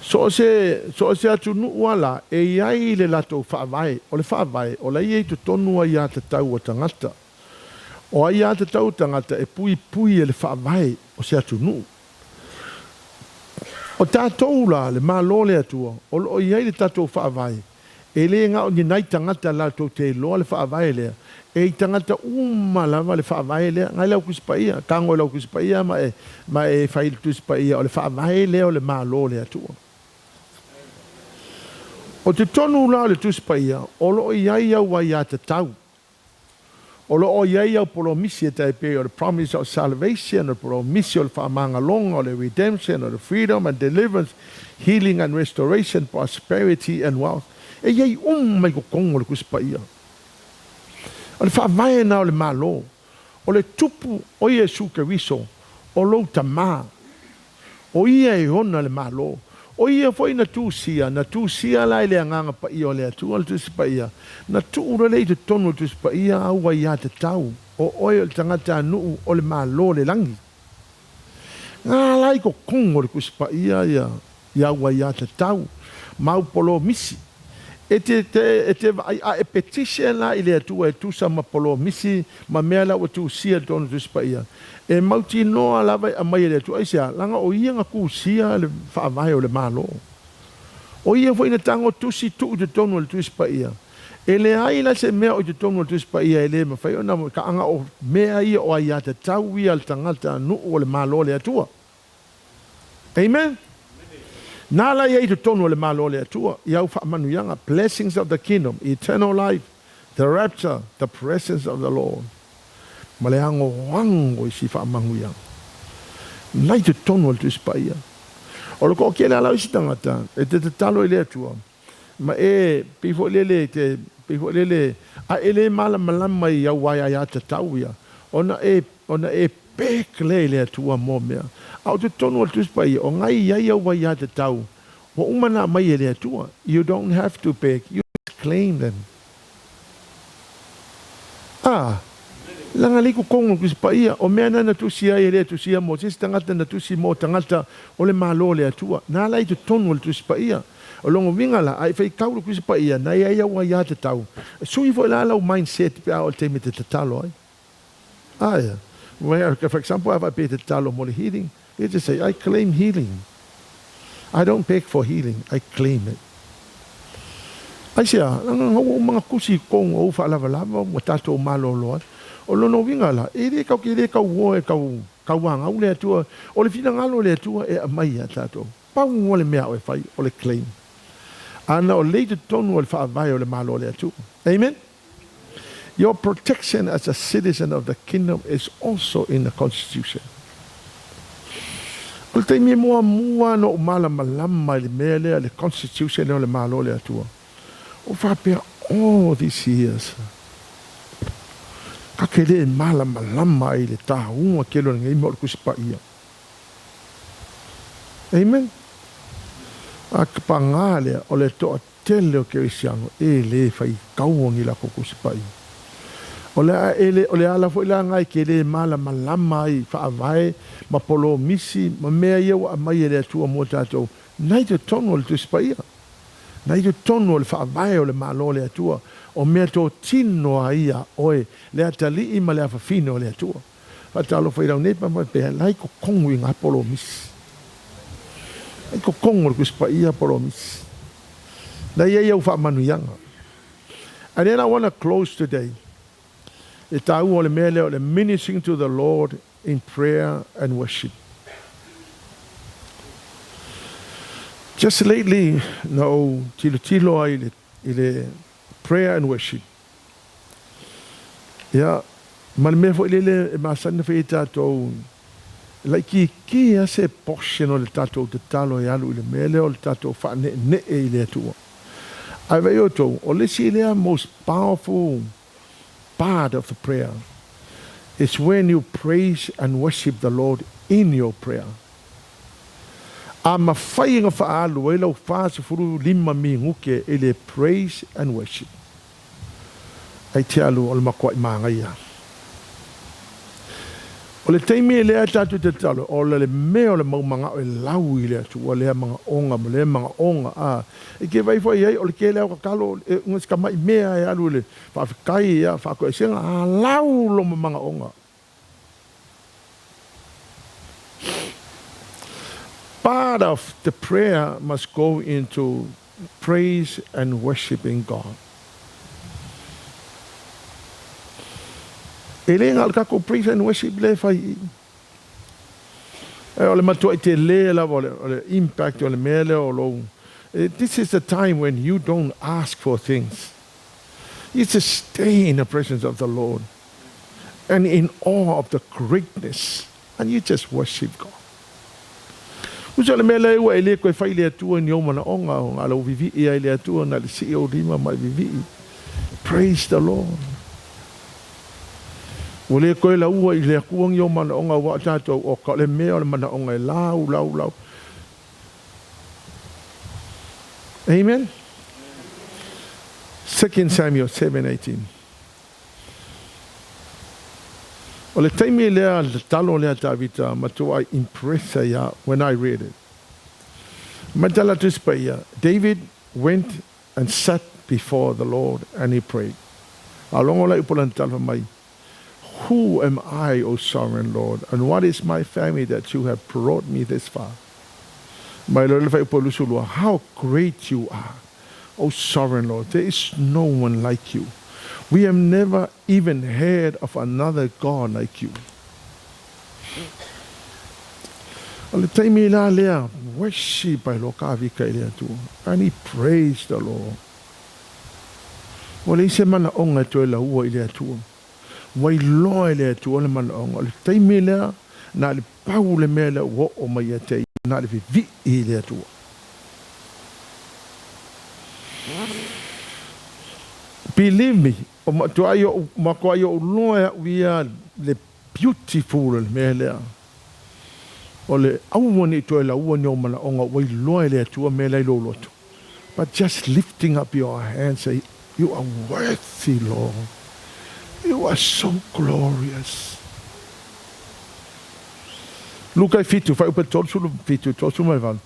So se atu nuua la, e iai le lato whaavai, o le whaavai, o la iei tu tonua ia te tau o tangata. O ia te tau tangata e pui e le whaavai, o se atu nuu. O tātou la le mālo le atua, o iai le tātou whaavai. E le ngā o ni nai tangata la tō te loa le whaavai lea. E I tangata lava le whaavai lea. Ngai lau kusipaia, kango lau kusipaia, ma e whai tusipaia. O le whaavai lea o le mālo le atua. O te tonu la le tusipaia, o lo iai au wai a te tau. O lo o iai au polo misi e tai pe o the promise of salvation, o polo misi o le whaamanga longa, o le redemption, o the freedom and deliverance, healing and restoration, prosperity and wealth. E iai mai ko kongo le kusipaia. O le whaamai na o le malo, o le tupu o Yesu Keriso, o lo tamā, o ia e hona le malo, o ia foi na tūsia lai le anganga pa ia o le atua le tusipaia. Na tūra lei te tonu tusipaia aua ia te tau. O oi o le tangata nuu o le malo le langi. Ngā lai ko kongo le kusipaia ia aua ia te tau. Mau polo misi. E petition la I le atua e tusa ma polo misi ma mea la o tūsia tonu tusipaia. E mauti noa lava a mai le tu aisia langa o ia nga kusia le whaavai o le malo. O ia foi na tango tusi tu te tonu le tusi pa ia. E le ai la se mea o te tonu le tusi pa ia e le ma whai o na ka anga o mea ia o ia te tau ia le tangata nu o le malo le atua. Amen? Nala ia I te tonu le malo le atua. Iau whaamanu yanga, blessings of the kingdom, eternal life, the rapture, the presence of the Lord. Ma le ango wango I si whaamangu ia. Nai te tonu al tusipaia. O lo ko kele ala isi tangata, e te talo I le atua. Ma e, pifo lele, a ele mala malama I au wai ai ata tau ia. Ona e pek le atua mo mea. Au te tonu al tusipaia, o ngai iai au wai ata tau. Wa umana mai le atua. You don't have to beg. You claim them. Langa liku kongo kusi paia. O mea nana tusia ele tusia mo. Sisi tangata na tusi mo tangata ole malo le atua. Nā lai tu tonu le tusi paia. O longo wingala. Ai fai kauru kusi paia. Na ia ia wa ia te tau. Sui fo la lau mindset pe a o te me te talo ai. Aya. For example, if I pay the talo mo le healing, you just say, I claim healing. I don't beg for healing. I claim it. Ai sea, ngau mga kusi kong o fa lava lava mo tato malolo. O lono wingala, e re kau ki re kau wo e kau wanga o le atua, o le fina ngalo le atua e mai a tato. Pau o le mea o e fai, o le claim. Ana o leite tonu o le wha vai o le malo le atua. Amen? Your protection as a citizen of the kingdom is also in the Constitution. O te mi mua no mala malama le mele le Constitution o le malo le atua. O whapea all these years. Ka kele mala malama i le tāhunga kelo ngai mo kusipa ia. Amen. A kapangale o le toa tele o ke isiango e le fai kauangi la kusipa ia. O le ala fo ila ngai kele mala malama i whaavai ma polo misi ma mea ia wa mai le atua mo tātou. Nai te tono le tusipa ia. Nai te tono le whaavai o le malo le atua. O mea tō tino a ia oe le atali i ma le awhawhino le atua. Whatalo whairau nepa mai pēha lai ko kongu i ngā polo misi. Lai ko kongu le kusipa ia polo misi. Lai ia iau whaamanu ianga. And then I want to close today. E tau o le mea leo le ministering to the Lord in prayer and worship. Just lately, no, tilo ai le prayer and worship. Yeah, man me fo ile ma sanna fe tato like ki ase portion o le tato te talo ya lu le mele o le tato fa ne e le tua. Ai vai oto o le si le most powerful part of the prayer is when you praise and worship the Lord in your prayer. Ama whainga whaalu e lau whaase furu lima mi nguke e le praise and worship. Ai te alu o le makua i maanga ia. O le teimi e lea tatu te talo, o le mea o le maumanga o e lau i lea tu, o lea mga onga, mo lea mga onga. E ke vai fwai ei, o le ke lea o kakalo, e ngas ka mai mea e alu le, whaafikai ia, whaako e senga, lau lo mga onga. Part of the prayer must go into praise and worshiping God. Ele ngal ka ko praise and worship le fai. Ole matua te le la ole impact ole mele o lo. This is the time when you don't ask for things. You just stay in the presence of the Lord and in awe of the greatness, and you just worship God. Usa le mele wa ele ko fai le tua ni o mana onga o ala vivi e le tua na le si o rima mai vivi. Praise the Lord. Ole koe la ua i le kuang yo mana onga wa tātou o ka le mea le mana onga lau. Amen? 2 Samuel 7:18. O le taimi lea le talo lea tawita matua impressa ya when I read it. Matala tuspaya, David went and sat before the Lord and he prayed. Alongo la ipulan talva mai. Who am I, O sovereign Lord, and what is my family that you have brought me this far? How great you are, O sovereign Lord. There is no one like you. We have never even heard of another God like you. Worship and he praised the Lord. Wai loa le tu ole man onga le taimi lea na le pau le mea le wo o mai te na le vi i le tu. Believe me, o ma tu ayo ma ko ayo loa we are le beautiful le mea lea. O le aua ni toe la ua ni o mana onga wai loa le atua me lai lo loto. But just lifting up your hands, say, you are worthy, Lord. You are so glorious. Luka fitu, fai upa tolsu fitu, tolsu mai val.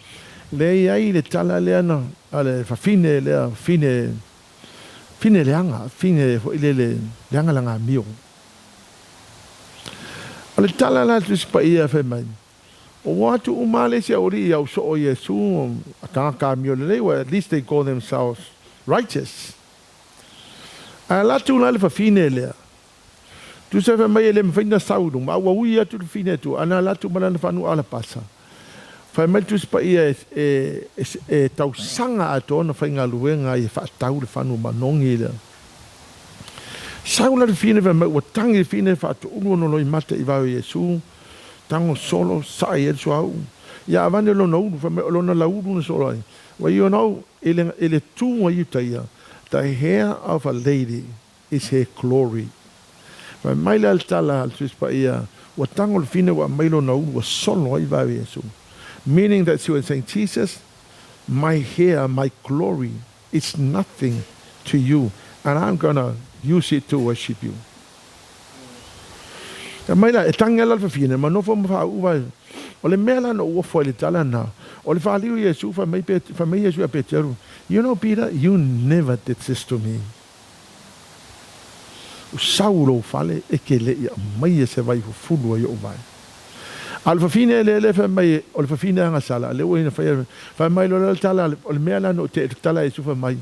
Le ai le tala le ana, ale fa fine le fine leanga, fine le leanga langa mio. Ale tala la tu pa ia fe mai. O watu umale se ori au so o Yesu, ataka mio le wa, at least they call themselves righteous. Ala tu na le fa fine le. Tu se fe mai le mfina saudu, ma wa uia tu fine tu, ana la tu mana fanu ala pasa. Fa mai tu pa ia tau sanga ato na fa ngaluenga i fa tau le fanu manongi le. Saula le fine fa mai wa tangi fine fa tu uno no i mate i va Yesu. Tango solo sa e so au. Ya vane lo no fa mai lo na la uno solo ai. Well, you know, ele tu wa yutaia. The hair of a lady is her glory. Fa mai la tala al pa ia wa tango le fine wa mai lo no wa solo i va Yesu. Meaning that she was saying, Jesus, my hair, my glory is nothing to you. And I'm going to use it to worship you. Mai la e tangela fa fine, ma no fa uwa. O le mela no ua foi le tala na. O le fa liu Yesu fa mai Yesu a Peteru. You know, Peter, you never did this to me. O Saulo fale e ke le ia mai e se vai fulu ia o vai. Alfa fine le fa mai o le fa fine anga sala le o ina fa mai lo tala o le mela no te tala Yesu fa mai.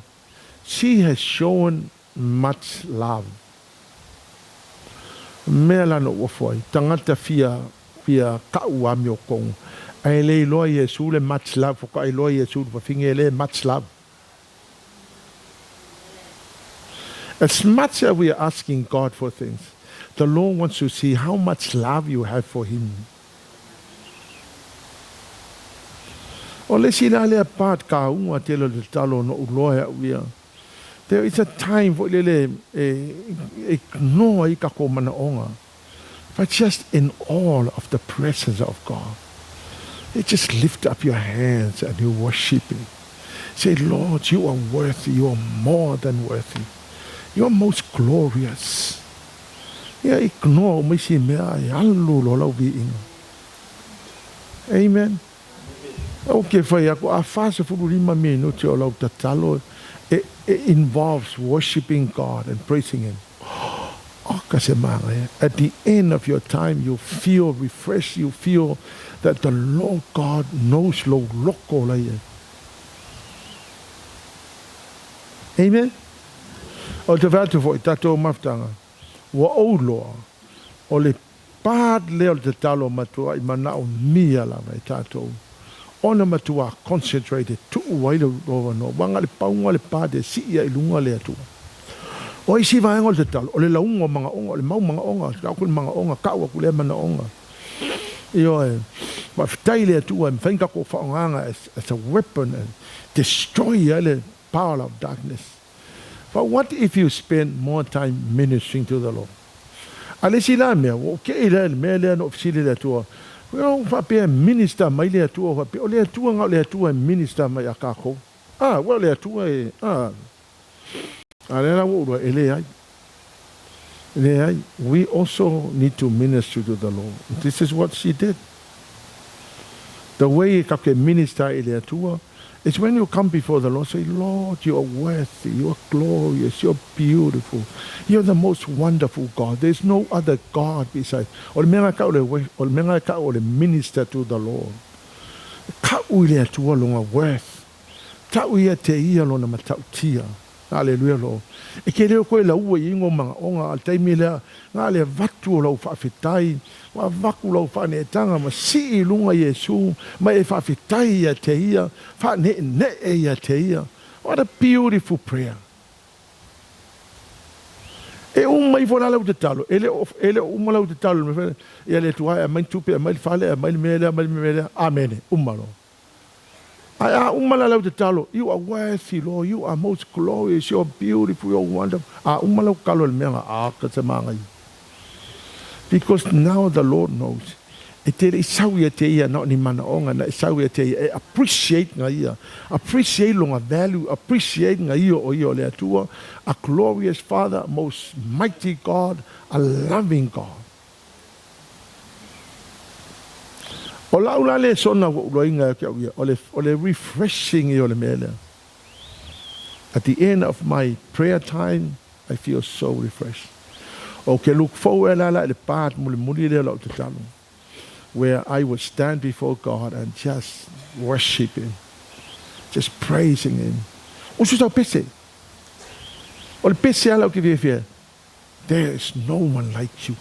She has shown much love. Mela no wafoi tangata fia kaua mio kong ai le loa Yesu le much love ko ai loa Yesu fa finge le much love. As much as we are asking God for things, the Lord wants to see how much love you have for Him. O le sila le pat ka unga te le talo no uloa uia. There is a time for lele no I ka ko mana onga. But just in all of the presence of God. You just lift up your hands and you worship Him. Say, Lord, you are worthy. You are more than worthy. You are most glorious. Ya ignore me si mea alu lo lau vi inga. Amen. Okay, fai ako a fase fulu lima minuti o lau tatalo. It involves worshiping God and praising Him. At the end of your time, you feel refreshed. You feel that the Lord God knows lo loko la ye. Amen. O te vatu fo i tatou maftanga. Wa o loa. O le pad leo te talo matua I mana o mia la mai tatou. Ona matua concentrated tu wailo over no wanga le paunga le pade si ia ilunga le atua. O isi va ngol te tal o le launga manga onga le mau manga onga ka ku manga onga ka wa ku le mana onga. Io ma ftai le atua mfenka ko fa nganga as a weapon and destroy the power of darkness. But what if you spend more time ministering to the Lord? Alesi la me o ke ile me le no ofisili le atua. Well, fa pe minister mai le atua fa pe o le atua nga le atua minister mai akako. Well le atua Alena wo ele ai. We also need to minister to the Lord. This is what she did. The way you can minister ele atua is when you come before the Lord, say, Lord, you are worthy, you are glorious, you are beautiful. You are the most wonderful God. There is no other God besides. Or minister to the Lord. Ka uile atua longa worth. Ta uia te ia lona matautia. Halleluiah, Lord. E ke leo koe la ua ingo manga onga al taimi lea ngā lea vatu o lau whawhitai wa waku lau whanetanga ma si I lunga Yesu ma e whawhitai ia te ia whane e ia te ia. What a beautiful prayer. E umai fona lau te talo ele umalau te talo ia le tuai a mai tupe a mai whale a mai mele amene umalo. Umala te talo, you are worthy, Lord. You are most glorious. You are beautiful. You are wonderful. Umala kalo le menga ka te mangai. Because now the Lord knows E te le isau ia te ia no ni mana onga na isau ia te ia e appreciate nga ia. Appreciate longa value, appreciate nga ia o ia o le atua. A glorious Father, most mighty God, a loving God. O laula le sona uloinga kia ia, o le refreshing ia o le mele. At the end of my prayer time, I feel so refreshed. O ke look forward la le part muli le lo te talo, where I would stand before God and just worship Him, just praising Him. O su tau pese. O le pese ala o ke via. There is no one like you.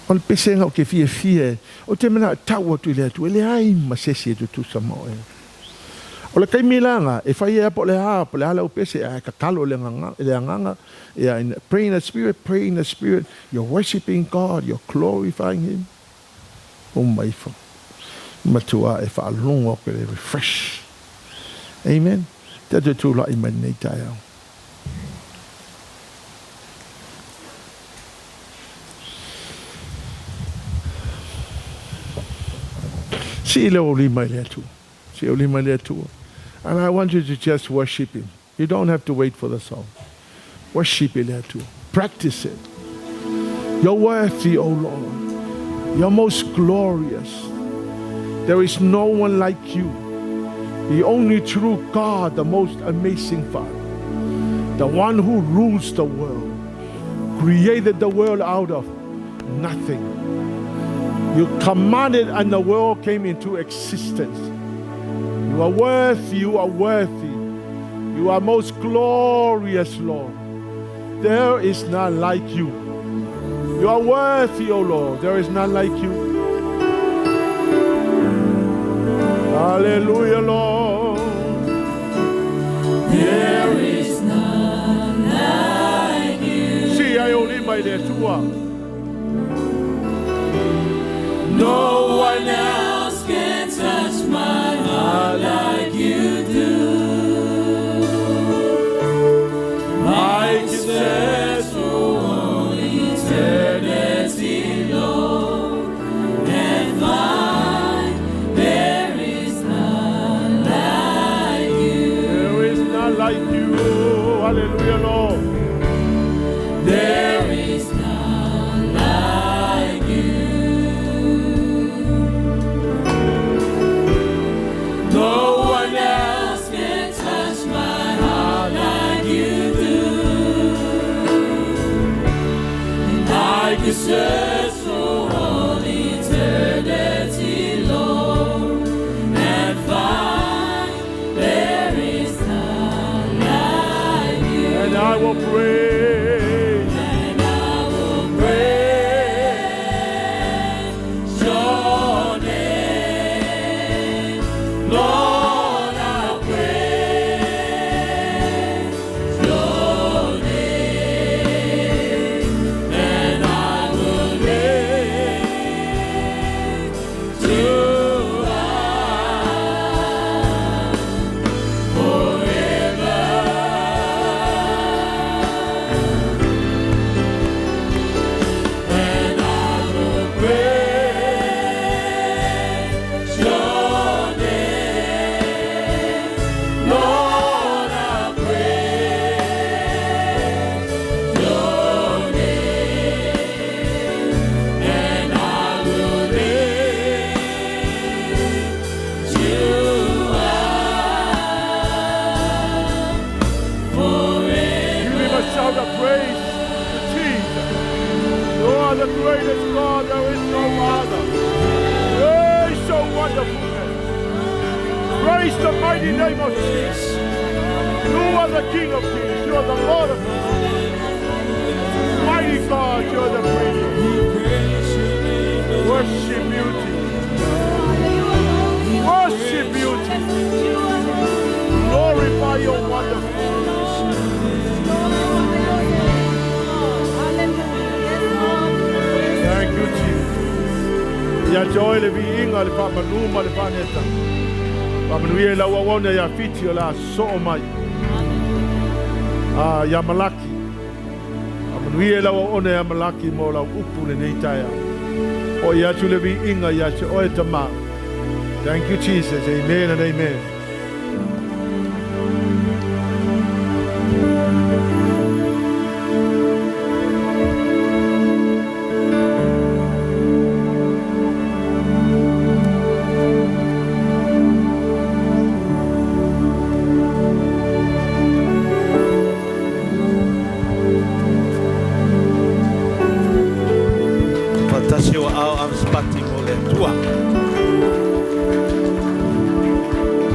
O le pese nga o ke via. O te mena tau atu le atu. Ele ai masesi e tu samoe. O le kaimilanga, e whai ea po le hala o pese, e kakalo le anganga, pray in the Spirit, you're worshiping God, you're glorifying Him. O maifa. Matua e whaalongo ke le refresh. Amen. Tata tula I manei tai au. Si le o lima le atu. Si o lima le atu. And I want you to just worship Him. You don't have to wait for the song. Worship Him too. Practice it. You're worthy, O Lord. You're most glorious. There is no one like you. The only true God, the most amazing Father. The one who rules the world. Created the world out of nothing. You commanded and the world came into existence. You are worthy, you are worthy. You are most glorious, Lord. There is none like you. You are worthy, O Lord. There is none like you. Hallelujah, Lord. There is none like you. See, I only by there too. No one else can touch my heart like you do. I can search for all eternity, Lord, and find there is none like you. There is none like you. Hallelujah, Lord. There is none like you. No one else can touch my heart like you do. And I can search for all eternity, Lord, and find there is none like you. And I will pray. Praise the mighty name of Jesus. You are the King of Kings. You are the Lord of Lords. Mighty God, you are the praise. Worship beauty. Worship beauty. Glorify your wonderful Thank you, Jesus. Ya joy le viinga le pamanuma le paneta. Manurewa la wawona ya fiti la so mai. Ya malaki. Manurewa la wawona ya malaki mo la upu le nei taia. O ia tu le vi inga ia te oe tama. Thank you, Jesus. Amen and amen.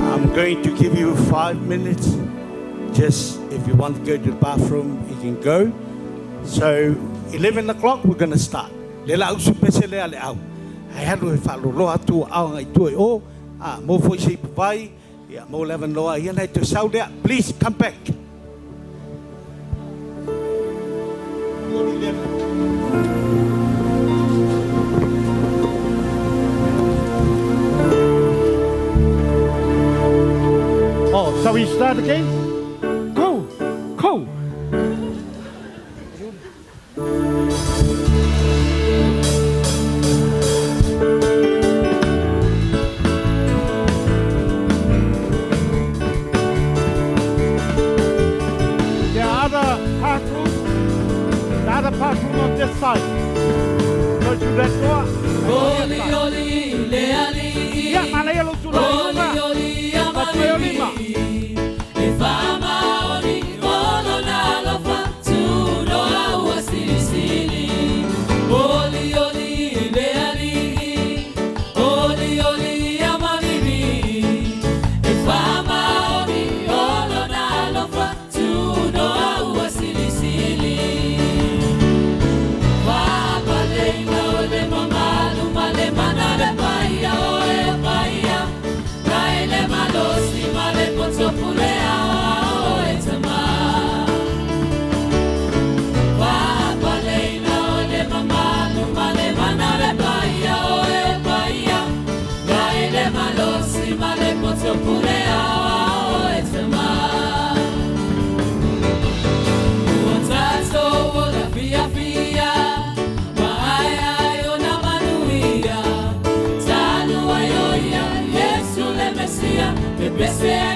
I'm going to give you 5 minutes. Just if you want to go to the bathroom, you can go. So 11 o'clock, we're going to start. Lela au supese lea le au. Hai halu e whalolo atu au ngai tue o. Mo foi sei papai. Mo levan loa. Ia nei to sau lea. Please come back. Oh, shall we start again? Go, go. The other bathroom on this side. Go to that door. Oli oli le ali. Yeah, malaya lo tula. Oli oli amali. E fama oli ono na lo fa tu no au asili. Oli oli le ali. Oli oli amali. E fama oli ono na lo fa tu no au asili.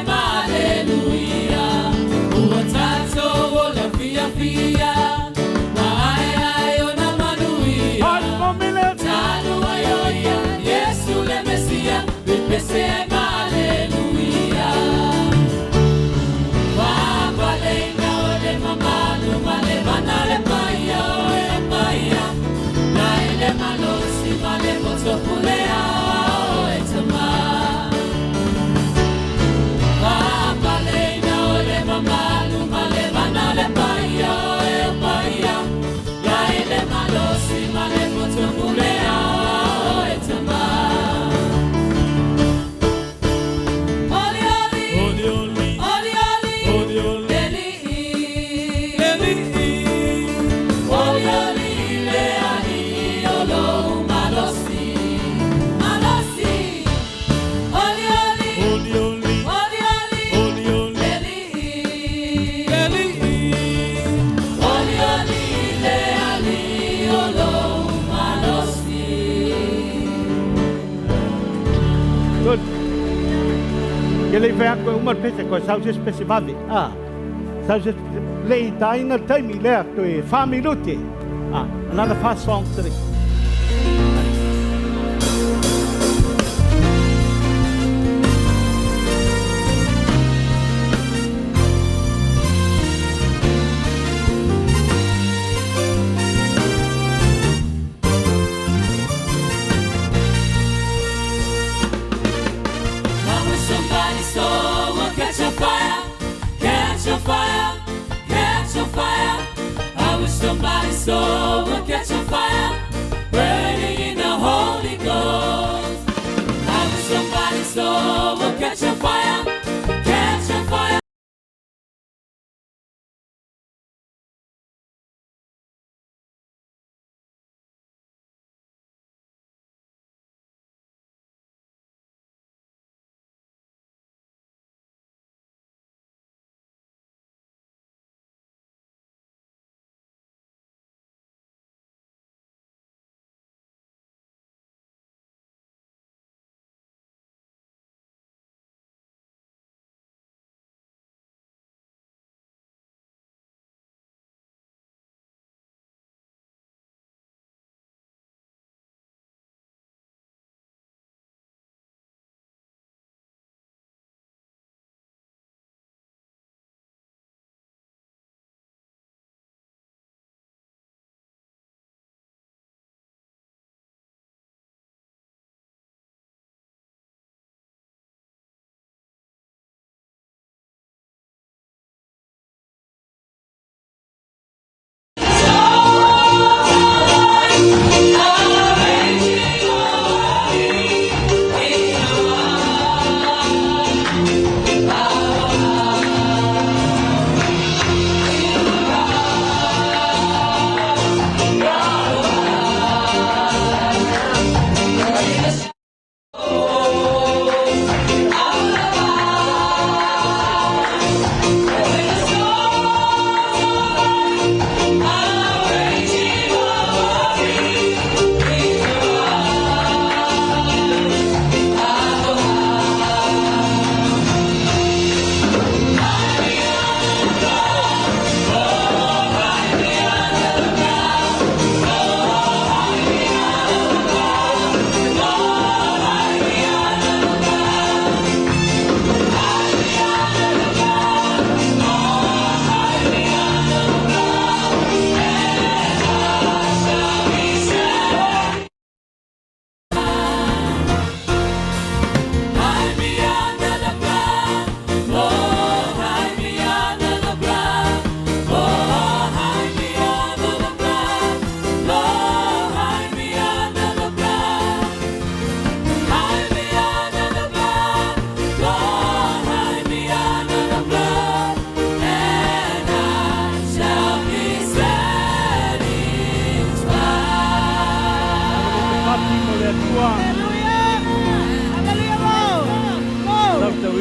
Halleluiah, Otato, Fitiafiafi, Manurewa, Manurewa, Tanu ayoya, Yesu le Mesia, Bipese Halleluiah. Baba leina ole mamanu male manale paya ole paya, naile malosi male potopulea etama. Ele vai com uma peça com salsa especial. Salsa lei daina time lea to 5 minutes. Another fast song today. Somebody saw will catch a fire, burning in the Holy Ghost. I wish somebody saw will catch a fire.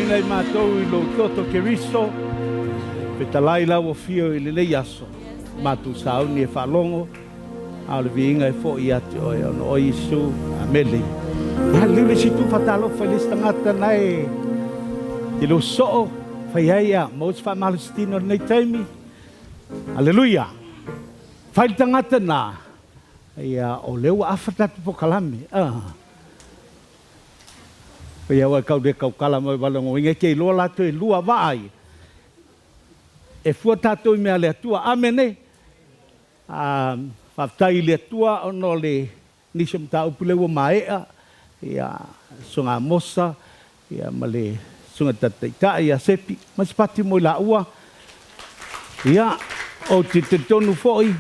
nei mātou I lo toto keriso. Pe talai lau o fio I le aso. Mātou sauni e whalongo. A le viinga e fo I ati o e ono o Isu. Amele. Ia lule si tu whatalo whalis tangata nai. I lo soo. Whaiaia. Mous wha malastino nei taimi. Halleluiah. Whai tangata nā. Ia o leo awhatatu po kalame. Ia wa kau de kau kala mai balongo inge ke loa lato e lua vai. E fua tato I mea le atua. Amene. Whaftai le atua ono le nisam tau pulewa maea. Ia sunga Amosa. Ia male sunga tataita. Ia sepi. Masipati mo la ua. Ia o te tonu foi.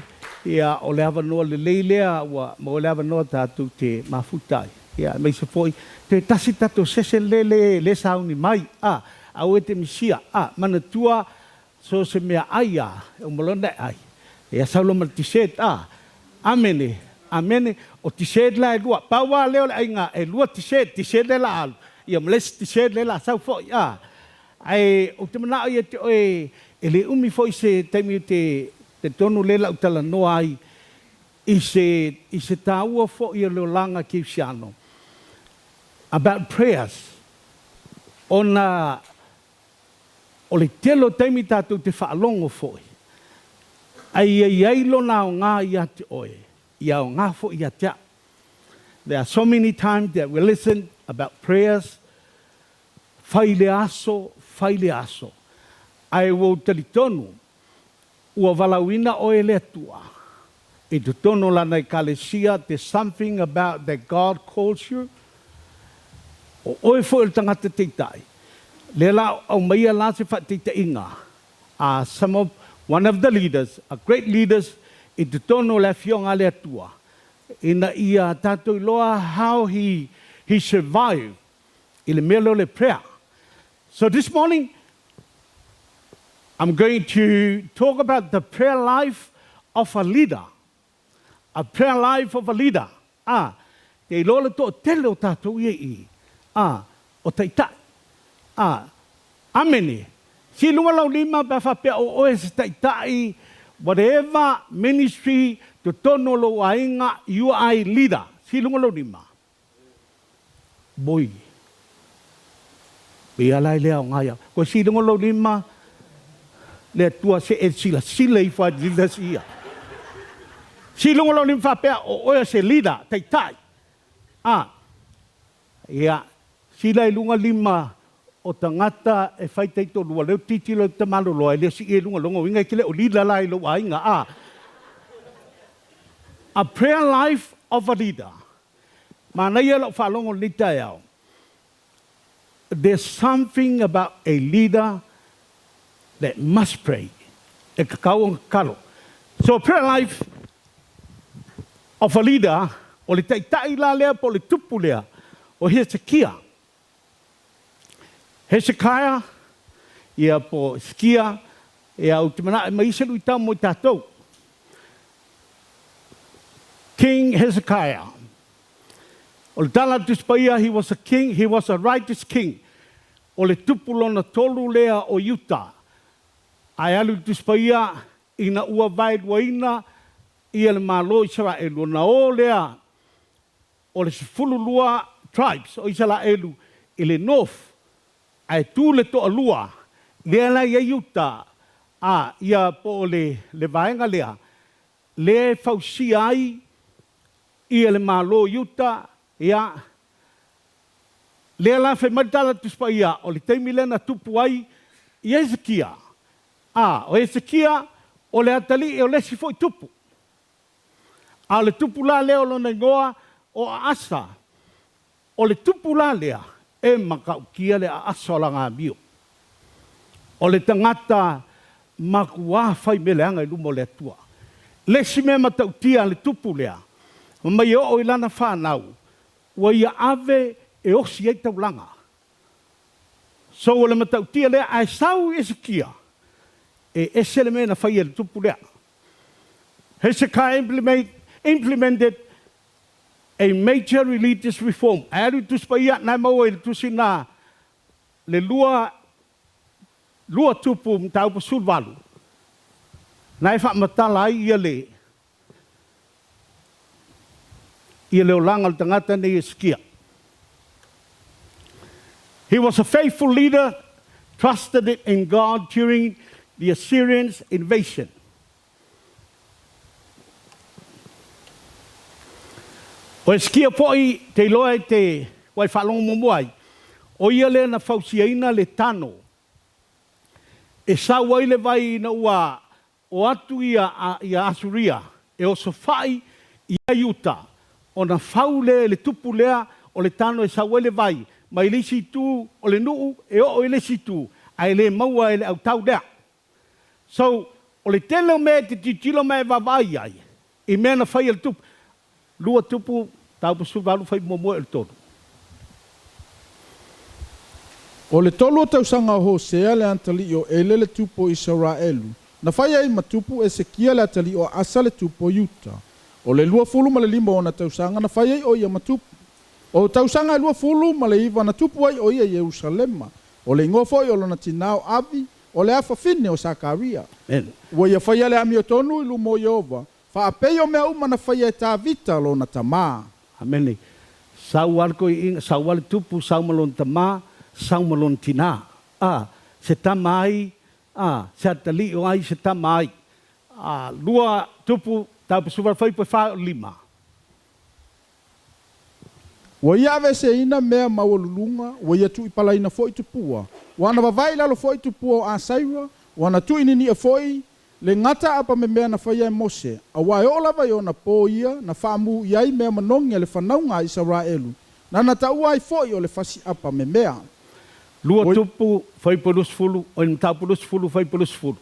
Ia o le hawa noa le leilea. Mo le hawa noa tatu te mafutai. Ia mai se foi. Te tasi tato sese le sauni mai. Au e te misia. Mana tua so se mea aia. O malona ai. Ia saulo ma tiset. Amene. Amene. O tiset la e lua. Paua leo le ainga. E lua tiset. Tiset le la alu. Ia mles tiset le la. Sau foi. Ai o te mana ai te oe. E le umi foi se taimi te tonu le la utala noa ai. I se taua foi o leo langa ki usiano. About prayers. Ona o le telo taimi tātou te whaalongo foi. Ai lo na o ngā ia te oe. Ia o ngā foi ia tea. There are so many times that we listen about prayers. Whaile aso, whaile aso. Ai wo talitonu. Ua walawina oe le atua. E te tono lana I kalesia, there's something about that God calls you. O oe fo il tangata teitai. Le la au maia la se fa teita inga. One of the leaders, great leaders, I te tono la fionga le atua. Ina ia tato iloa how he survived. I le melo le prayer. So this morning, I'm going to talk about the prayer life of a leader. A prayer life of a leader. Te iloa to tele o tato iei. O taitai. Amene. Si lunga lau lima pa whapea o oe se taitai, whatever ministry to tono lo ainga, you are a leader. Si lunga lau lima. Boi. Pia lai lea o ngaya. Ko si lunga lau lima, le tua se e sila I wha leaders ia. Si lunga lau lima whapea o oe se leader, taitai. Ia. Sila I lunga lima o tangata e whaitei tō lua leo titilo te malo loa. Leo si e lunga longa winga I kile o lila lai lo ainga. A prayer life of a leader. Mana ia lo whalongo lita yao. There's something about a leader that must pray. E kakao ang kalo. So a prayer life of a leader, o le taitai la lea po le tupu lea, o Hezekiah. Hezekiah, ia po skia, ia o te mana, ma isa lui tau mo I tātou. King Hezekiah. O le tala tuspaia, he was a king, he was a righteous king. O le tupulona tolu lea o Utah. Ai alu tuspaia, ina ua vai waina, ia le malo Israelu. Na o lea, o le sifululua tribes o Israelu, I le north, ai tu le to alua le la ia Utah ia po le vaenga lea le fausi ai ia le malo Utah ia le la fe matala tuspaia o le taimilena tupu ai Hezekiah o Hezekiah o le atali o le si foi tupu le tupu la leo lo ngoa o Asa o le tupu la lea e makaukia le asola ngā mio. O le tangata makua whai meleanga I lumo le atua. Le si me matautia le tupu lea. Mai o ilana whanau. Wa ia ave e osi ei taulanga. So o le matautia lea ai sau Hezekiah. E ese le mena whai le tupu lea. Hezekiah implemented a major religious reform. Aru tuspaia na mau e tusina le lua tupu mtau pa sulvalu. Nai wha matala ia le o langa le tangata nei skia. He was a faithful leader, trusted in God during the Assyrians' invasion. O skia poi te loa te wai whalongo momuai. O ia le na fausiaina le tano. E sa wai le vai na ua o atu ia Asuria. E o sofai ia Yuta. O na faule le tupu lea o le tano e sa wai le vai. Mai le situ o le nuu e o le situ. Ai le maua e le au tau lea. So, o le tele me te titilo me vavai ai. I mea na whai le tupu. Lua tupu tau pasu valu whai momoe le tonu. O le tolu o tausanga o Hosea le antali o ele le tupo Israelu. Na whai ai matupu e sekia le antali o asa le tupo Yuta. O le lua fulu ma le lima o na tausanga na whai ai o ia matupu. O tausanga lua fulu ma le iwa na tupu ai o ia Yerusalema. O le ngofo i o lona tinao avi o le afa fine o Sakaria. Ua ia whai ale ami o tonu ilu mo Yehova. Wha apei o mea uma na whai e tā vita lona tamaa. Amene. Sau arko i inga, sau ale tupu, sau malon tamaa, sau malon tina. Se tamai, se atali o ai se tamai. Lua tupu, tau pasuwar whai pa wha lima. Wa ia vese ina mea mawalulunga, wa ia tu ipala ina fo i tupua. Wana wawai lalo fo i tupua o Asaira, wana tu inini a foi, le ngata apa me mea na whaia e Mose. A wai o lava i o na po ia, na whaamu iai mea manongi le whanaunga Israelu. Na na tau ai foi o le whasi apa me mea. Lua tupu, whai pulus fulu, o in tau pulus fulu, whai pulus fulu.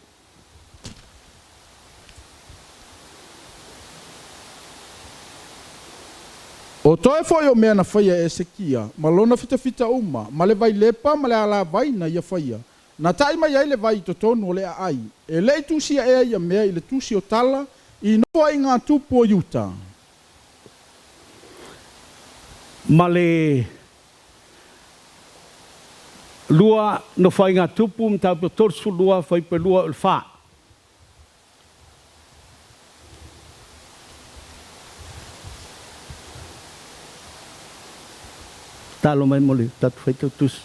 O toe foi o mea na whaia e sekia, ma lona fita uma, ma le vai lepa, ma le ala vai na ia whaia. Na tai mai ai le vai to tonu o le ai. E le tusia e ia mea i le tusi o tala, i noa i ngā tupu o Yuta. Ma le lua no whai ngā tupu, mta pe torsu lua, whai pe lua ul wha. Talo mai mole, tatu whai tau tusi.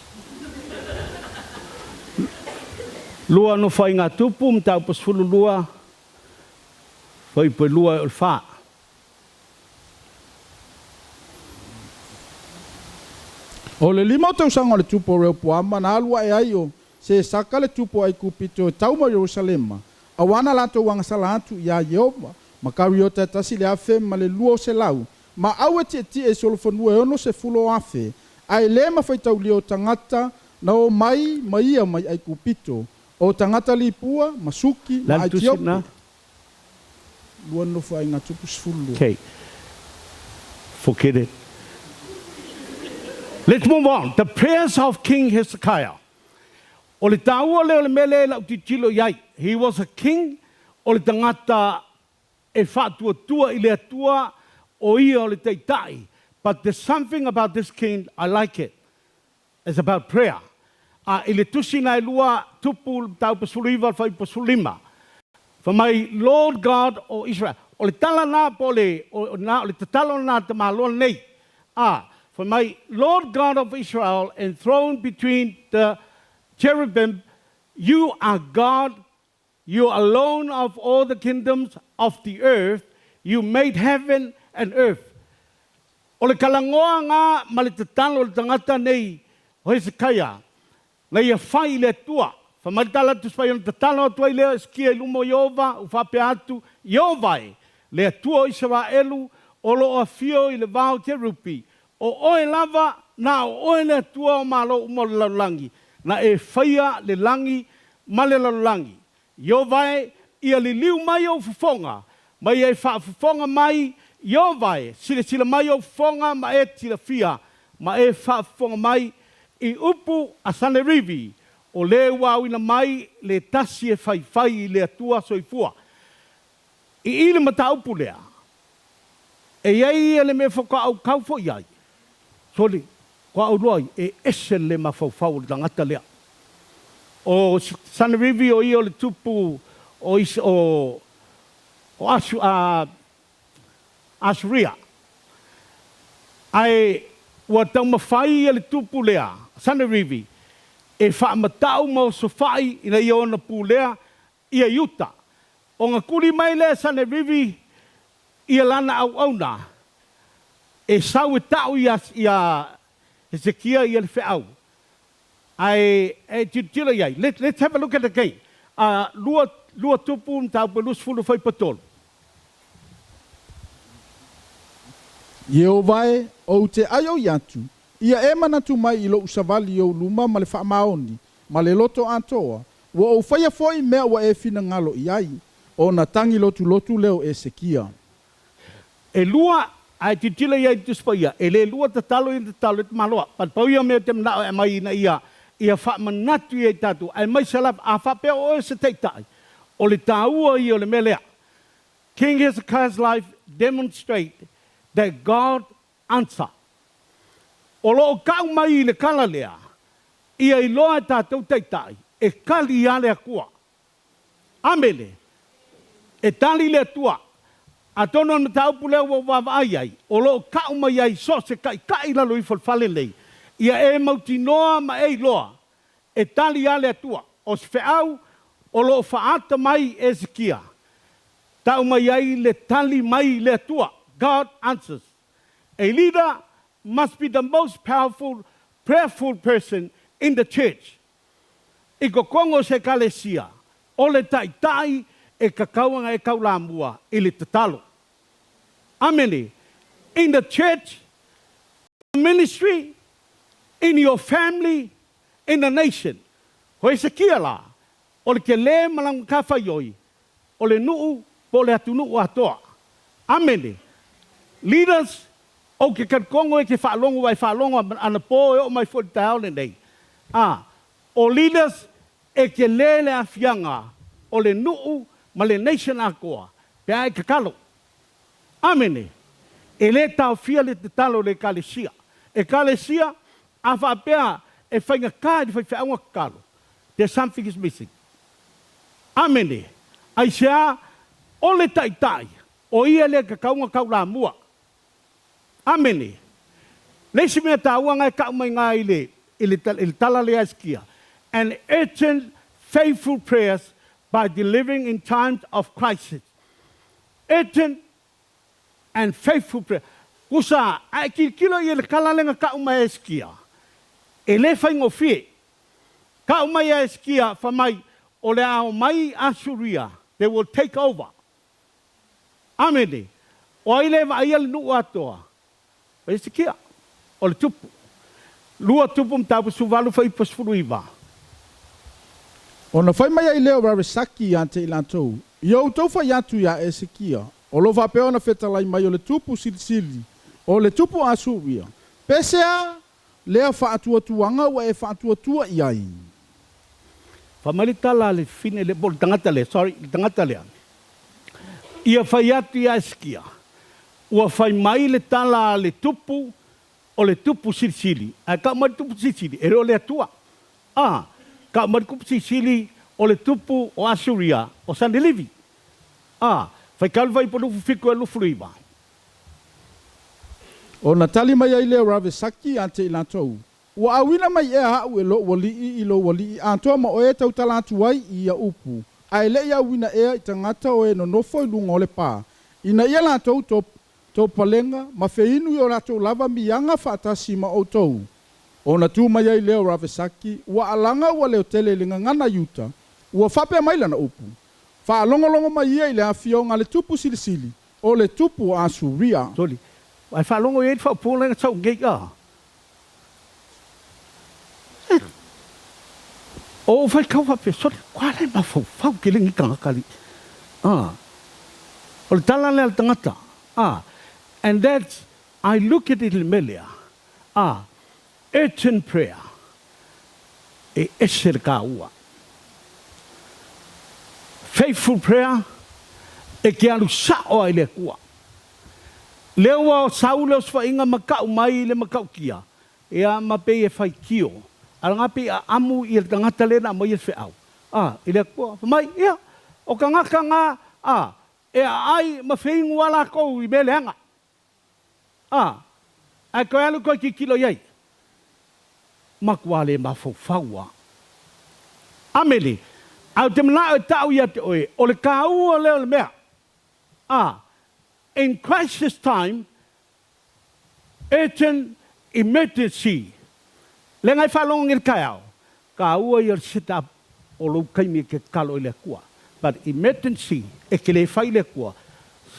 Lua no whai ngā tupu, mta pe sulu lua, whai pe lua ul wha. O le lima o tau sanga le tupo reo puama na alua e ai o se saka le tupo ai kupito e tauma Jerusalema. Awana lato wanga salatu ia Yehova. Makari o te tasi le afe ma le lua o se lau. Ma au e ti e solofonu e ono se fulo afe. Ai le ma fai tau leo tangata na o mai ia mai ai kupito. O tangata li pua, masuki, ma ai tiopi. Lua no fai ngā tupu sifulu. Okay. Forget it. Let's move on. The prayers of King Hezekiah. O le taua leo le mele la utitilo iai. He was a king. O le tangata e whātua tua I le atua o ia o le teitai. But there's something about this king, I like it. It's about prayer. I le tusi nai lua tupu tau pasuliva whai pasulima. For my Lord God o Israel. O le tala nā po le, o le tatalo nā te māloa nei. For my Lord God of Israel, enthroned between the cherubim, you are God, you alone of all the kingdoms of the earth, you made heaven and earth. O le kalangoa ngā ma le tatalo le tangata nei o Hezekiah, na ia whai le tua. For my tala tuspai on tatalo atua I lea skia ilumo Yehova, uwhape atu, Yehovai, le atua o Israelu, o lo a fio I le vau kerupi. O oe lava, na o oe le atua o malo umo le laulangi. Na e whaia le langi, ma le laulangi. Yehovai, ia li liu mai o fufonga. Mai e wha fufonga mai, Yehovai, sila mai o fufonga, ma e tila fia. Ma e wha fufonga mai, I upu a Sanerivi. O le wawina mai, le tasi e whai le atua soifua. I ile mata upu lea. E iei ele me whaka au kau fo iai. Soli, Ko au loi e ese le mafau le tangata lea. O Sanarivi o ia le tupu o Asuria. Ai ua tau mawhai ia le tupu lea, Sanarivi, e whaamatau mo so whai ina ia ona pu lea, ia yuta. O ngā kuri mai lea Sanarivi, ia lana au na, e sau e tau ia Hezekia ia le whiau. Ai, tila iai, let's have a look at the game. Lua tupu mtau pelus fulu whai patolo. Ieo vai o te aio iatu, ia e manatu mai I lo usavali o luma ma le whaamaoni, ma le loto antoa, wa o whaia foi mea wa e fina ngalo iai, o na tangi lotu leo e sekia. E lua, ai titila iai tuspaia, e le lua tatalo I tatalo te maloa, pat pauia mea te mnao e mai ina ia whaamanatu iai tatu, ai mai salap a whapea o e se teitai, o le tāua I o le melea. King Hezekiah's life demonstrate that God answer. O loo kau mai I le kala lea, ia I loa e tātou teitai, e kali ia lea kua. Amele, e tali lea tua, a tono na taupu lea wawai ai, o loo kau mai ai so se kai lalo I falfale lei, ia e mauti noa ma ei loa, e tali ia lea tua, o se feau, o loo faata mai e zikia. Tau mai ai le tali mai lea tua. God answers. A leader must be the most powerful, prayerful person in the church. I ko kongo se kalesia, o le tai e kakauanga e kaulamua I le tatalo. Amene. In the church, ministry, in your family, in the nation. Hoi se kia la, o le ke le malang kawhaioi, o le nuu, po le atu nuu atoa. Amene. Leaders, o ke kongo e ke whaalongo wai whaalongo ana po e o mai fo te haole nei. O leaders e ke lele a fianga o le nuu ma le nation a koa. Pea e kakalo. Amene. E le tau fia le te talo le kalesia. E kalesia a whapea e whainga kāi whai whiaunga kakalo. There's something is missing. Amene. Ai sea o le taitai. O ia le kakaunga kaula mua. Amene. Leisi mea tāua ngai kau mai ngā ili tala lea skia. And urgent, faithful prayers by delivering in times of crisis. Urgent and faithful prayer. Kusa, ai kilo I le kalalenga kau mai skia. E le whaingo fie. Kau mai skia whamai o le ao mai Asuria. They will take over. Amene. O ai le vai le nuu atoa. E se kia. O le tupu. Lua tupu mtapu suvalu whai pasfuruiva. O na whai mai ai leo raresaki ante ilantou. Iau tau whai atu ia e se kia. O lo whapea na whetalai mai o le tupu silisili. O le tupu asuria. Pesea lea whaatuatuanga wa e whaatuatua iai. Whamalitala le fine le bol tangata le. Sorry, tangata lea. Ia whai atu ia e se kia. Ua whai mai le tala le tupu o le tupu silisili. A ka mai tupu silisili, e reo le atua. Ka mai tupu silisili o le tupu o Asuria, o Sanilivi. Whai kalwai po lufu fiku e lufu riba. O na tali mai ai leo rave saki ante ilantou. Ua awina mai e hau e lo wali I lo wali antoa ma o e tau talatu ai I a upu. Ai le ia wina ea I tangata o e no nofo I lunga o le pā. Ina ia lantou tō palenga, ma whiinu I o rato lava mianga whaatasi ma o tau. O na tū mai ai leo ravesaki, ua alanga ua leo tele linga ngana yuta, ua whapea mai lana upu. Wha alongo mai ia I le awhio ngā le tupu silisili, o le tupu a Asuria. Soli, ai whalongo I wha pōlenga tau ngei a. O whai kau whapea, soli, kwa le ma whau ke lingi kangakali. O le tala lea tangata. And that's, I look at it in Melia. Urgent prayer. E eser ka ua. Faithful prayer. E ke alu sao ai le kua. Lewa o saule o swa inga makau mai le makau kia. ia mape e fai kio. Alanga pe a amu i le tangata lena mo i le whiau. I le kua, mai, ia, o ka ngaka ngā, e ai ma whaingu ala kou i mele anga. Ai koe alu koe ki kilo iei. Makua le ma faufaua. Ameli, au te mana o tau ia te oe, o le kāua leo le mea. In crisis time, urgent emergency. Le ngai whalonga ngir kai au. Kāua ia set up o lau kaimi ke kalo i le kua. But emergency, e ke le whai le kua,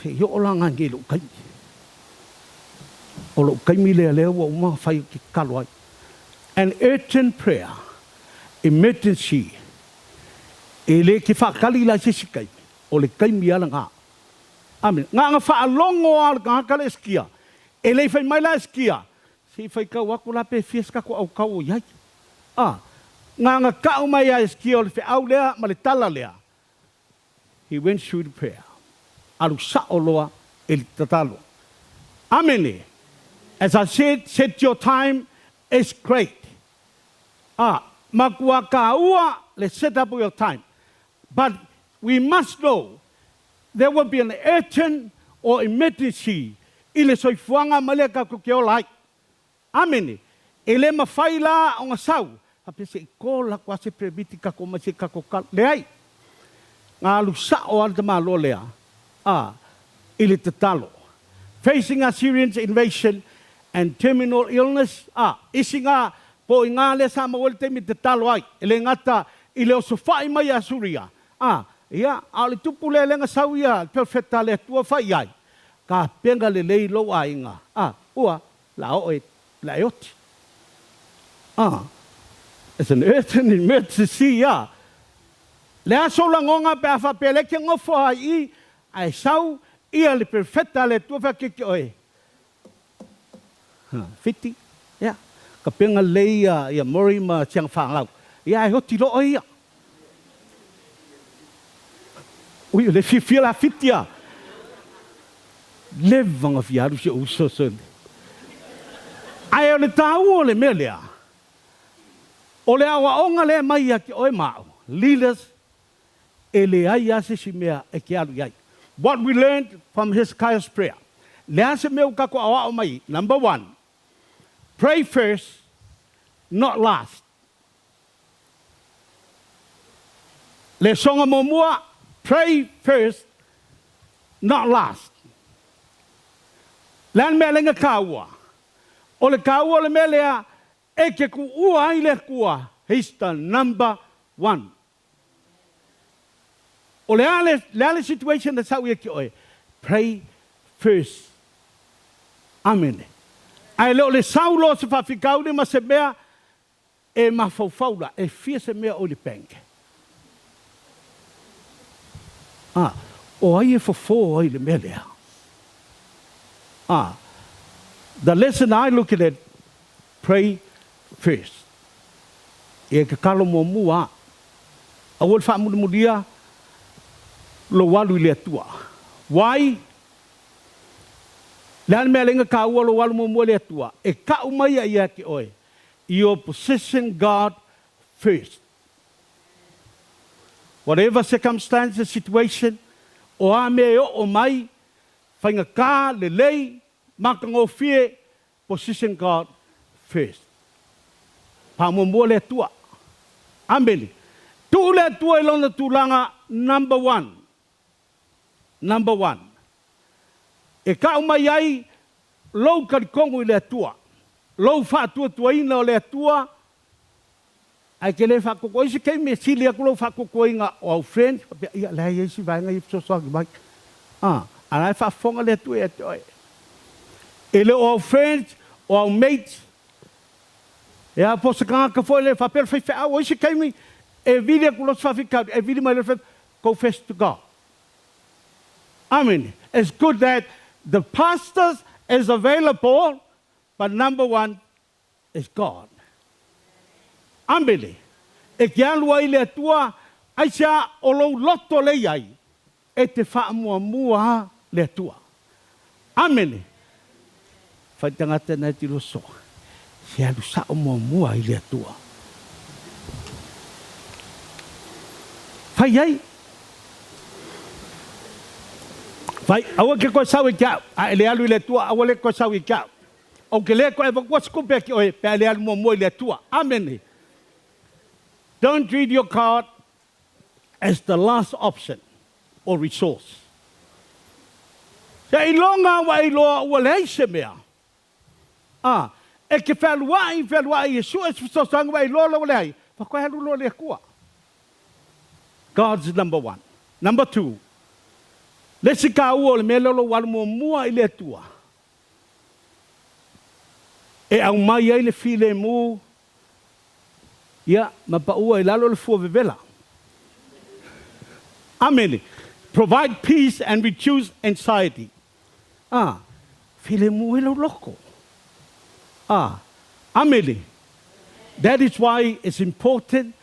se hi o langa nge lau kaimi. O lau kaimi lea leo o uma whai ke kalo ai. An urgent prayer, emergency, e le ki whakali la sisikai, o le kaimi ala ngā. Amen. Ngā whaalongo ala ngā kale skia, e le whai mai la skia, se whai kau aku la pe fieska ko au kau o iai. Ngā kau mai a skia o le whaau lea, ma le tala lea. He went through the prayer. Alu sa o loa e le tatalo. Amen. As I said, set your time is great. Makua kaua, let's set up your time. But we must know there will be an urgent or emergency. Ile soifuanga maleka kukeo lai. Amen. Ele mawhaila o ngā sau. Hape se ko la kwa se prebiti kako masi kako ka. Leai. Ngā alu sa o alta malo lea. Ile tatalo. Facing a Syrian invasion and terminal illness. Isi ngā po i ngā le sa mawale te mi tatalo ai. Ele ngata ile o sofai mai a Suria. Ia, ale tupu le lenga sau ia. Perfecta le tua fai ai. Ka penga le lei lo a inga. Ua, la oe, la eoti. It's an urgent emergency, ia. Le aso la ngonga pe afa pele ke ngofo ai ai sau ia le perfecta le tua fa ke oe. Fiti, ia. Ka penga lei ia mori ma tiang whangau. Ia e hoti lo ia. Ui, le fia fitia. Le vanga fiaru se usoson. Ai o le tau o le melea. O le awa onga le mai ki oe mao. Leaders e le ai ase si mea e ki alu iai. What we learned from Hezekiah's prayer. Le ase meu kako awa o mai. Number 1. Pray first, not last. Le songa momua, pray first, not last. Lan mea lenga kaua. O le kaua le mea lea, e ke ku ua ai le kua. He's the number 1. O le ale situation na sau ia ki oe. Pray first. Amen. Ai leo le saulo se whawhikau le ma se mea e mawhauwhaula. E fia se mea o le penke. O ai e fofo ai le mea lea. The lesson I look at it, pray first. E ka kalo mo mua. A wol wha mulia lo walu le atua. Why? Lean mea lenga ka ua lo walu mo mua le atua. E ka umai a ia ki oe. You position God first. Whatever circumstance, situation, o a mea o mai, whainga ka, le lei, makango fie, position God first. Pa mo mua le atua. Amen. Tu le atua e lona tūlanga, number 1. Number 1. E ka umai ai, lou karikongo i le atua. Lou whaatua tuaina o le atua, ai ke le whakoko isi kei me sili aku lou whakoko inga o au friend, ia le hai isi vaenga i psosoaki mai. Anai whafonga le atua e atoe. E le o au friend, o au mate, e a posa kanga ka foi le whapel whaiwha au, isi kei mi, e vidi aku los whawhikau, e vidi mai le whaiwha, confess to God. Amen. It's good that the pastors is available, but number 1 is God. Amen. E ki alua i le atua, aisia o lou loto le iai, e te wha mua le atua. Amen. Whai tangata nei ti roso. Se alu sa o mua i le atua. Fai ai. Fai, awa ke koe sau i kia, a ele alu i le atua, awa le koe sau i kia. O ke le koe e wakua skupe ki oe, pe ele alu mua i le atua. Amen. Don't treat your card as the last option or resource. Se ilonga wa iloa ua lei se mea. E ke whaluai, Yesu e sosanga wa iloa ua lei. Whakoe halu loa lea kua. God's number one. Number two. Lesi ka ua le mea lolo walu mua i le atua. E au mai ai le file mu. Ia, ma pa ua i lalo le fua vevela. Amen. Provide peace and reduce anxiety. File mu ilo loko. Amen. That is why it's important,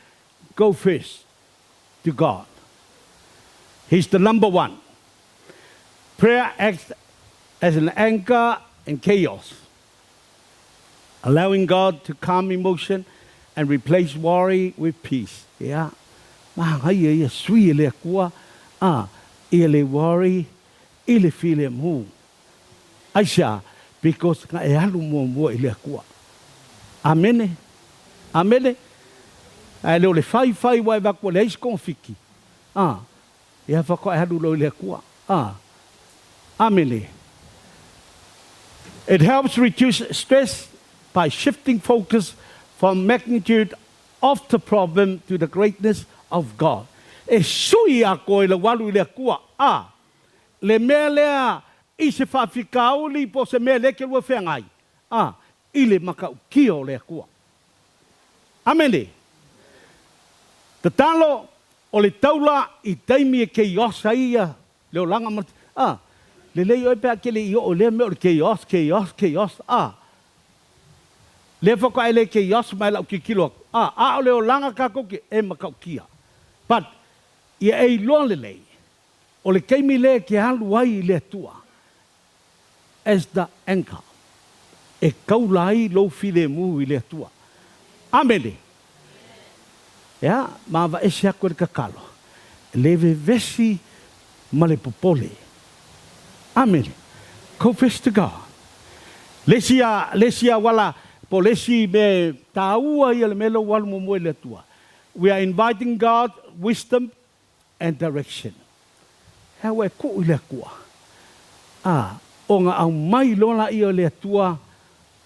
go first to God. He's the number one. Prayer acts as an anchor in chaos, allowing God to calm emotion and replace worry with peace. Yeah. Mahai ia sui le kua. Ile worry, ile file mu. Aisha, because ka e alu mua ile kua. Amen. Amen. Ai le fai wa va ko le is konfiki. Ia fa ko alu lo ile kua. Amen. It helps reduce stress by shifting focus from magnitude of the problem to the greatness of God. E sui a koe le walu le kua. Le mea lea i se whawhikau li po se mea leke lua whengai. I le makau kio le kua. Amene. Te talo o le taula i taimi e kei osa ia. Leo langa mati. Le lei oi pea ke le i o le mea o le kei os. Le whako ai le kei os mai lau ki kilo. O leo langa ka koke e makau kia. But ia ei loa le lei. O le keimi le ke halu ai le tua. As the anchor. E kaulai lo file mu i le tua. Amene. Ya, mawa e se ako le kakalo. Leve vesi ma le popole. Amene. Confess to God. Lesia wala po lesi me taua i le melo walu mo le tua. We are inviting God wisdom and direction. How e ku le kua. O nga au mai lona i o le tua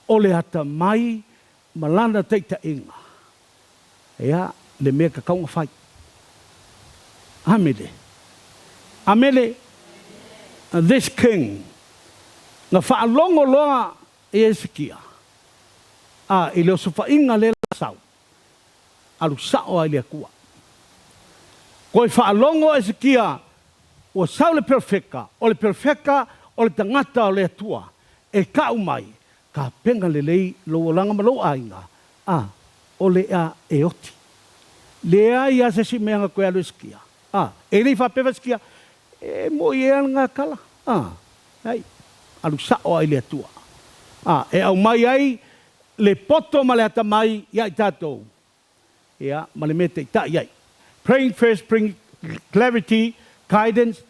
o le ata mai malana teita inga. Ea le mea ka kaunga whai. Amele. Amele. This king nga whaalongo loa e Ezekia. I leo sofa inga le sau. Alu sao ai le kua. Koe whaalongo Ezekia o sau le perfeka. O le perfeka o le tangata o le atua. E kau mai. Ka penga le lei lo langa malo ainga. O le a e oti. Le a ia se si meanga koe alu Ezekia. E rei whapewa Ezekia. E mo i nga kala. Hei. Alu sao ai le atua. E au mai ai le poto ma le ata mai ia i tātou. Ia, ma le mete i tā iai. Praying first bring clarity, guidance,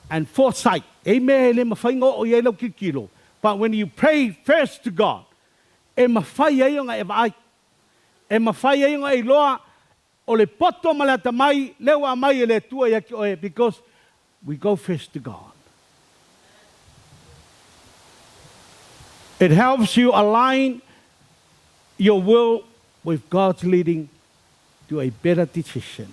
and foresight. E mea le mawhaingo o iei lau kikilo. But when you pray first to God, e mawhai ai o nga e vai. E mawhai ai o nga e loa o le poto ma le ata mai, lewa mai e le tua ia ki oe, because we go first to God. It helps you align your will with God's leading to a better decision.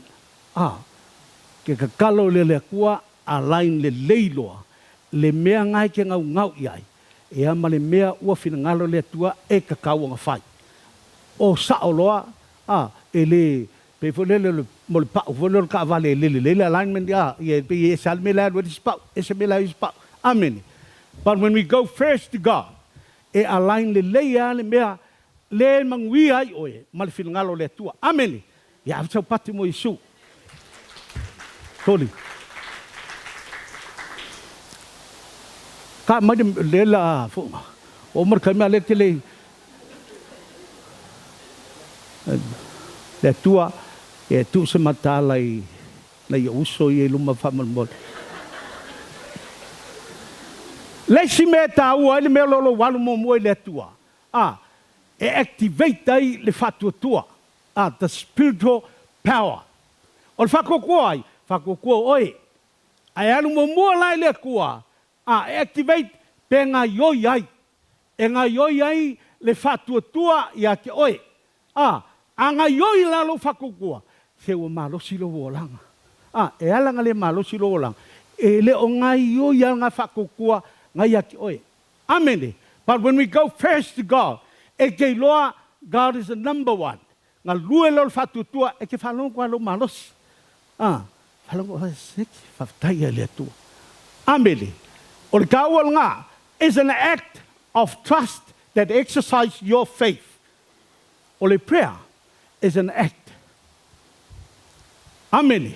Ke kakalo le kua align le leiloa, le mea ngai ke ngau iai. E ama le mea ua finangalo le tua e kakau nga whai. O sao loa, e le, pe fwelele mo le pau, fwelele ka avale le alignment, e salme la lua dispau, e se me la dispau. Amen. But when we go first to God, e align le leia le mea, le mangui ai oe, ma le finangalo le tua. Amen. Ia avitau pati mo Yesu. Toli. Ka mai le la fo. O mar ka me le te le. Le tua e tu se mata lai uso i luma whamalmol. Le si me tāua ele me lolo walu mo mo le tua. E activate ai le fatua tua. The spiritual power. O le whakokua ai, whakokua oi. Ai alu mo mua lai le kua. E activate pe ngā ioi ai. E ngā ioi ai le whatua tua i ake oi. A ngā ioi lalo whakokua. Se ua malosi lo wolanga. E alanga le malosi lo wolanga. E le o ngā ioi al ngā whakokua ngai ake oi. Amen. But when we go first to God, e kei loa, God is the number one. Ngā lue lo whatua tua, e ke whalongo alo malosi. Whalongo alo seki, whawtaia le tua. Amen. O le kāua ngā is an act of trust that exercises your faith. O le prayer is an act. Amen.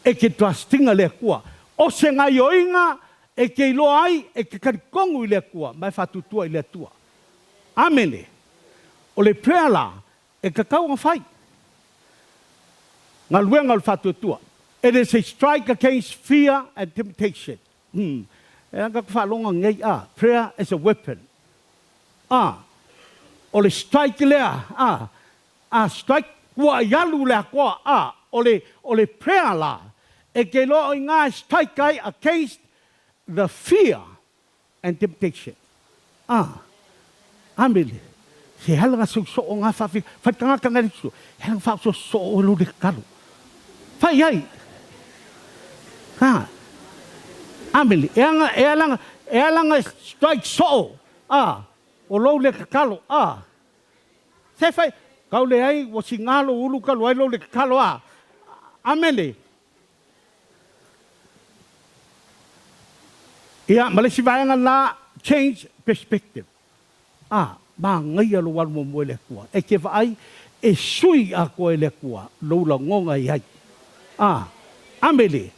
E ke trustinga le kua. O se ngā ioinga, e ke loa ai, e ke karikongu i le kua, mai whatutua i le tua. Amen. O le prayer la, e kakau ngā whai. Ngā luenga le whatutua. It is a strike against fear and temptation. E anga ka whalonga ngei prayer is a weapon. O le strike lea, strike kua yalu lea kua, o le prayer la, e ke loa i ngā strike ai against the fear and temptation. Amen. Se halanga so o ngā whawhi, whaitanga ka ngari su, halanga whao so o lo le kalu. Whai ai. Amen. E alanga strike so o lo le kalu. Se whai, kau le ai, o si ngalo ulu kalu ai lo le kalu Amen. Ia, malesi vaianga la change perspective. Ma ngai alo walu mo mo le kua. E ke vai e sui a koe le kua. Loula ngonga i ai. Amele.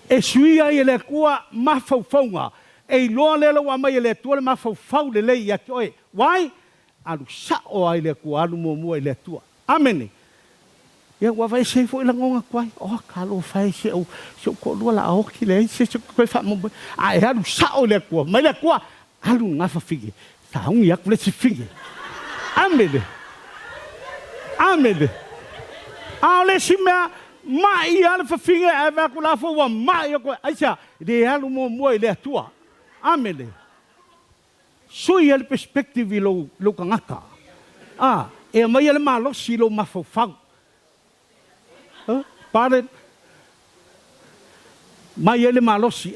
E sui ai le kua mawhauwhaunga. E loa lelo wa mai le tua le mawhauwhau le lei a koe. Wai? Alu sao ai le kua alu mo mo le tua. Amene. Ia wa vai se fo ila ngonga kwai. Kalo fai se o ko lua la o ki le se koe fa mo. E alu sao le kua. Mai le kua alu ngafa figi. Taung yak le se figi. Amen. Amen. Ale si mea mai ala fa figi e va ko la fo wa mai ko aisa de alu mo mo le tua. Amen. Sui ele perspective lo kangaka. E mai ele malo si lo mafofau. Pare mai ele malo si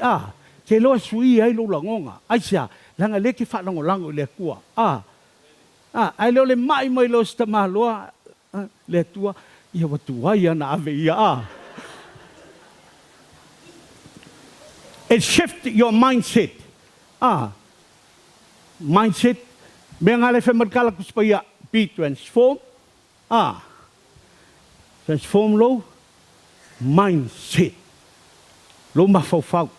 ke lo sui ai lo langonga. Aisa langa le ki fa lango le kua. Ai lo le mai lo sta maloa le tua ia watu ai ana ave ia. It shift your mindset. Mindset mengale fe merkala kuspaya be transform. Transform lo mindset. Lo mafofau.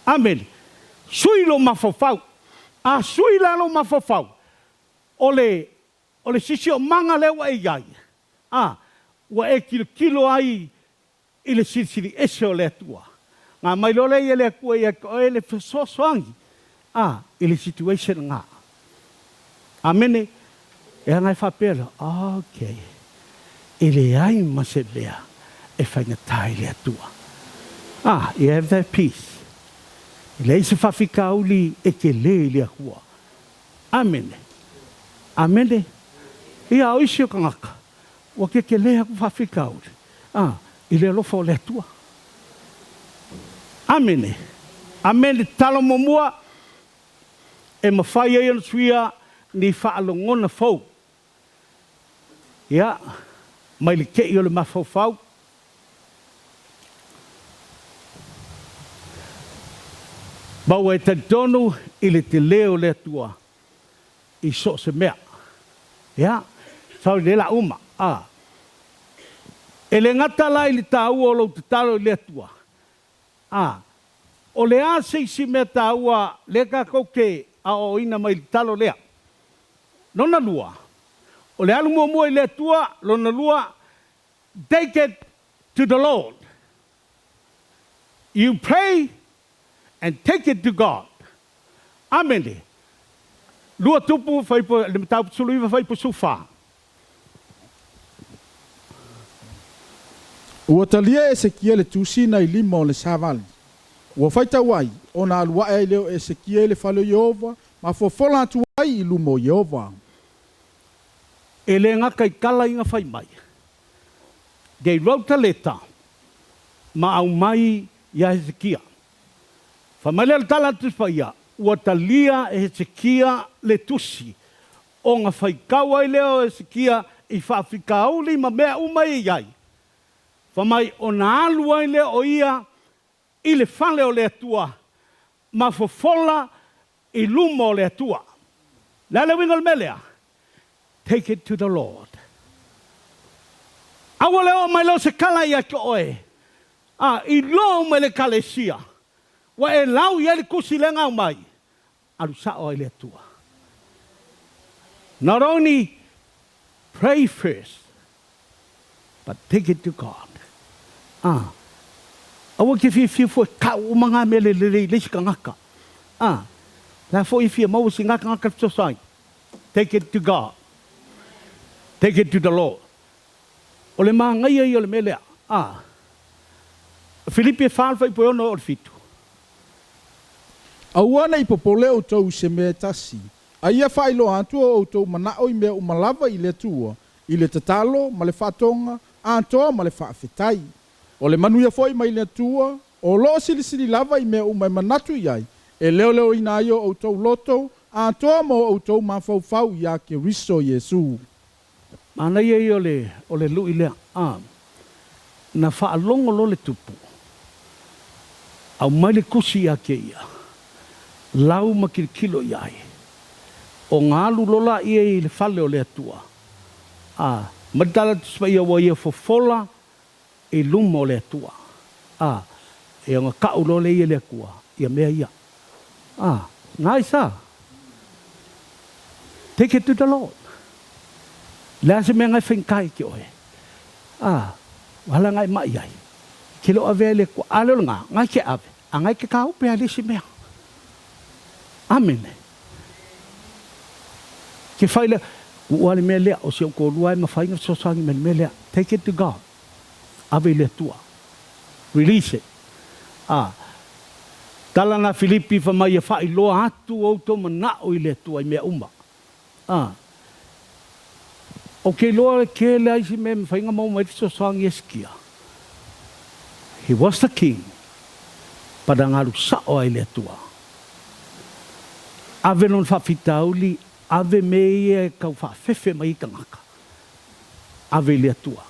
Amen. Sui lo mafofau. Sui la lo mafofau. Ole sisi o manga lewa e iai. Wa e kilo ai ile sisi ese o le tua. Ngā mai lole i le kua i e le fesosoangi. Ile situation ngā. Amene. E ngai whapela. Okay. Ile ai mase lea. E whaingatai le tua. You have that peace. Ile se whawhika uli e ke le lea kua. Amene. Amene. Ia o isi o kangaka. Wa ke lea ku whawhika uli. Ile lofo le tua. Amene. Amene talo momua. E mawhai e anu suia ni whaalongona fau. Ia. Mai le kei o le mawhau. Baua e tadonu i le te leo le tua. I so se mea. Ia. Sau le la uma. E le ngata lai le tāua o lau te talo le tua. O le a seisi mea tāua le ka kouke a o ina mai le talo lea. Nona lua. O le alu mua i le tua, lona lua, take it to the Lord. You pray and take it to God. Amen. Lua tupu fai po le tau suluiva fai po sufa. Ua talia Esekia le tusina I lima o le savali. Ua faita wai, ona alua e leo Esekia le falo Yehova, ma fofola atu wai I lumo Yehova. E le ngaka I kala inga fai mai. They wrote a letter, ma au mai ia Esekia. Famale al tala tuspaia, ua talia Esekia le tusi. O nga fai kawa I leo Esekia I whaafikauli ma mea umai iai. Famai o na alua I leo o ia I le fale o le atua, ma fofola I luma o le atua. Lele wingal melea, take it to the Lord. Awa leo mai lo se kala ia ke oe. I lo mai le kalesia. Wa e lau ia le kusi le ngau mai. Alu sa o le atua. Not only pray first, but take it to God. Awa ke fia fo ka o manga mele le sika ngaka. La fo I fia mau si ngaka tsosai. Take it to God. Take it to the Lord. O le manga ia o le mele. Filipe fal fai po no o fitu. Aua nei popole o tau se mea tasi. Aia whailo antua o tau manao I mea umalava I le tua. I le tatalo, ma le whatonga, antoa ma le whaafetai. O le manuia foi mai le tua, o lo sili lava I mea umai manatu iai. E leo ina yo o tau loto, antoa mo o tau mawhau ia ke riso Yesu. Mana ia o le lui lea. Na whaalongo lo le tupu. Au mai le kusi ia ke ia. Lau makilkilo iai. O ngalu lola ia I le fale o le atua. Madala tuspa ia wa ia fofola I lumo le atua. E nga kau lo le ia le kua. Ia mea ia. Ngai sa. Take it to the Lord. Lea se mea ngai whenkai ki oe. Wala ngai mai ai. Kilo ave le kua. Alelo ngā. Ngai ke ave. Ngai ke kau pea le si mea. Amen. Ke whaile. Ua le mea lea. O si o ko luai ma whainga sosangi me mea lea. Take it to God. Ave le tua. Release it. Tala na Filipi fa mai fa I loa atu o to mana o I le tua I mea uma. O ke loa ke le ai si me whainga mau mai so sangi eskia. He was the king. Padangalu sa o ai le tua. Ave non fa fitauli, ave me kau fa fefe mai kangaka. Ave le tua.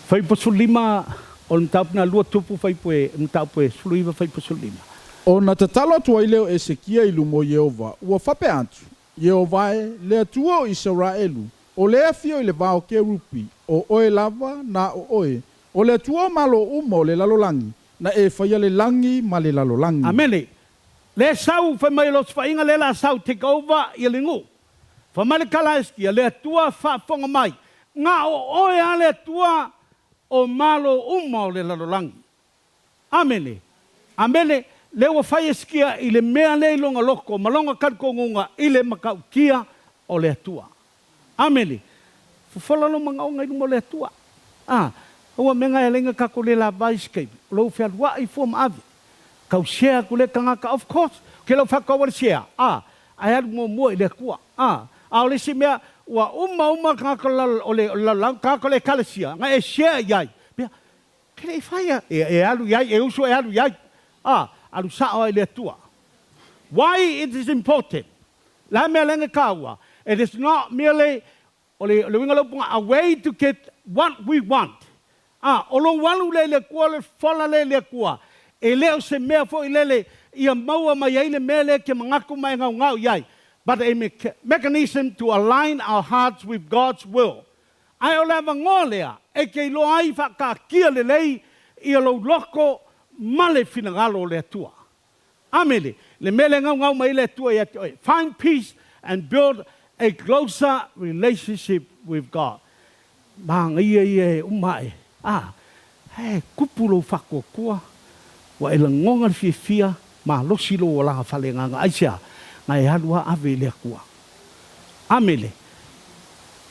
Fai po sulima o mtap na lua tupu fai poe mtapoe suluiva fai po sulima. O na tatalo tua I leo Esekia I lumo Yehova. Ua fape antu. Yehova le atua o Israelu. O le afio I le vao ke rupi. O oe lava na o oe. O le atua malo umo le lalolangi. Na e faya le langi ma le lalolangi. Amene. Le sau fai mai los fainga le la sau take over I le ngu. Fa mai le kala eskia le atua fa fonga mai. Nga o oe a le atua o malo umo le lalolangi. Amene. Amene. Le wa fai eskia I le mea le longa loko, malonga katkongunga I le makaukia o le atua. Amene. Fufola lo mga onga I mo le atua. Ua menga e lenga kako le la vaiskei. Lo fia wa I form ave. Kau share kule kangaka, of course. Ke lo whaka wa share. I had mo I le kua. O le si mea, wa uma kako la kako le kalesia. Nga e share iai. Ke le whaia. E alu iai, e uso e alu iai. Alu sao le tua. Why it is important? La mea lenga kaua. It is not merely a way to get what we want. O lo walu le kua le fola le kua. E leo se mea fo I lele ia maua mai ai le mea le ke mangaku mai ngau iai. But a mechanism to align our hearts with God's will. Ai o leva ngolea. E ke lo ai whaka kia le lei ia lo loko male finagalo le tua. Amele, le mele ngau mai le tua ia toi. Find peace and build a closer relationship with God. Mang ia umai. He kupulo whakokua. Wa ela ngonga fia ma losilo o laha whalenganga. Aisia, ngai halua ave lea kua. Amele.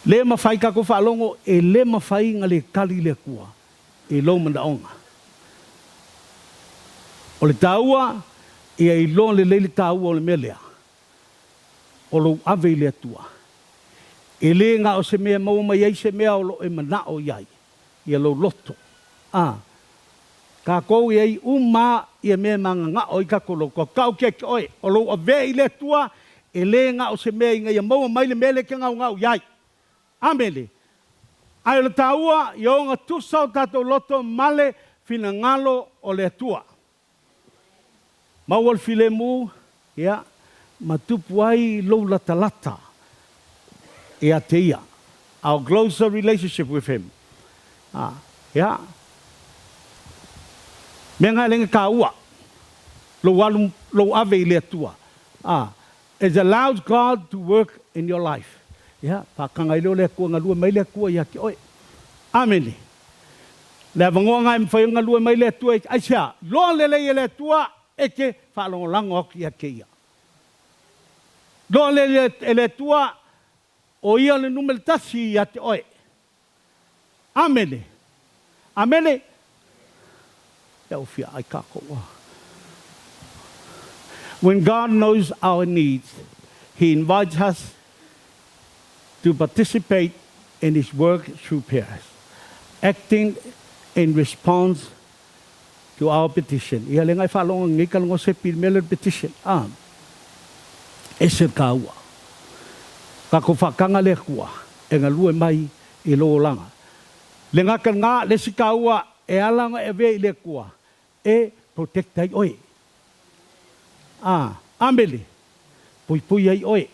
Le mawhai kako whalongo e le mawhai nga le kali lea kua. E lo mandaonga. O le taua, ia i lo le leile taua o le melea. O lo ave lea tua. E le nga o se mea mauma iai se mea o lo e mana o iai. Ia lo loto. Ka kou iai uma ia mea manga nga o i kako lo. Ko kau ke oe. O lo ave i lea tua. E le nga o se mea inga ia mauma mai le mele ke ngau iai. Amele. Ai le taua, i o ngā tusau tato loto male fina ngalo o le tua. Mawal file mu, ya, matupu ai lo lata. Ia te ia. Our closer relationship with him. Ya. Mea ngai lenga ka ua. Lo ave i le tua. It allows God to work in your life. Ya, pakanga i leo le kua ngalua mai le kua ia ki oi. Amene. Le avangoa ngai mwhai ngalua mai le tua ai sia. Loa lele i le tua eke whalongo lango aki ia ke ia. Loa lele i le tua o ia le numele tasi ia te oi. Amene. Amene. Ia ufia ai kako wa. When God knows our needs, He invites us to participate in His work through prayers, acting in response to our petition. Ia le ngai whalonga ngai kalongo SEPILIANO petition. E se kaua. Kako whakanga le kua, e ngā lue mai i loo langa. Le ngaka ngā le si kaua e alanga e vei le kua, e protectai oe. Amele, pui ai oe.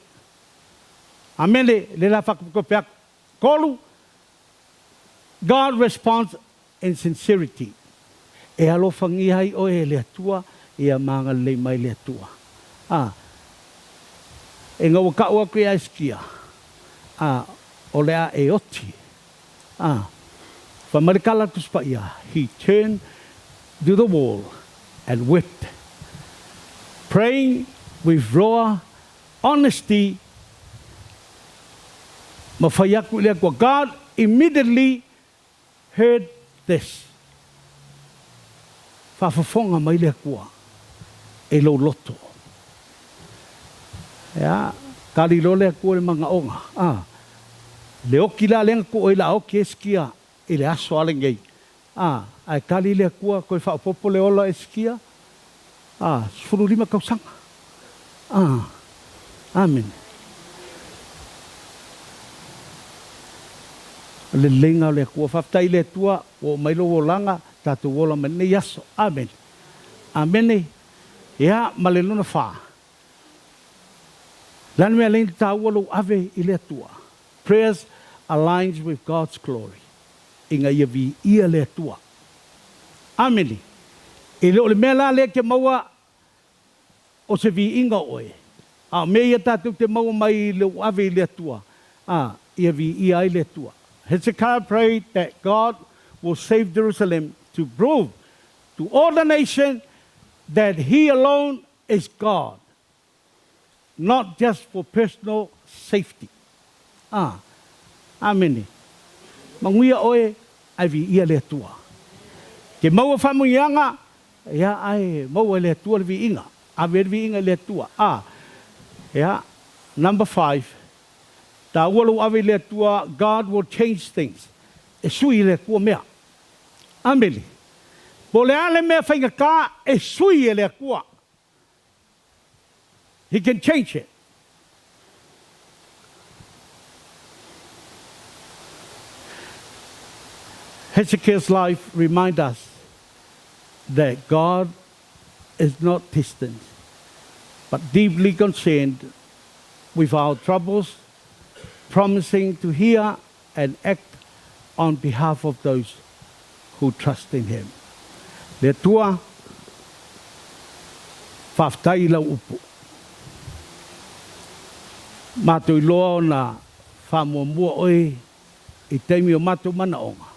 Amele, le la whakapea kolu. God responds in sincerity. E alo whangi ai oe le atua, e a manga le mai le atua. E ngā waka ua koe aiskia. O lea e oti. Whamarikala tuspa ia. He turned to the wall and wept. Praying with raw honesty. Mawhaiaku lea kua. God immediately heard this. Whawhawhonga mai lea kua. E lo loto. Ya, kali lo lea kua le manga onga. Le oki la lenga kua ila oki eskia. I le aso ale ngei. Ai kali lea kua koe whaopopo le ola eskia. Sfuru lima kausanga. Amen. Le lenga le kua whaftai le tua o mailo o langa tatu wola mene yaso. Amen. Amen. Ya maleluna wha. Lan mea lenga ta walo ave i le tua. Prayers aligns with God's glory. Inga ia vi ia le tua. Amen. E le mea la le ke maua o se vi inga oe. Mea ia tatu te maua mai le ave i le tua. Ia vi ia i le tua. Hezekiah prayed that God will save Jerusalem to prove to all the nation that He alone is God, not just for personal safety. Amen. Manguia oe ai vi ia le tua. Ke maua whamungianga, ia ai maua le tua le vi inga. Ave vi inga le tua. Yeah. Number 5. Ta walu ave le tua, God will change things. E sui le kua mea. Ameli. Po le ale mea whainga ka, e sui le kua. He can change it. Hezekiah's life reminds us that God is not distant, but deeply concerned with our troubles, promising to hear and act on behalf of those who trust in Him. Le tua whaftai lau upu. Mātui loa na whamuamua oi I teimi o mātou mana onga.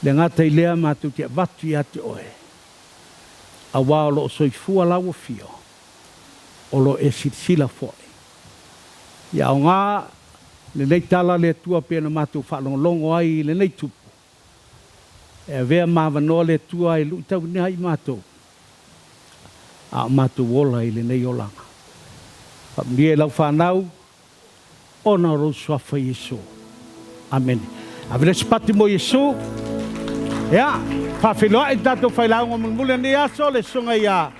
Le ngata I lea mātou te watu I ate oe. A wā o lo soifua lawa fio. O lo e sila foe. Ia o ngā, le nei tala le tua pēna mātou whaalongolongo ai le nei tupu. E vea māwanoa le tua e lui tau nei mātou. A mātou wola I le nei olanga. Whamnie lau whanau, ona ro swafa Yesu. Amen. Avile spati mo Yesu. Ya, whawhiloa I tatou whailaunga mulmule ni aso le sunga ia.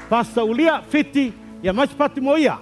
Pastor Ulia, Fiti, ia mai spati mo ia.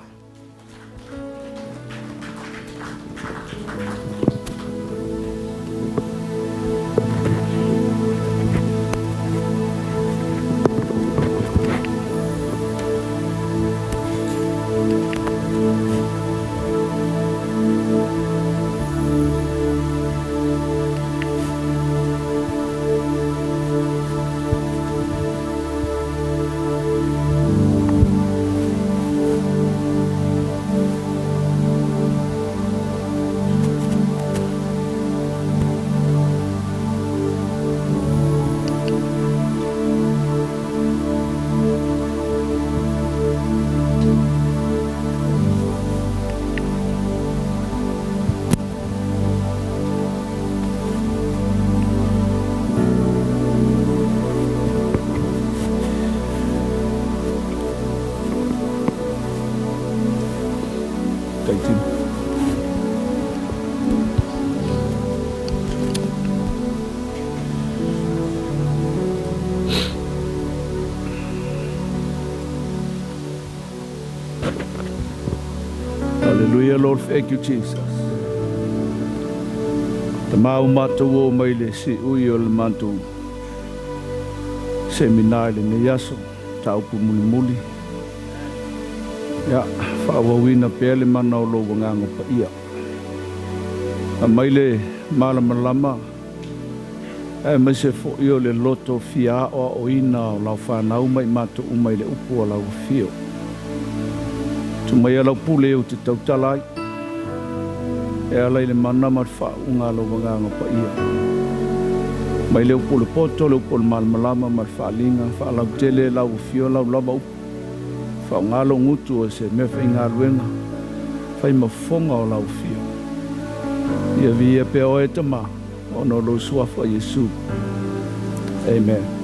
Hallelujah, Lord, thank you, Jesus. Te mau mātou o mai le si ui o le mātou seminai le ne yaso, taupu muli muli. Ia, whaawawina pēr le mana o lo wangango pa ia. A mai le malamalama, e mai se fo io le loto fia o ina o lau whanau mai mātou umai le upu o lau fio. Tu mai alau pule o te tautalai, e alai le mana mat whaunga lo wanganga pa ia. Mai leo pole poto, leo pole malamalama, mat whaalinga, whaalau tele, lau fio, lau lama upu. Whaunga lo ngutu o se mewha inga ruenga, whai mafonga o lau fio. Ia via pe o e tama, ono lo suafa Yesu. Amen.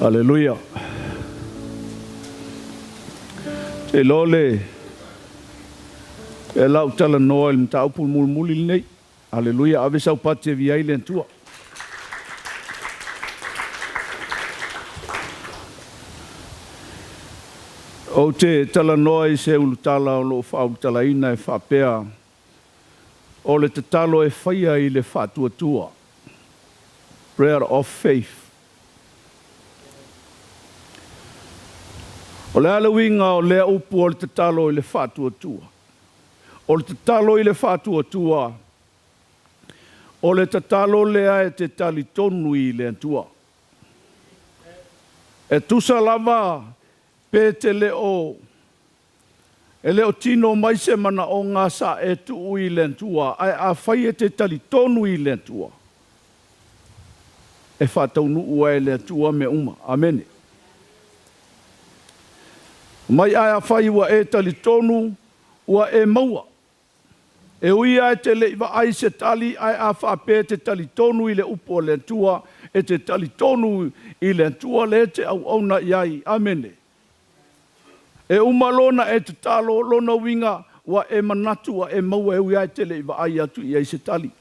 Halleluiah. Te lole e lau tala noa il mta upu muli nei. Halleluiah. Ave sau pate vi ai len tua. O te tala noa I se ulu tala o lo wha tala ina e whapea. O le te talo e whaia I le whatua tua. Prayer of faith. O le alawinga o lea upu o le te talo I le whatua tua. O le te talo I le whatua tua. O le te talo lea e te tali tonu I le tua. E tusa lava pe te leo. E leo tino mai se mana o ngā sa e tu I le tua. Ai a whai e te tali tonu I le tua. E whataunu ua e le tua me uma. Amene. Mai ai a whai ua e tali tonu, ua e maua. E ui ai te leiva ai se tali, ai a whape te tali tonu I le upo le tua, e te tali tonu I le tua le te au auna iai. Amene. E umalona e te talo, lona winga, ua e manatu, ua e maua e ui ai te leiva ai atu iai se tali.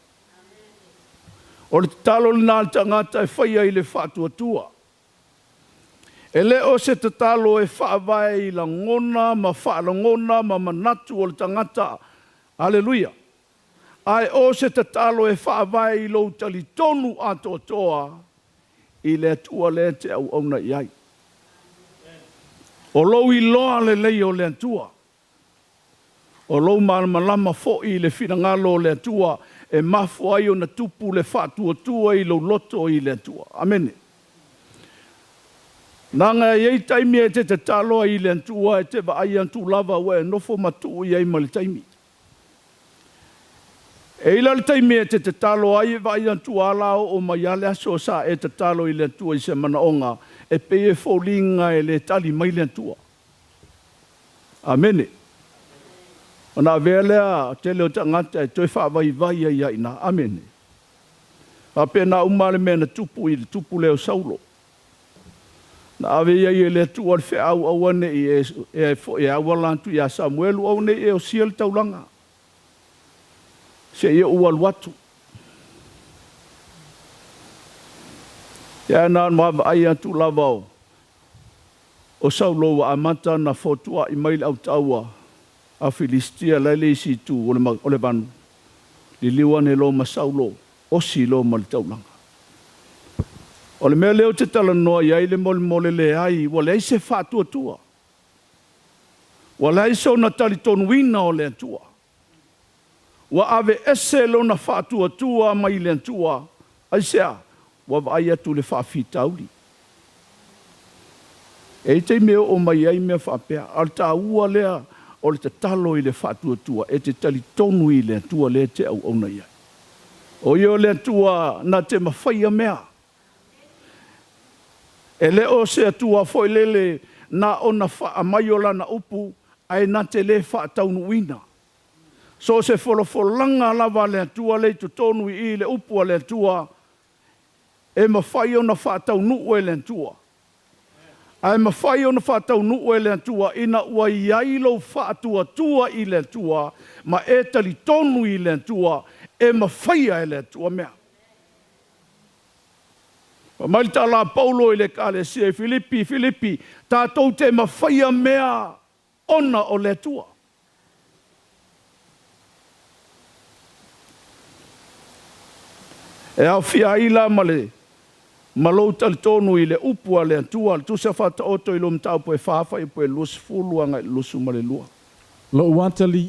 O le talo le nā tangata e whaia I le whatua tua. E leo se te talo e whaavai I la ngona, ma whaalangona, ma manatu o le tangata. Halleluiah. Ai o se te talo e whaavai I lo tali tonu ato toa I le tua le te au auna iai. O lo I loa le lei o le tua. O lo malama fo I le whirangalo le tua e mafu ai o na tupu le whātua i lo loto i le atua. Amene. Nanga iei taimi e te taloa i le atua e te wa ai antu lava ua e nofo matu i ai ma le taimi. E ila le taimi e te taloa ai e wa ai antu alao o mai ale aso sa e te talo i le atua i se manaonga e pe e fōlinga e le tali mai le atua. Amene. Ona velea te leo tangata e toi whawai vai ai ai na. Amene. A pena umale mena tupu i le tupu leo saulo. Na ave iai e le atua le whea au awane i e awalantu i a Samuelu au ne e o sia le taulanga. Se ia ualu atu. Ia naan mawa ai atu lavao. O saulo wa amata na fotua i maile au taua. A Filistia lele isi tu o le vanu. Li liwa ne lo ma saulo. O si lo ma le taulanga. O le mea leo te tala noa iai le mole le ai. Wa le aise whātua tua. Wa le aise o na tali tonu wina o le atua. Wa ave ese lo na whātua tua mai le atua. Aisea. Wa vai atu le whawhitauli. E te mea o mai ai mea whapea. Al tā ua lea o le te talo i le whātua tua. E te tali tonu i le atua le te au ona iai. O io le atua na te mawhaia mea. E le o se atua foi lele na ona whaamaiola na upu ai na te le whaataunu wina. So se fololanga lava le atua le tutonu i le upu le atua e mawhai o na whaataunu e le atua. Ai mawhai o na whaataunu e le atua ina ua iailo whaatua tua i le atua ma e tali tonu i le atua e mawhai e le atua mea. Mai ta la Paulo i le kale se Filipi, tātou te mawhaia mea ona o le tua. E au fia ila male, malou tali tonu i le upua le tua, le tusa whata oto i lo mtau po e whawha i po e lusu fuluanga i lusu male lua. Lo uantali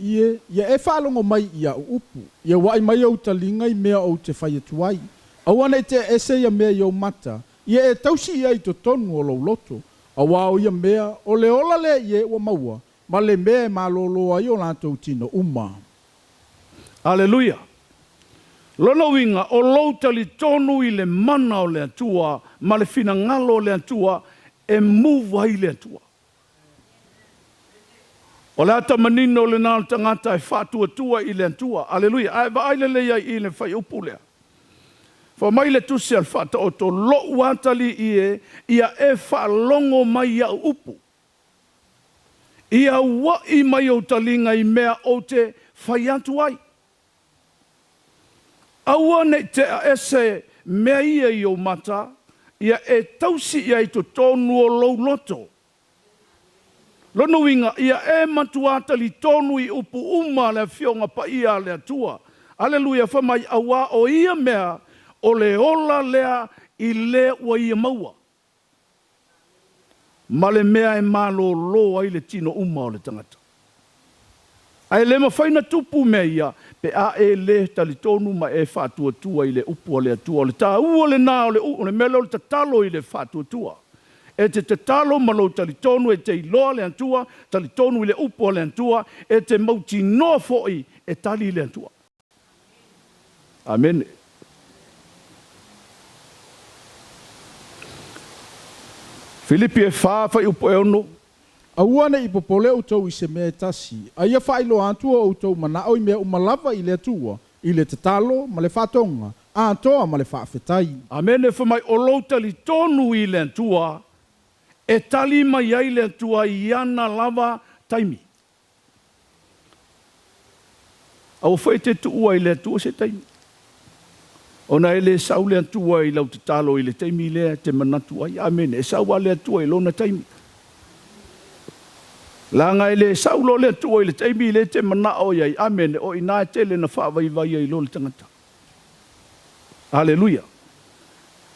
ia e whalongo mai ia upu, ia wai mai au talinga i mea au te whai atuai. Awana te ese ia mea i au mata, ia e tausi ia i to tonu o lau loto. Awao ia mea o le ola le ia ua maua, ma le mea e malolo ai o lantou tino uma. Halleluiah. Lona winga o lau tali tonu i le mana o le atua, ma le fina ngalo o le atua, e muwa i le atua. O le ata manino le nao tangata e whatua tua i le atua. Halleluiah. Ai va aile le i le whai upu lea. Fa mai le tusi al whata o to lo watali ia e whalongo mai ia upu. Ia wai mai o talinga i mea o te whai atu ai. Aua ne te ese mea ia i o mata, ia e tausi ia i to tonu o lou loto. Lono winga, ia e matuata li tonu i upu uma le fionga pa ia le atua. Halleluiah, fa mai awa o ia mea, o le ola lea i le ua ia maua. Ma le mea e malo loa i le tino uma o le tangata. Ai le mawhaina tupu mea ia, pe a e le talitonu ma e whātua tua i le upu o le atua. O le tā ua le nā o le mele o le tatalo i le whātua tua. E te tatalo malo talitonu e te iloa le atua, talitonu i le upu o le atua, e te mauti noa fo'i e tali i le atua. Amen. Filipi e whāwhai upo e ono. Auana i popole o tau i se mea tasi. Aia whailo antua o tau manao i mea umalava i le atua, i le tatalo, ma le whatonga, a toa ma le whaafetai. Amen. E whamai o lautali tonu i le atua, e tali mai ai le atua i ana lava taimi. Au whai te tuua i le atua se taimi. Ona ele sau le atua i lau te talo i le taimi lea te manatu ai. Amen. E sau le atua i lona taimi. Langa ele sau lo le atua i le taimi le te manao ai. Amen. O ina te le na whaavai vai ai lo le tangata. Halleluiah.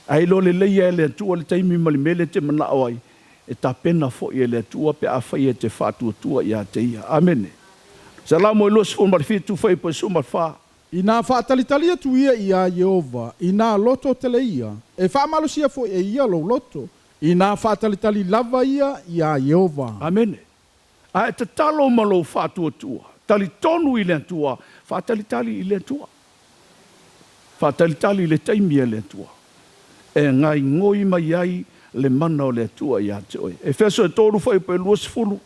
Ai lo le leia le atua le taimi mali mele te manao ai. E ta pena fo i le atua pe a whai e te whātua tua i a te ia. Amen. Salamo e lo sifon marifitu whai po sumar wha. Ina whaatalitali atu ia ia Jehova, ina loto tele ia. E whaamalosia fo e ia lo loto. Ina whaatalitali lava ia ia Jehova. Amen. A te talo malo whātua tua. Tali tonu i le tua. Whaatalitali i le tua. Whaatalitali i le taimia le tua. E ngai ngoi mai ai le mana o le tua ia te oi. E wheso e tōru whai pe luas fulu.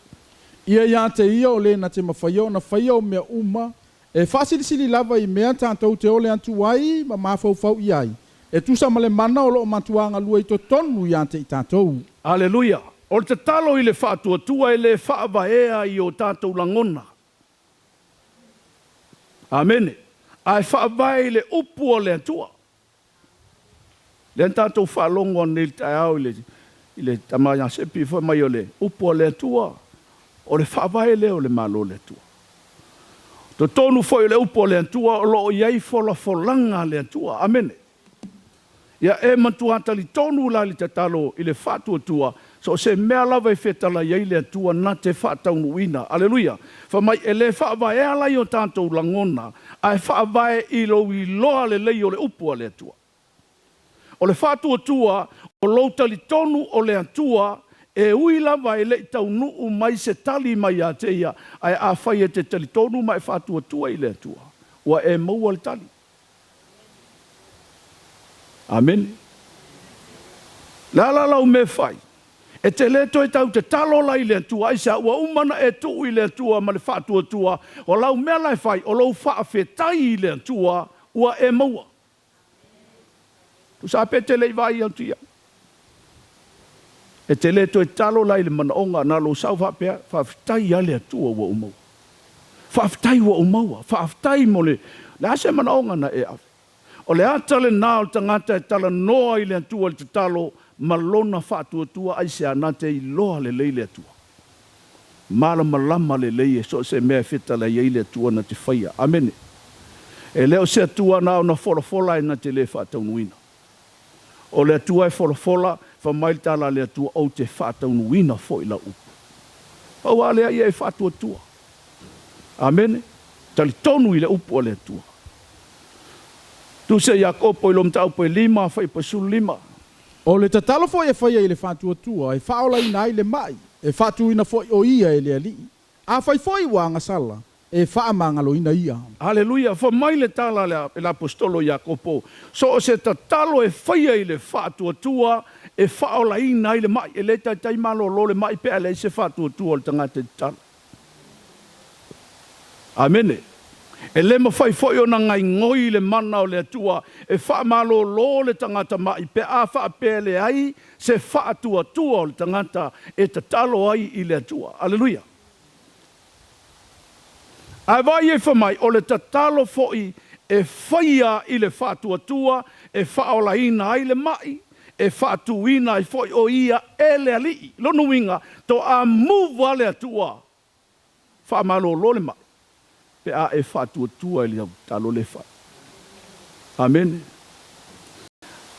Ia ia te ia o le na te mawhaio na whaio mea uma. E whasilisili lava i mea tātou te ole antu ai ma mawhau i ai. E tusa ma le mana o lo matuanga lua i to tonu i ante i tātou. Halleluiah. O te talo i le whātua tua e le whaavaea i o tātou langona. Amen. Ai whaavae i le upu o le atua. Le tātou whaalongo ni le tai au i le tamaya sepi wha mai o le upu o le atua. O le whaavae le o le malo le atua. To tonu foi le upo le atua o lo iai fola folanga le atua. Amen. Ia e matua tali tonu la li te talo i le whātua tua. So se mea lava i whetala iai le atua na te whātaunu ina. Halleluiah. Fa mai e le whaavae ala i o tātou langona. Ai whaavae i loa le lei o le upo le atua. O le whātua tua o lo tali tonu o le atua e ui lava e le tau nuu mai se tali mai a te ia, ai a whai e te tali tonu mai whātua tua i le atua. Ua e maua le tali. Amen. La lau me whai. E te leto e tau te talo lai le atua, ai sa ua umana e tuu i le atua ma le whātua tua, o lau mea lai whai, o lau whaafetai i le atua, ua e maua. Tu sa pete lei vai au tia. E te leto e talo lai le manaonga na lo sau whapea, whaafitai ale atua ua umau. Whaafitai ua umaua, whaafitai mo le ase manaonga na e afi. O le atale nā o tangata e tala noa i le atua le te talo, malona whaatua tua ai se anate i loa le leile atua. Mala malama le leie, so se mea whita le leile atua na te whaia. Amene. E leo se atua nā o na fola e na te le whaataunuina. O le atua e fola, fa mai tala le atua o te whaataunuina fo i la upu. Au a lea ia e whaatua tua. Amene. Tali tonu i le upu o le atua. Tu se Isaako po ilom tau po 5, fai po SULUAPE. O le tatalo fo e whaia i le whātua tua, e whaola ina i le mai, e whātu ina fo o ia e le ali. A whai fo i wanga sala, e whaamangalo ina ia. Halleluiah, fa mai le tala le apostolo Isaako. So o se tatalo e whaia i le whātua tua, e whaola ina i le mai, e le tai malo lo le mai pe ale se whātua tua o le tangata tala. Amene. E le mawhai foi o na ngai ngoi le mana o le atua, e whaamalo lo le tangata mai, pe a whaapele ai, se whaatua tua o le tangata, e te talo ai i le atua. Halleluiah. Ai vai e whamai, o le tatalo foi, e whaia i le whaatua tua, e whaola ina ai le mai, e whaatuina i foi o ia e le alii. Lono winga, to a muwa le atua, whaamalo lo le mai. Pe a e whātua tua ili au talo le whai. Amen.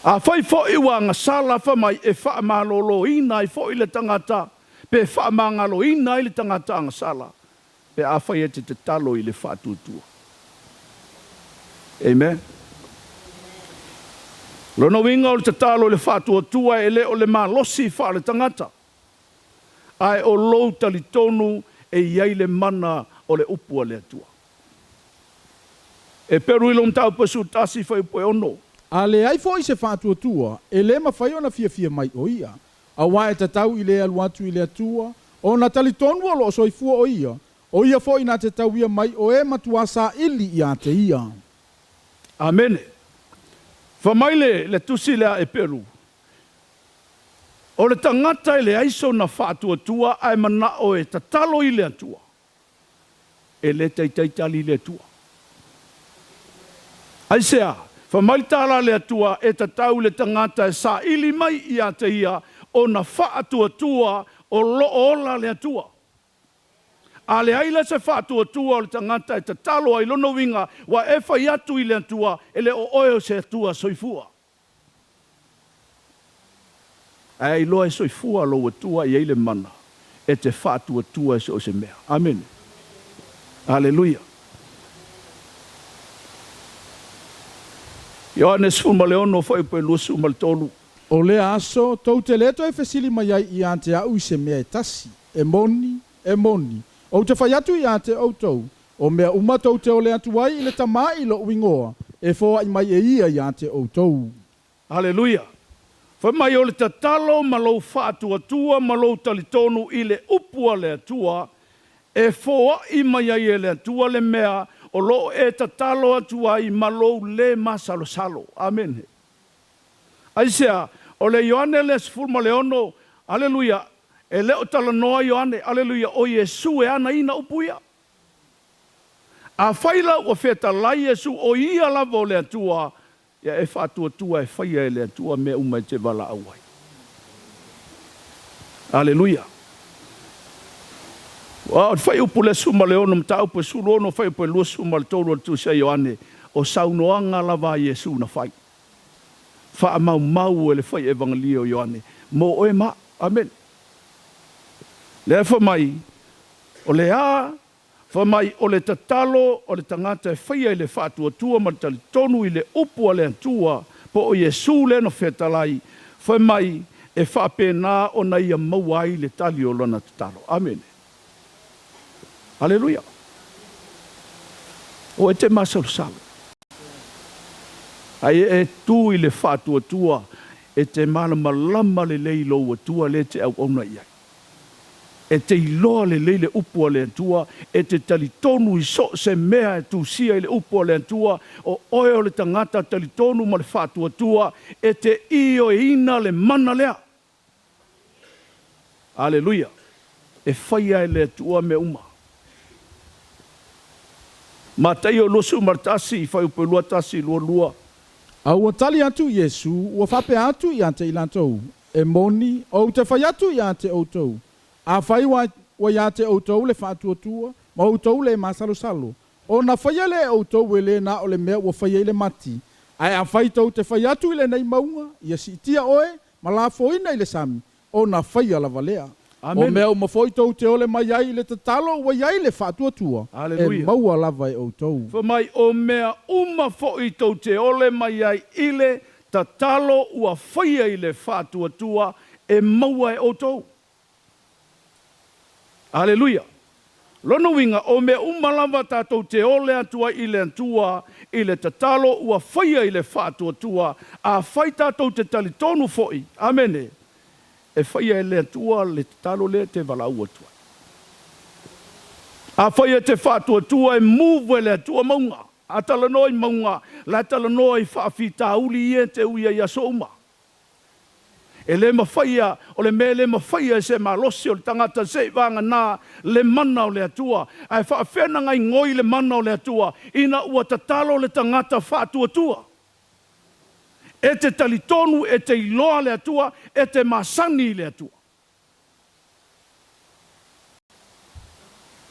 A whai fōi wanga sala whamai e whaamalolo ina i fōi le tangata. Pe whaamangalo ina i le tangata anga sala. Pe a whai e te talo i le whātua tua. Amen. Lono winga o le te talo i le whātua tua e le o le malosi wha le tangata. Ai o lou tali tonu e iai le mana o le upua le atua. E peru ilom tau pasu tasi whai poe ono. A le ai fo i se whātua tua, e le ma whai ona fia mai o ia. A wae te tau i le aluatu i le atua, o na tali tonu o lo soifua o ia fo i na te tau ia mai o e matua sa ili i a te ia. Amene. Whamaile le tusi lea e peru. O le tangata i le aiso na whātua tua, ai mana o e tatalo i le atua. E le taitali le atua. Ai sea, whamaitala le atua e tatau le tangata e sa ili mai i a te ia o na whaatua tua o loola le atua. A le aila se whaatua tua o le tangata e tatalo ai lono winga wa e whai atu i le atua e le o oeo se atua soifua. Ai loa e soifua lo atua i eile mana e te whaatua tua e se o se mea. Amen. Halleluiah. Ioanes Fumaleono fai pe lusu maltolu. O le aso, tau te leto e fesili mai ai i ante au i se mea e tasi, e moni. O te whai atu i ante au tau, o mea umatau te ole atu ai i le tamai lo uingoa, e fōa i mai e ia i ante au tau. Halleluia. Whai mai o le tatalo malou whātua tua, malou talitonu i le upua le atua, e fōa i mai ai e le atua le mea, o lo e tatalo atua i malou le masalo. Amen. Aisea, o le Ioane le sfulma leono, aleluia, e leo tala noa Ioane, aleluia, o Yesu e ana ina upuia. A whaila ua wheta lai Yesu o ia lava o le atua, ia e whātua tua e whaia e le atua me umai te wala auai. Aleluia. O whai upu le suma leono, mta upu sulono, whai upu lua suma le toro tu se Ioane, o saunoanga lava Yesu na whai. Wha mau e le whai evangelio Ioane. Mo oe ma, amen. Lea wha mai, o le a, wha mai o le tatalo, o le tangata e whaia i le whātua tua, ma tali tonu i le upua le antua, po o Yesu le no whetalai, wha mai e whapena o na ia mauai le tali o lona tatalo. Amen. Halleluia. O e te masalusalo. Ai e tu i le whātua tua, e te malama le leilo wa tua le te au ona iai. E te iloa le leile upua le antua, e te talitonu i so se mea e tu sia i le upua le antua, o oe o le tangata talitonu ma le whātua tua, e te io e ina le mana lea. Halleluia. E whaia e le atua me uma. Ma tei o losu martasi, i whai upelua tasi lua. Au o tali atu Yesu, ua whape atu i ante i lantou, e moni, o te whai atu i ante o tou. A whai wa i ante o tou le whātua tua, ma o tou le masalo. O na whai le o tou e le na o le mea ua whai le mati. Ai a whai tau te whai atu i le nei maunga, i a si tia oe, ma la foina i le sami, o na whai ala valea. Amen. O mea o mawhoi tau te ole mai ai le tatalo wa ai le whātua tua. Halleluia. E maua lava e o tau. Wha mai o mea mawhoi tau te ole mai ai ile tatalo ua whaia i le whātua tua e maua e o tau. Halleluia. Lono winga o mea lava tātou te ole atua i le antua i le tatalo ua whaia i le whātua tua a whai tātou te talitonu foi. Amene. E whaia e le atua le talo le te walau atua. A whaia te whātua tua e move le atua maunga. A tala noi maunga, la tala noi whaafita uli e te uia ia souma. E le mawhaia, o le me le mawhaia e se malosi o le tangata se vanga nā le mana o le atua. A whaafena ngai ngoi le mana o le atua, ina ua tatalo le tangata whātua tua. E te talitonu, e te iloa le atua, e te masani le atua.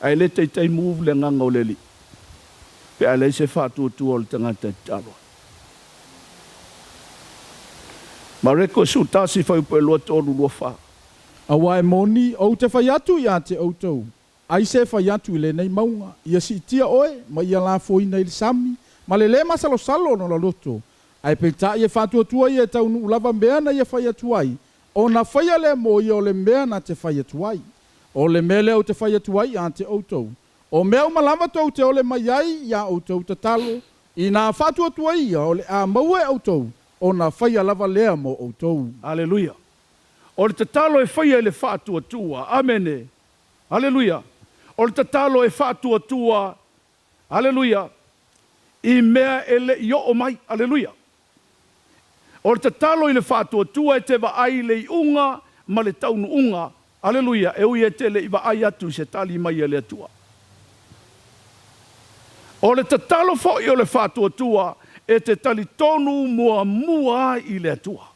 Ai le te move le nganga o le li. Pe ai le se whātua tua o le tangata talo. Ma reko su tasi whai ue loa tonu lua wha. A wae moni, o te whai atu i a te autou. Ai se whai atu i le nei maunga. Ia si tia oe, ma ia la foina i le sami. Ma le masalo salo no la loto. Ai peita ia whātua tua ia taunu ulava mea na ia whai atuai. O na whai ale mo ia o le mea na te whai atuai. O le mele o te whai atuai a te autou. O mea umalama tau te ole mai ai ia autou te talo. I nā whātua tua ia o le a maua autou. O na whai alava lea mo autou. Halleluia. O le te talo e whai le whātua tua. Amene. Halleluia. O le te talo e whātua tua. Halleluia. I mea ele i o mai. Halleluia. O le tatalo i le whātua tua e te waai le i unga, ma le taunu unga. Aleluia, e ui e te le i waai atu se tali mai e le atua. O le tatalo fo i o le whātua tua, e te tali tonu mua i le atua.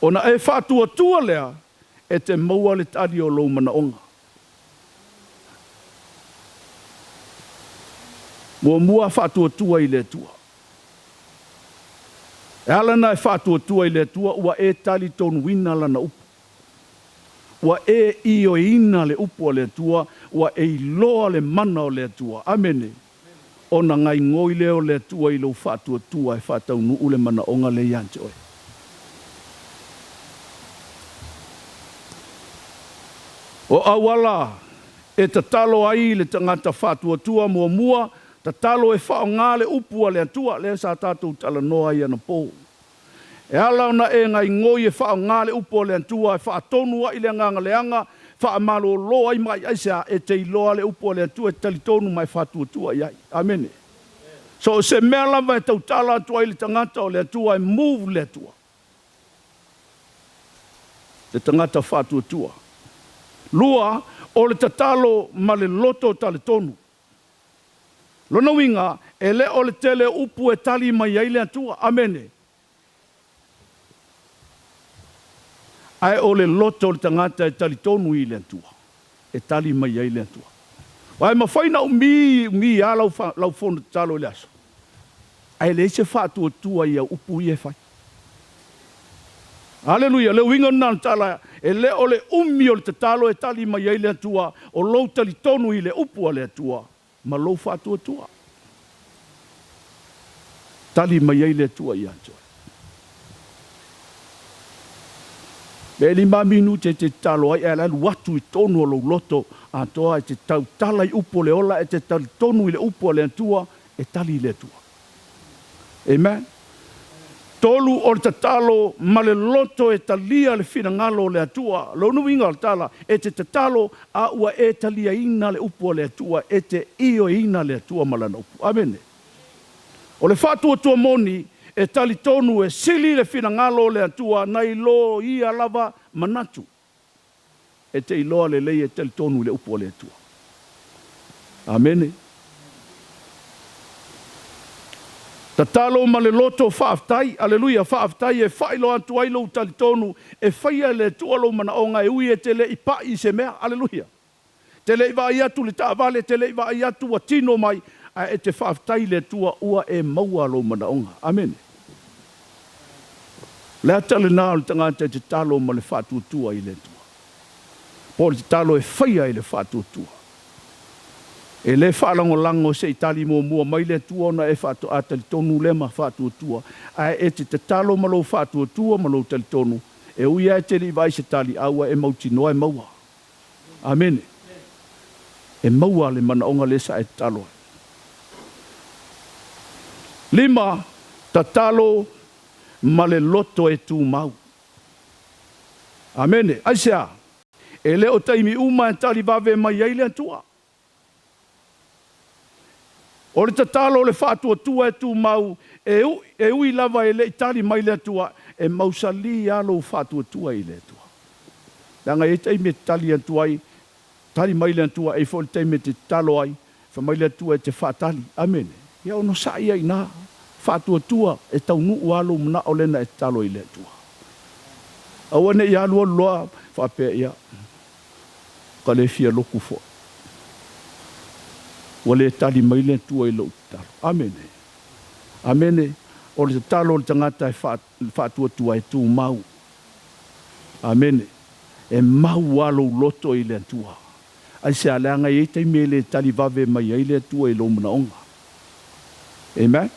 O na e whātua tua lea, e te maua le tali o lou mana onga. Mua whātua tua i le atua. E alana e whātua tua i le tua, ua e tali tonu wina lana upu. Ua e io ina le upu o le tua, ua e iloa le mana o le tua. Amene. ona ngai ngoi leo le tua i lo whātua tua e whātau nu ule mana onga le iante oi. O awala e ta talo ai le tangata whātua tua mua, ta talo e whao ngā le upua le atua le sa tātou tala noa i ana pō. E ala na e ngai ngoi e whao ngā le upua le atua e whaatonua i le nganga leanga, whaamalo loa i mai aisa e te iloa le upua le atua e talitonu mai whātua tua iai. Amene. So se mea lava e tau tala atua i le tangata o le atua e move le atua. Le tangata whātua tua. Lua o le tatalo ma le loto tale tonu. Lona winga e le o le tele upu e tali mai ai le atua. Amene. Ai o le loto le tangata e tali tonu i le atua. E tali mai ai le atua. Wai mawhaina o mi a lau fono talo le aso. Ai le se whātua tua i a upu i e whai. Halleluiah, le winga nan tala e le o le umi o le tatalo e tali mai ai le atua o lou tali tonu i le upu a le atua ma lou whātua tua. Tali mai ai le atua i atua. Me li maminu te talo ai e la watu i tonu o lou loto a toa e te tau tala i upu le ola e te tali tonu i le upu a le atua e tali le atua. Amen. Tolu o le tatalo ma le loto e talia le finangalo le atua. Lonu winga o tala e te tatalo a ua e talia ina le upu le atua e te io ina le atua malana upu. Amene. O le whātua tua moni e tali tonu e sili le finangalo le atua na ilo ia lava manatu. E te iloa le lei e tali tonu le upu le atua. Amene. Tatalo ma le loto whaaftai, aleluia, whaaftai e whailo atu ailo utali tonu, e whaia le tualo mana onga e ui e te le ipa i se mea, aleluia. Te le iwa i atu le taavale, te le iwa i atu wa tino mai, e te whaaftai le tua ua e maua lo mana onga. Amen. Le atale nā le tangata te talo ma le whātua tua i le tua. Po le talo e whaia i le whātua tua. E le whaalango lango se itali mua mai le tuona e whātua atali tonu lema whātua tua. E te talo malo whātua tua malo tali tonu. E uia e te li vai se tali aua e mauti noa e maua. Amen. E maua le mana onga le sa e talo. Lima, ta talo ma le loto e tu mau. Amen. Aisea, e le o taimi uma e tali vave mai ai le tua. O le tatalo le whātua tua e tu mau, e ui lava e le itali mai le tua, e mausali alo whātua tua i le tua. Nanga e teime tali atu ai, tali mai le tua, e fo le teime te talo ai, fa mai le tua e te whātali. Amen. Ia ono sa ia i nā, whātua tua e tau nuu alo mna o lena e talo i le tua. Awane i alua loa, whapea ia, ka le fia loku fo. Wale tali mai le tua i lo talo. Amene. Amene. O le talo le tangata e whātua tua e tu mau. Amene. E mau alo loto i le tua. Ai se aleanga i te me le tali vave mai i le tua i lo muna onga. Amen.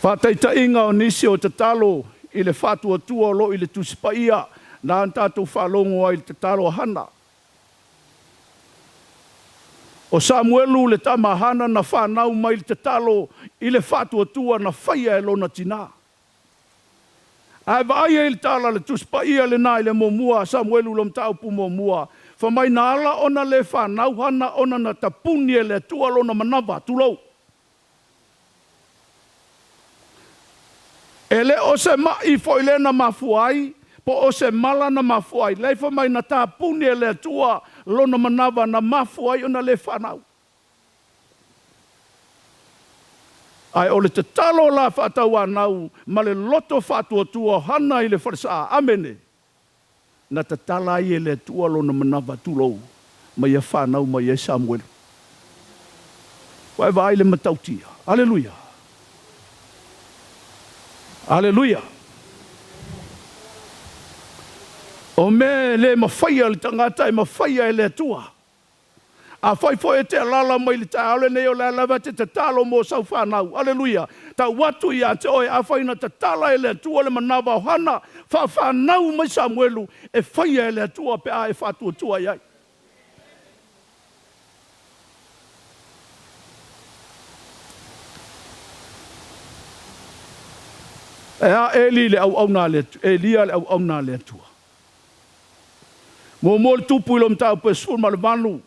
Whātaita inga o nisi o te talo i le whātua tua lo i le tusipaia na antātou whalongo ai le talo hana. O Samuelu le tamahana na whanau mai le talo i le whātua tua na whaia e lona tina. Ai vai e le tala le tuspaia le nai le momua Samuelu lom taupu momua. Whamai na ala ona le whanau hana ona na tapuni e le tua lona manawa tulou. E le o se mai foi le na mafuai, po o se mala na mafuai. Lei whamai na tapuni e le tua lona manawa na mafuai ona le whanau. Ai o le te talo la whatau anau, ma le loto whatua tua hana i le wharisa. Amene. Na te tala i e le tua lona manawa tulou, ma ia whanau ma ia Samuel. Wai vai le matautia. Halleluiah. Halleluiah. O me le mawhaia le tangata e mawhaia e le tua. A fai e te alala mai le ta ale nei o le alawa te talo mo sau whanau. Halleluia. Ta watu ia te oe a fai na te tala e le atua le manawa o hana. Whanau mai Samuelu e fai e le atua pe a e whatua tua iai. Eli le au na le Elia le au na le atua. Mo le tupu ilo mtau pe sul ma le manu.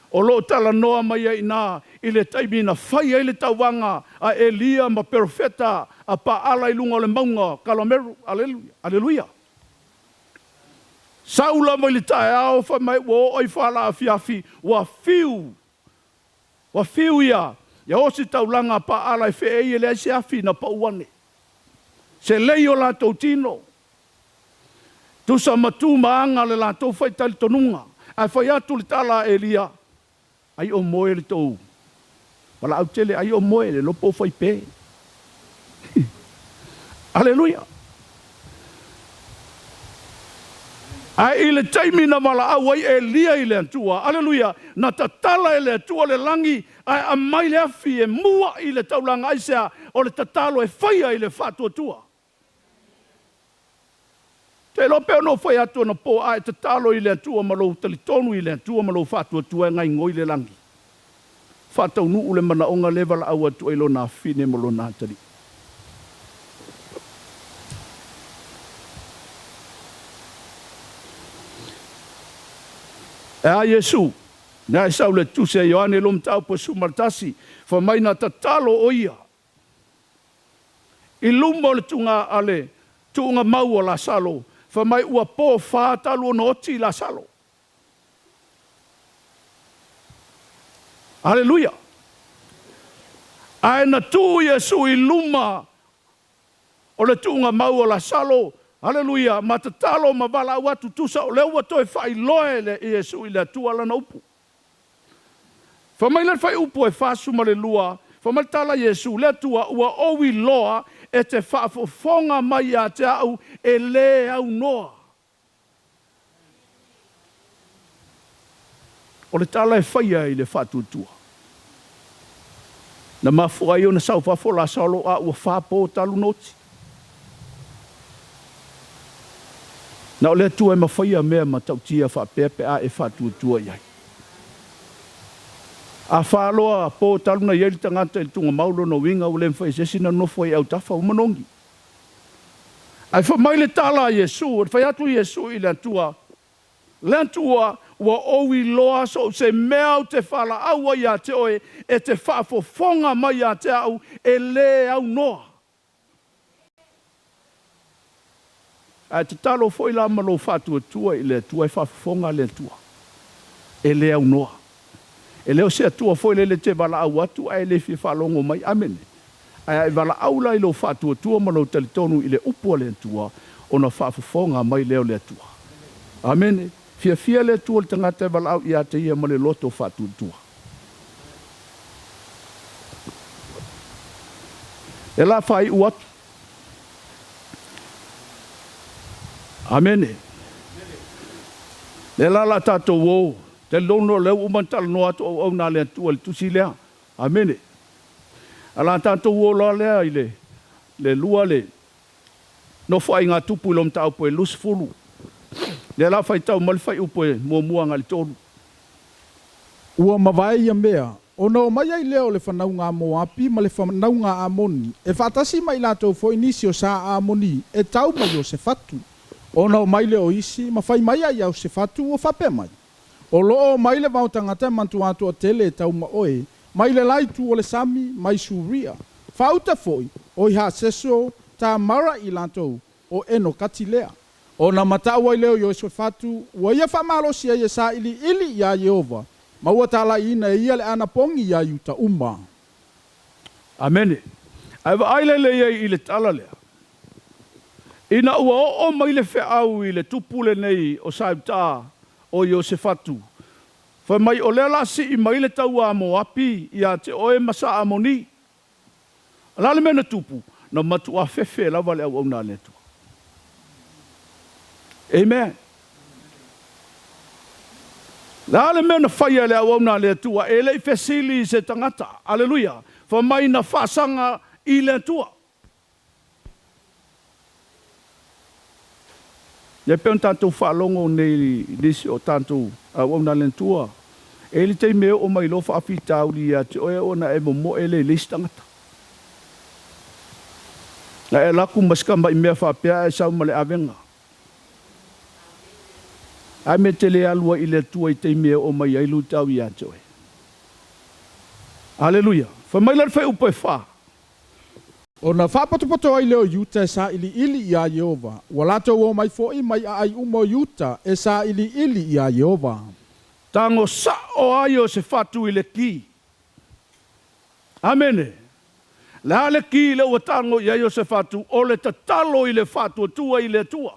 O lo tala noa mai ai na i le taimi na fai ai le tauanga a Elia ma profeta a paala i lunga o le maunga kalameru. Aleluia. Aleluia. Saula mai le tae ao fa mai wo oi fala afiafi wa fiu. Wa fiu ia. Ia osi taulanga paala e fe e le se afi na pauane. Se lei o la tau tino. Tu sa matu maanga le la tau fai tali tonunga. Ai fai atu le tala Elia. Ai o moe le tau. Wala au tele ai o moe le lopo fai pe. Aleluia. Ai le taimi na mala au ai Elia i le antua. Aleluia. Na tatala e le atua le langi. Ai a mai le afi e mua i le taulanga aisea. O le tatalo e fai i le fatua tua. Te lope no fai atu na po ai te talo i le atua malo talitonu i le atua malo fatua tua ngai ngoi le langi. Fatau nu ule mana onga level au atu ilo na fine malo na tali. A Yesu, na sau le tuse Ioane lom tau po sumartasi, fa mai na tatalo o ia. I lumo le tunga ale, tunga mau o la salo, fa mai ua po whātalo no oti la salo. Halleluia. Ai na tu Yesu i luma o le tunga mau o la salo. Halleluia. Ma te talo ma wala watu tusa o leo watoe whai loe le Yesu i le tua lana upu. Fa mai le whai upu e whasu ma le lua. Fa mai tala Yesu le tua ua owi loa e te whaafofonga mai a te au e le au noa. O le tala e whaia i le whatutua. Na mafua i o na sau whafola salo a ua whapo talu noti. Na o le tua e mawhaia mea ma tautia whapepe a e whatutua iai. A whaloa po taluna ieli tangata i tunga maulo no winga u le mwhai sesina nofo i au tafa umanongi. Ai whamai le tala Yesu, whai atu Yesu i le tua. Le tua ua owi loa so se mea te whala aua i a te oe e te whaafofonga mai a te au e le au noa. Ai te talo foi la malo whatua tua i le tua e whaafofonga le tua. E le au noa. E leo se atua foi le te wala au atu ai le fi whalongo mai amene. Ai wala au lai lo whatua tua malo talitonu i le upua le tua o na whaafofonga mai leo le tua. Amene. Fia le tua le tangata wala au i a te ia ma le loto whatua tua. E la whai uatu. Amene. Le la tato wo. Te lono leu umantala no atu au na le tua le tusi lea. Amene. Ala tato wo la lea i le lua le. No whai ngā tupu ilom tau po e lusfulu. Le la fai tau mal fai upo e mua ngali tonu. Ua mawai ia mea. O no mai ai leo le whanau ngā moapi ma le whanau ngā amoni. E whatasi mai lātou fo inisi o sa amoni. E tau mai o se fatu. O no mai le o isi ma fai mai ai au se fatu o whape mai. O loo mai le vau tangata mantu atu o tele e tau ma oe. Mai le laitu o le sami mai suria. Whauta foi o iha seso ta mara i lātou o eno katilea. O na matau ai leo yo se fatu, ua ia whamalo sia ia sa ili ia Yehova. Ma ua tala ina ia le ana pongi ia yuta umma. Amene. Aiwa aile le ia i le tala lea. Ina ua o mai le wheau i le tupule nei o saibta o Iosefatu. Wha mai o lea lasi i mai le tau a moapi i a te oe masa amoni. Alale mena tupu, na matu a fefe lawa le au na letu. Amen. La le mena whaia le awauna le atua, e le fesili se tangata, aleluia, fa mai na whaasanga i le atua. Ia peon tātou whaalongo nei nisi o tātou awauna le atua, e li te meo o mai lo whaafita uli a te oe ona e mo e le lisi tangata. Na e laku maska mai mea whaapea e sau male avenga. Ai me te le alua i le tua i te mea o mai ailu tau i atoe. Halleluia. Fa mai lar fai upe wha. O na whapato ai leo yuta e sa ili i a Jehova. Walato o mai foi mai a ai umo yuta e sa ili i a Jehova. Tango sa o ai o se fatu i le ki. Amene. La le ki le o tango i ai o se fatu o le tatalo i le fatu tua i le tua.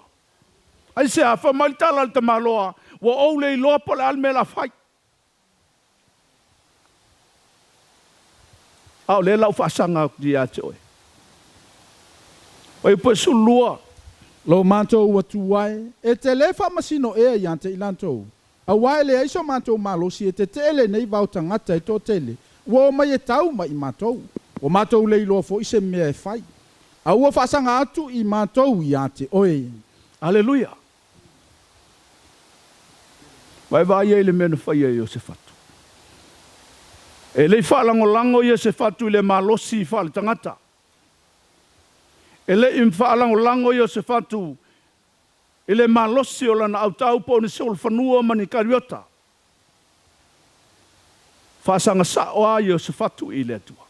Ai se a whamai tala te maloa, wa ou le iloa po le alme la whai. Au le lau whaasanga di ate oe. Oi po sulua. Lo manto ua tuai, e te le whamasino ea i ante ilantou. A wai le aiso manto malosi e te tele nei vau tangata e tō tele. Ua o mai e tau mai i mantou. O mantou le iloa fo ise mea e whai. A ua whaasanga atu i mantou i ate oe. Halleluia. Vai e le mena whai e o se fatu. E le whaalangolango i se fatu i le malosi i whaale tangata. E le im whaalangolango i se fatu i le malosi o lana au tau po ni seol whanua mani kariota. Whaasanga sa o ai o se fatu i le atua.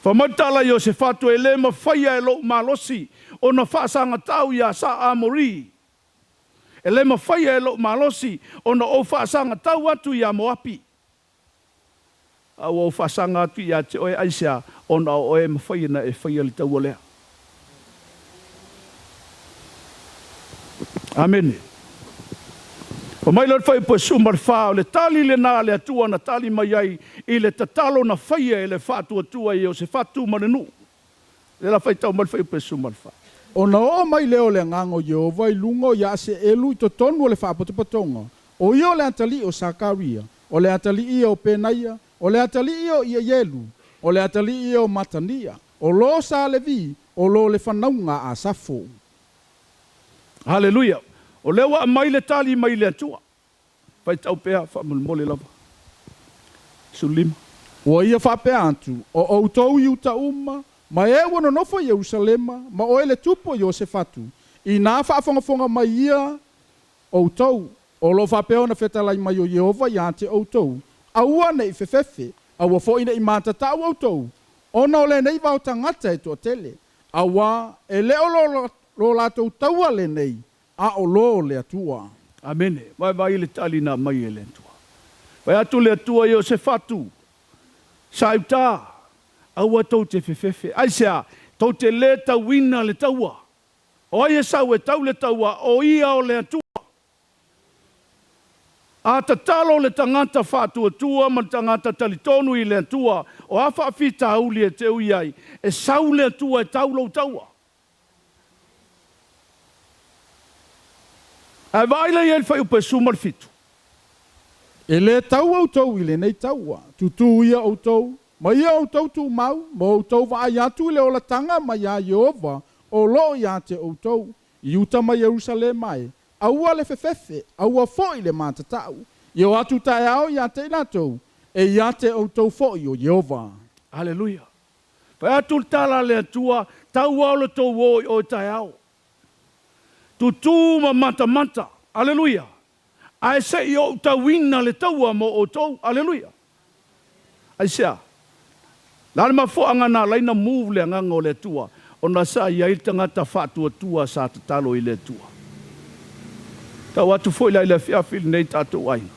Whamatala i o se fatu e le ma whai e lo malosi o na whaasanga tau i a sa amori. E le ma whai e lo malosi o na o whaasanga tau atu i a moapi. Au o whaasanga atu i a te oe aisea o na o e ma whai na e whai ali tau o lea. Amen. O mai lor whai po sumar whao le tali le nā le atua na tali mai ai i le tatalo na whai e le whātua tua i o se whātu manenu. Le la whai tau mai whai po sumar whao. O na o mai leo le ngango Jehova i lungo ia se elu i to tonu o le whaapotopatonga. O io le atali o Sakaria, o le atali i o Penaia, o le atali i o Ielu, o le atali i o Matania, o lo sa levi, o lo le whanaunga a Safo. Halleluia. O lewa mai le tali mai le atua. Whai tau pēa whamulmole lava. Sulima. O ia whapea antu, o outou i uta uma, ma e wana nofo i Jerusalema, ma o ele tupo i o se fatu. I nā whaafongafonga mai ia outou, o lo whapea na whetalai mai o Jehova i ante outou. A ua nei whewhewhe, a ua fo ina i mātatau outou. Ona o le nei vau tangata e tō tele. A ua e leo lo lātou taua le nei, a o lo le atua. Amene. Vai le tali nā mai e le atua. Vai atu le atua i o se fatu. Sa uta. Aua tau te whewhewhe. Aisea, tau te le tauina le taua. O ai e sau e tau le taua, o ia o le atua. A ta talo le tangata whātua tua, ma tangata talitonu i le atua, o a whaafita auli e te ui ai, e sau le atua e tau lau taua. A vaila i el whai upe sumar fitu. E le tau outou i le nei taua, tutu ia outou, ma ia outou tu mau, ma outou wa ai atu le ola tanga ma ia Jehova, o lo ia te outou, i uta ma Jerusalem mai, aua le whewhewhe, aua foi le mātatau, i o atu tae au ia te inatou, e ia te outou foi o Jehova. Halleluia. Pai atu tala le atua, tau au le tau oi o tae au. Tutu ma mata. Halleluia. Ai se i o tauina le taua mo o tau. Halleluia. Ai sea. Lale ma foanga na laina move le anganga o le tua. O na sa ia il tangata whātua tua sa te talo i le tua. Tau atu foi lai le whiawhili nei tātou aina.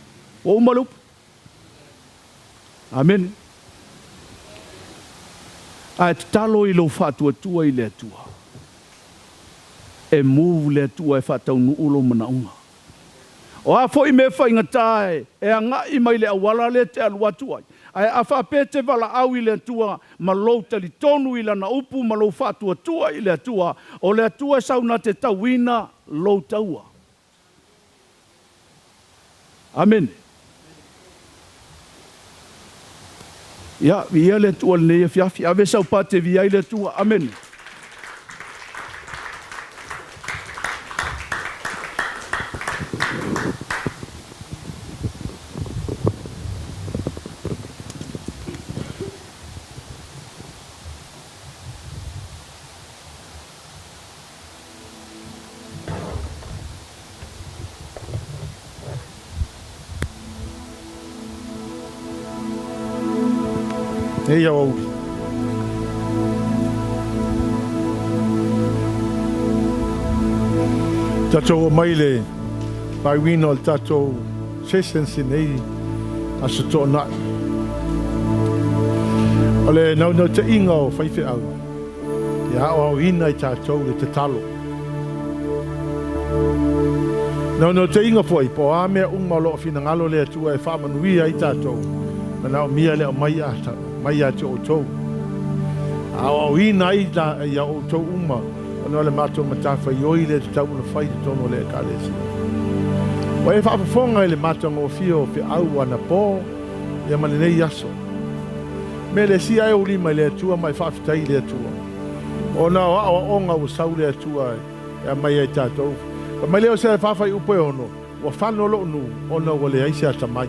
O umalup. Amen. Ai te talo i lo whātua tua i le tua. E move le tua e whātau nu ulo manaunga. O a foi me whaingatai, e a ngai mai le awala le te alua tuai. Ai a whapete wala au i le tua, ma lou tali tonu i lana upu, ma lou whātua tua i le tua, o le tua sauna te tauina lou taua. Amen. Ia, via le tua le fiafi, ave sau pate via le tua. Amen. Hey, yo. Tato maile, pai wino al tato sessions in ei, asato na. Ole no te inga o whaiwhi au. Ia o ina I tato le te talo. No te inga foi, po a mea umalo o fina ngalo le atua e whamanuia I tato. Manao mia le o mai ata. Mai ate o tau. A o ina I o tau uma. Ono le mato matafa I oi le tau na whai te tono le kalesi. O e whaafafonga I le mato ngō fio fi au ana pō. Ia mani nei aso. Me le si ai o lima le atua mai whaafitai le atua. O na o onga o sau le atua. Ia mai ai tātou. Pa mai leo se le whaafai upo e ono. Wa whano lo nu. Ona o le aise ata mai.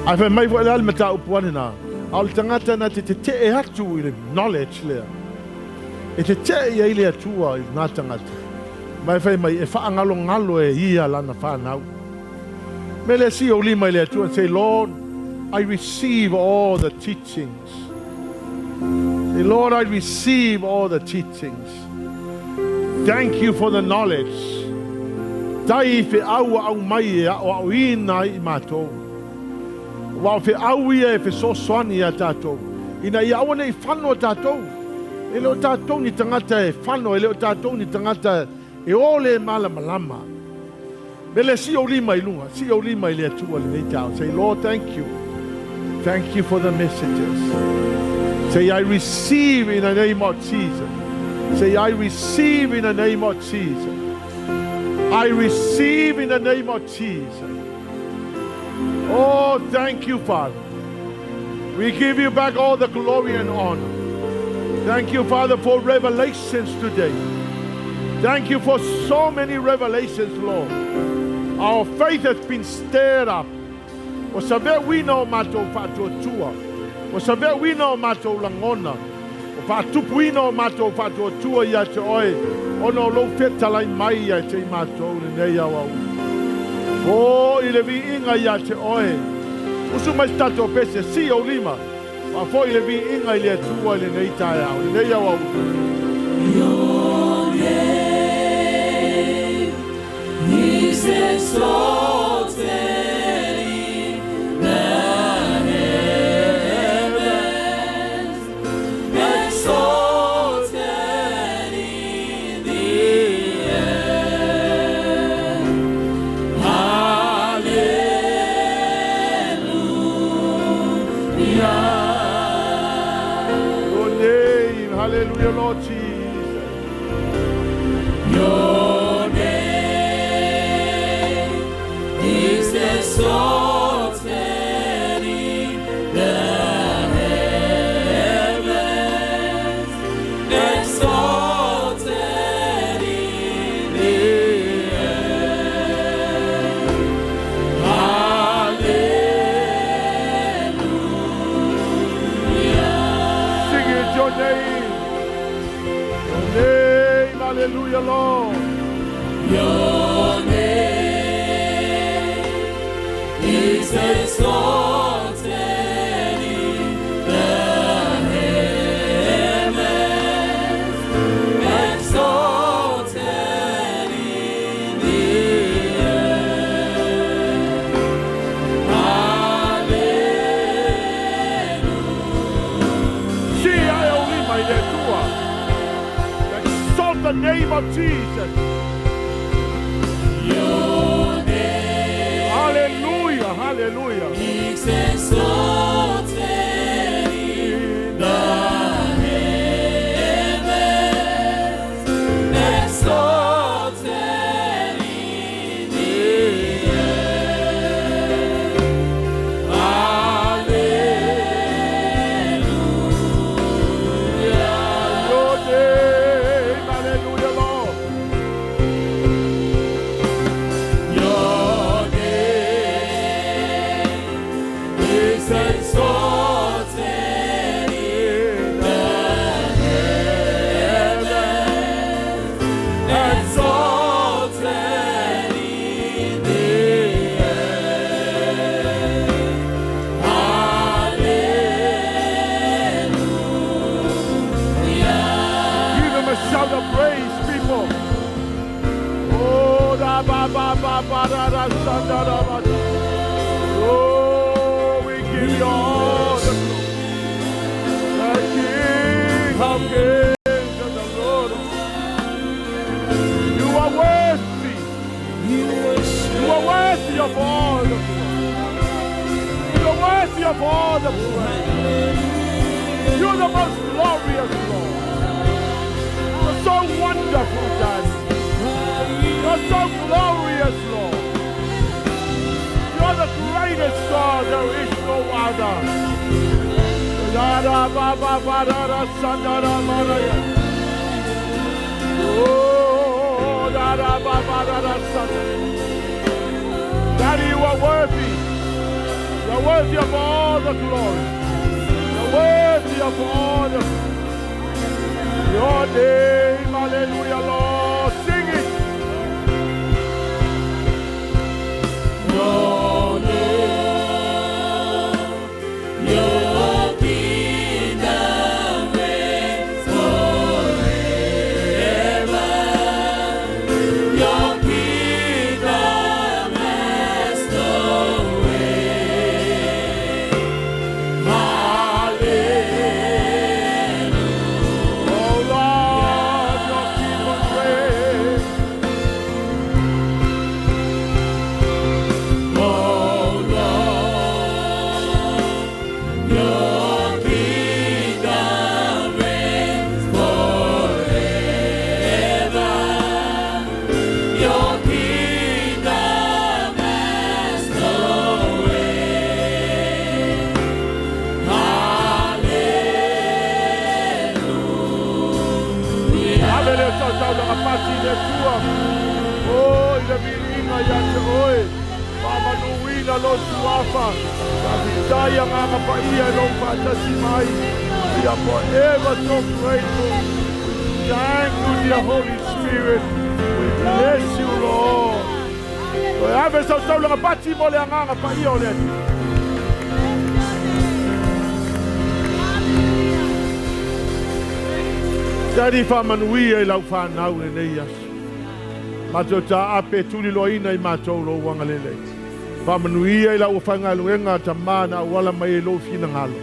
Ai fai mai fo le alma ta upuane na. Au le tangata na te e atu I le knowledge lea. E te I ai le atua I ngā tangata. Mai fai mai e whaangalo ngalo e ia lana whanau. Me le si o lima I le atua and say, Lord, I receive all the teachings. Say, Lord, I receive all the teachings. Thank you for the knowledge. Tai fe au mai e au ina I mātou. Wa fe au ia e fe so soani a tātou. Ina ia awane I whano tātou. E leo tātou ni tangata e whano, e leo tātou ni tangata e ole malama. Me le si o lima I lunga, si o lima I le atua le nei tāu. Say, Lord, thank you. Thank you for the messages. Say, I receive in the name of Jesus. Say, I receive in the name of Jesus. I receive in the name of Jesus. Oh, thank you, Father. We give you back all the glory and honor. Thank you, Father, for revelations today. Thank you for so many revelations, Lord. Our faith has been stirred up. O sabe we know mato fatotua. O sabe we know mato langona. O fatupu we know mato fatotua ya te oi. Ono lo fetala mai ya te mato nei awa. O ile vi inga ya te oi. Usu mai stato pese si o lima. Ma fo ile vi inga ile tua ile nei taia o nei awa. Your name is exalted in the heavens, exalted in the earth. Hallelujah. Your name, hallelujah, Lord Jesus. Your name is exalted in the heavens, exalted in the earth. Hallelujah. Sing it, your name. Your name, hallelujah, Lord. Your name is exalted in the heavens, exalted in the earth. Hallelujah. See, I only my tua. Exalt the name of Jesus. Your name Hallelujah, hallelujah. is Oh, we give you all the glory. The King of Kings and the Lord of Lords. You are worthy. You are worthy of all the glory. You are worthy of all the praise. You are the most glorious Lord. You're so wonderful, Daddy. You're so glorious, Lord. You're the greatest God. There is no other. Daddy, you are worthy. You're worthy of all the glory. You're worthy of all the your name, hallelujah, Lord. Sing it. Your name, your kingdom reigns forever. Your kingdom has no end. Hallelujah. Oh Lord, your kingdom reigns. Oh Lord, your kingdom reigns forever. Your kingdom has no end. Hallelujah. Abele tau na pati le tua. Oh, ile virina ya te oi. Mama nuina lo suafa. Davitaya nganga pa ia lo patasi mai. We are forever so grateful. Thank you, dear Holy Spirit. We bless you, Lord. Ave tau na pati mo le nganga pa ia le. Daddy fa manuia I lau whanau e nei asu. Mato ta ape tuli loina I matou lo wangalele. Fa manuia I lau whangaluenga ta mana wala mai e lo fina ngalo.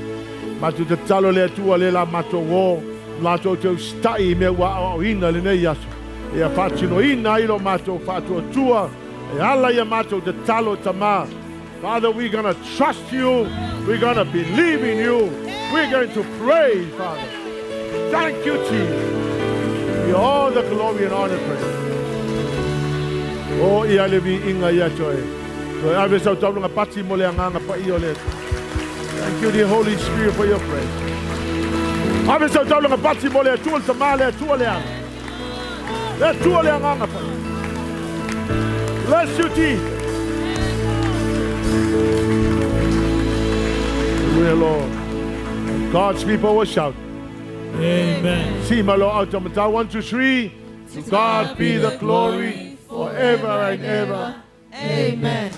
Mato ta talo le atua le la mato wo. Mato te stai me wa o ina le nei asu. E a fatino ina ilo mato fatu atua. E ala ia mato te talo ta ma. Father, we're going to trust you. We're going to believe in you. We're going to pray, Father. Thank you, Jesus. Give you all the glory and honor, praise. Oh, ia levi inga ia choe. So ave sau tau nga pati mo le anganga pa iyo le. Thank you, dear Holy Spirit, for your praise. Ave sau tau nga pati mo le tuol tama le tuol le anga. Le tuol le anganga pa. Bless you, Jesus. Hallelujah, Lord. God's people will shout. Amen. See my Lord, out of 1, 2, 3. To God be the glory forever and ever. Amen.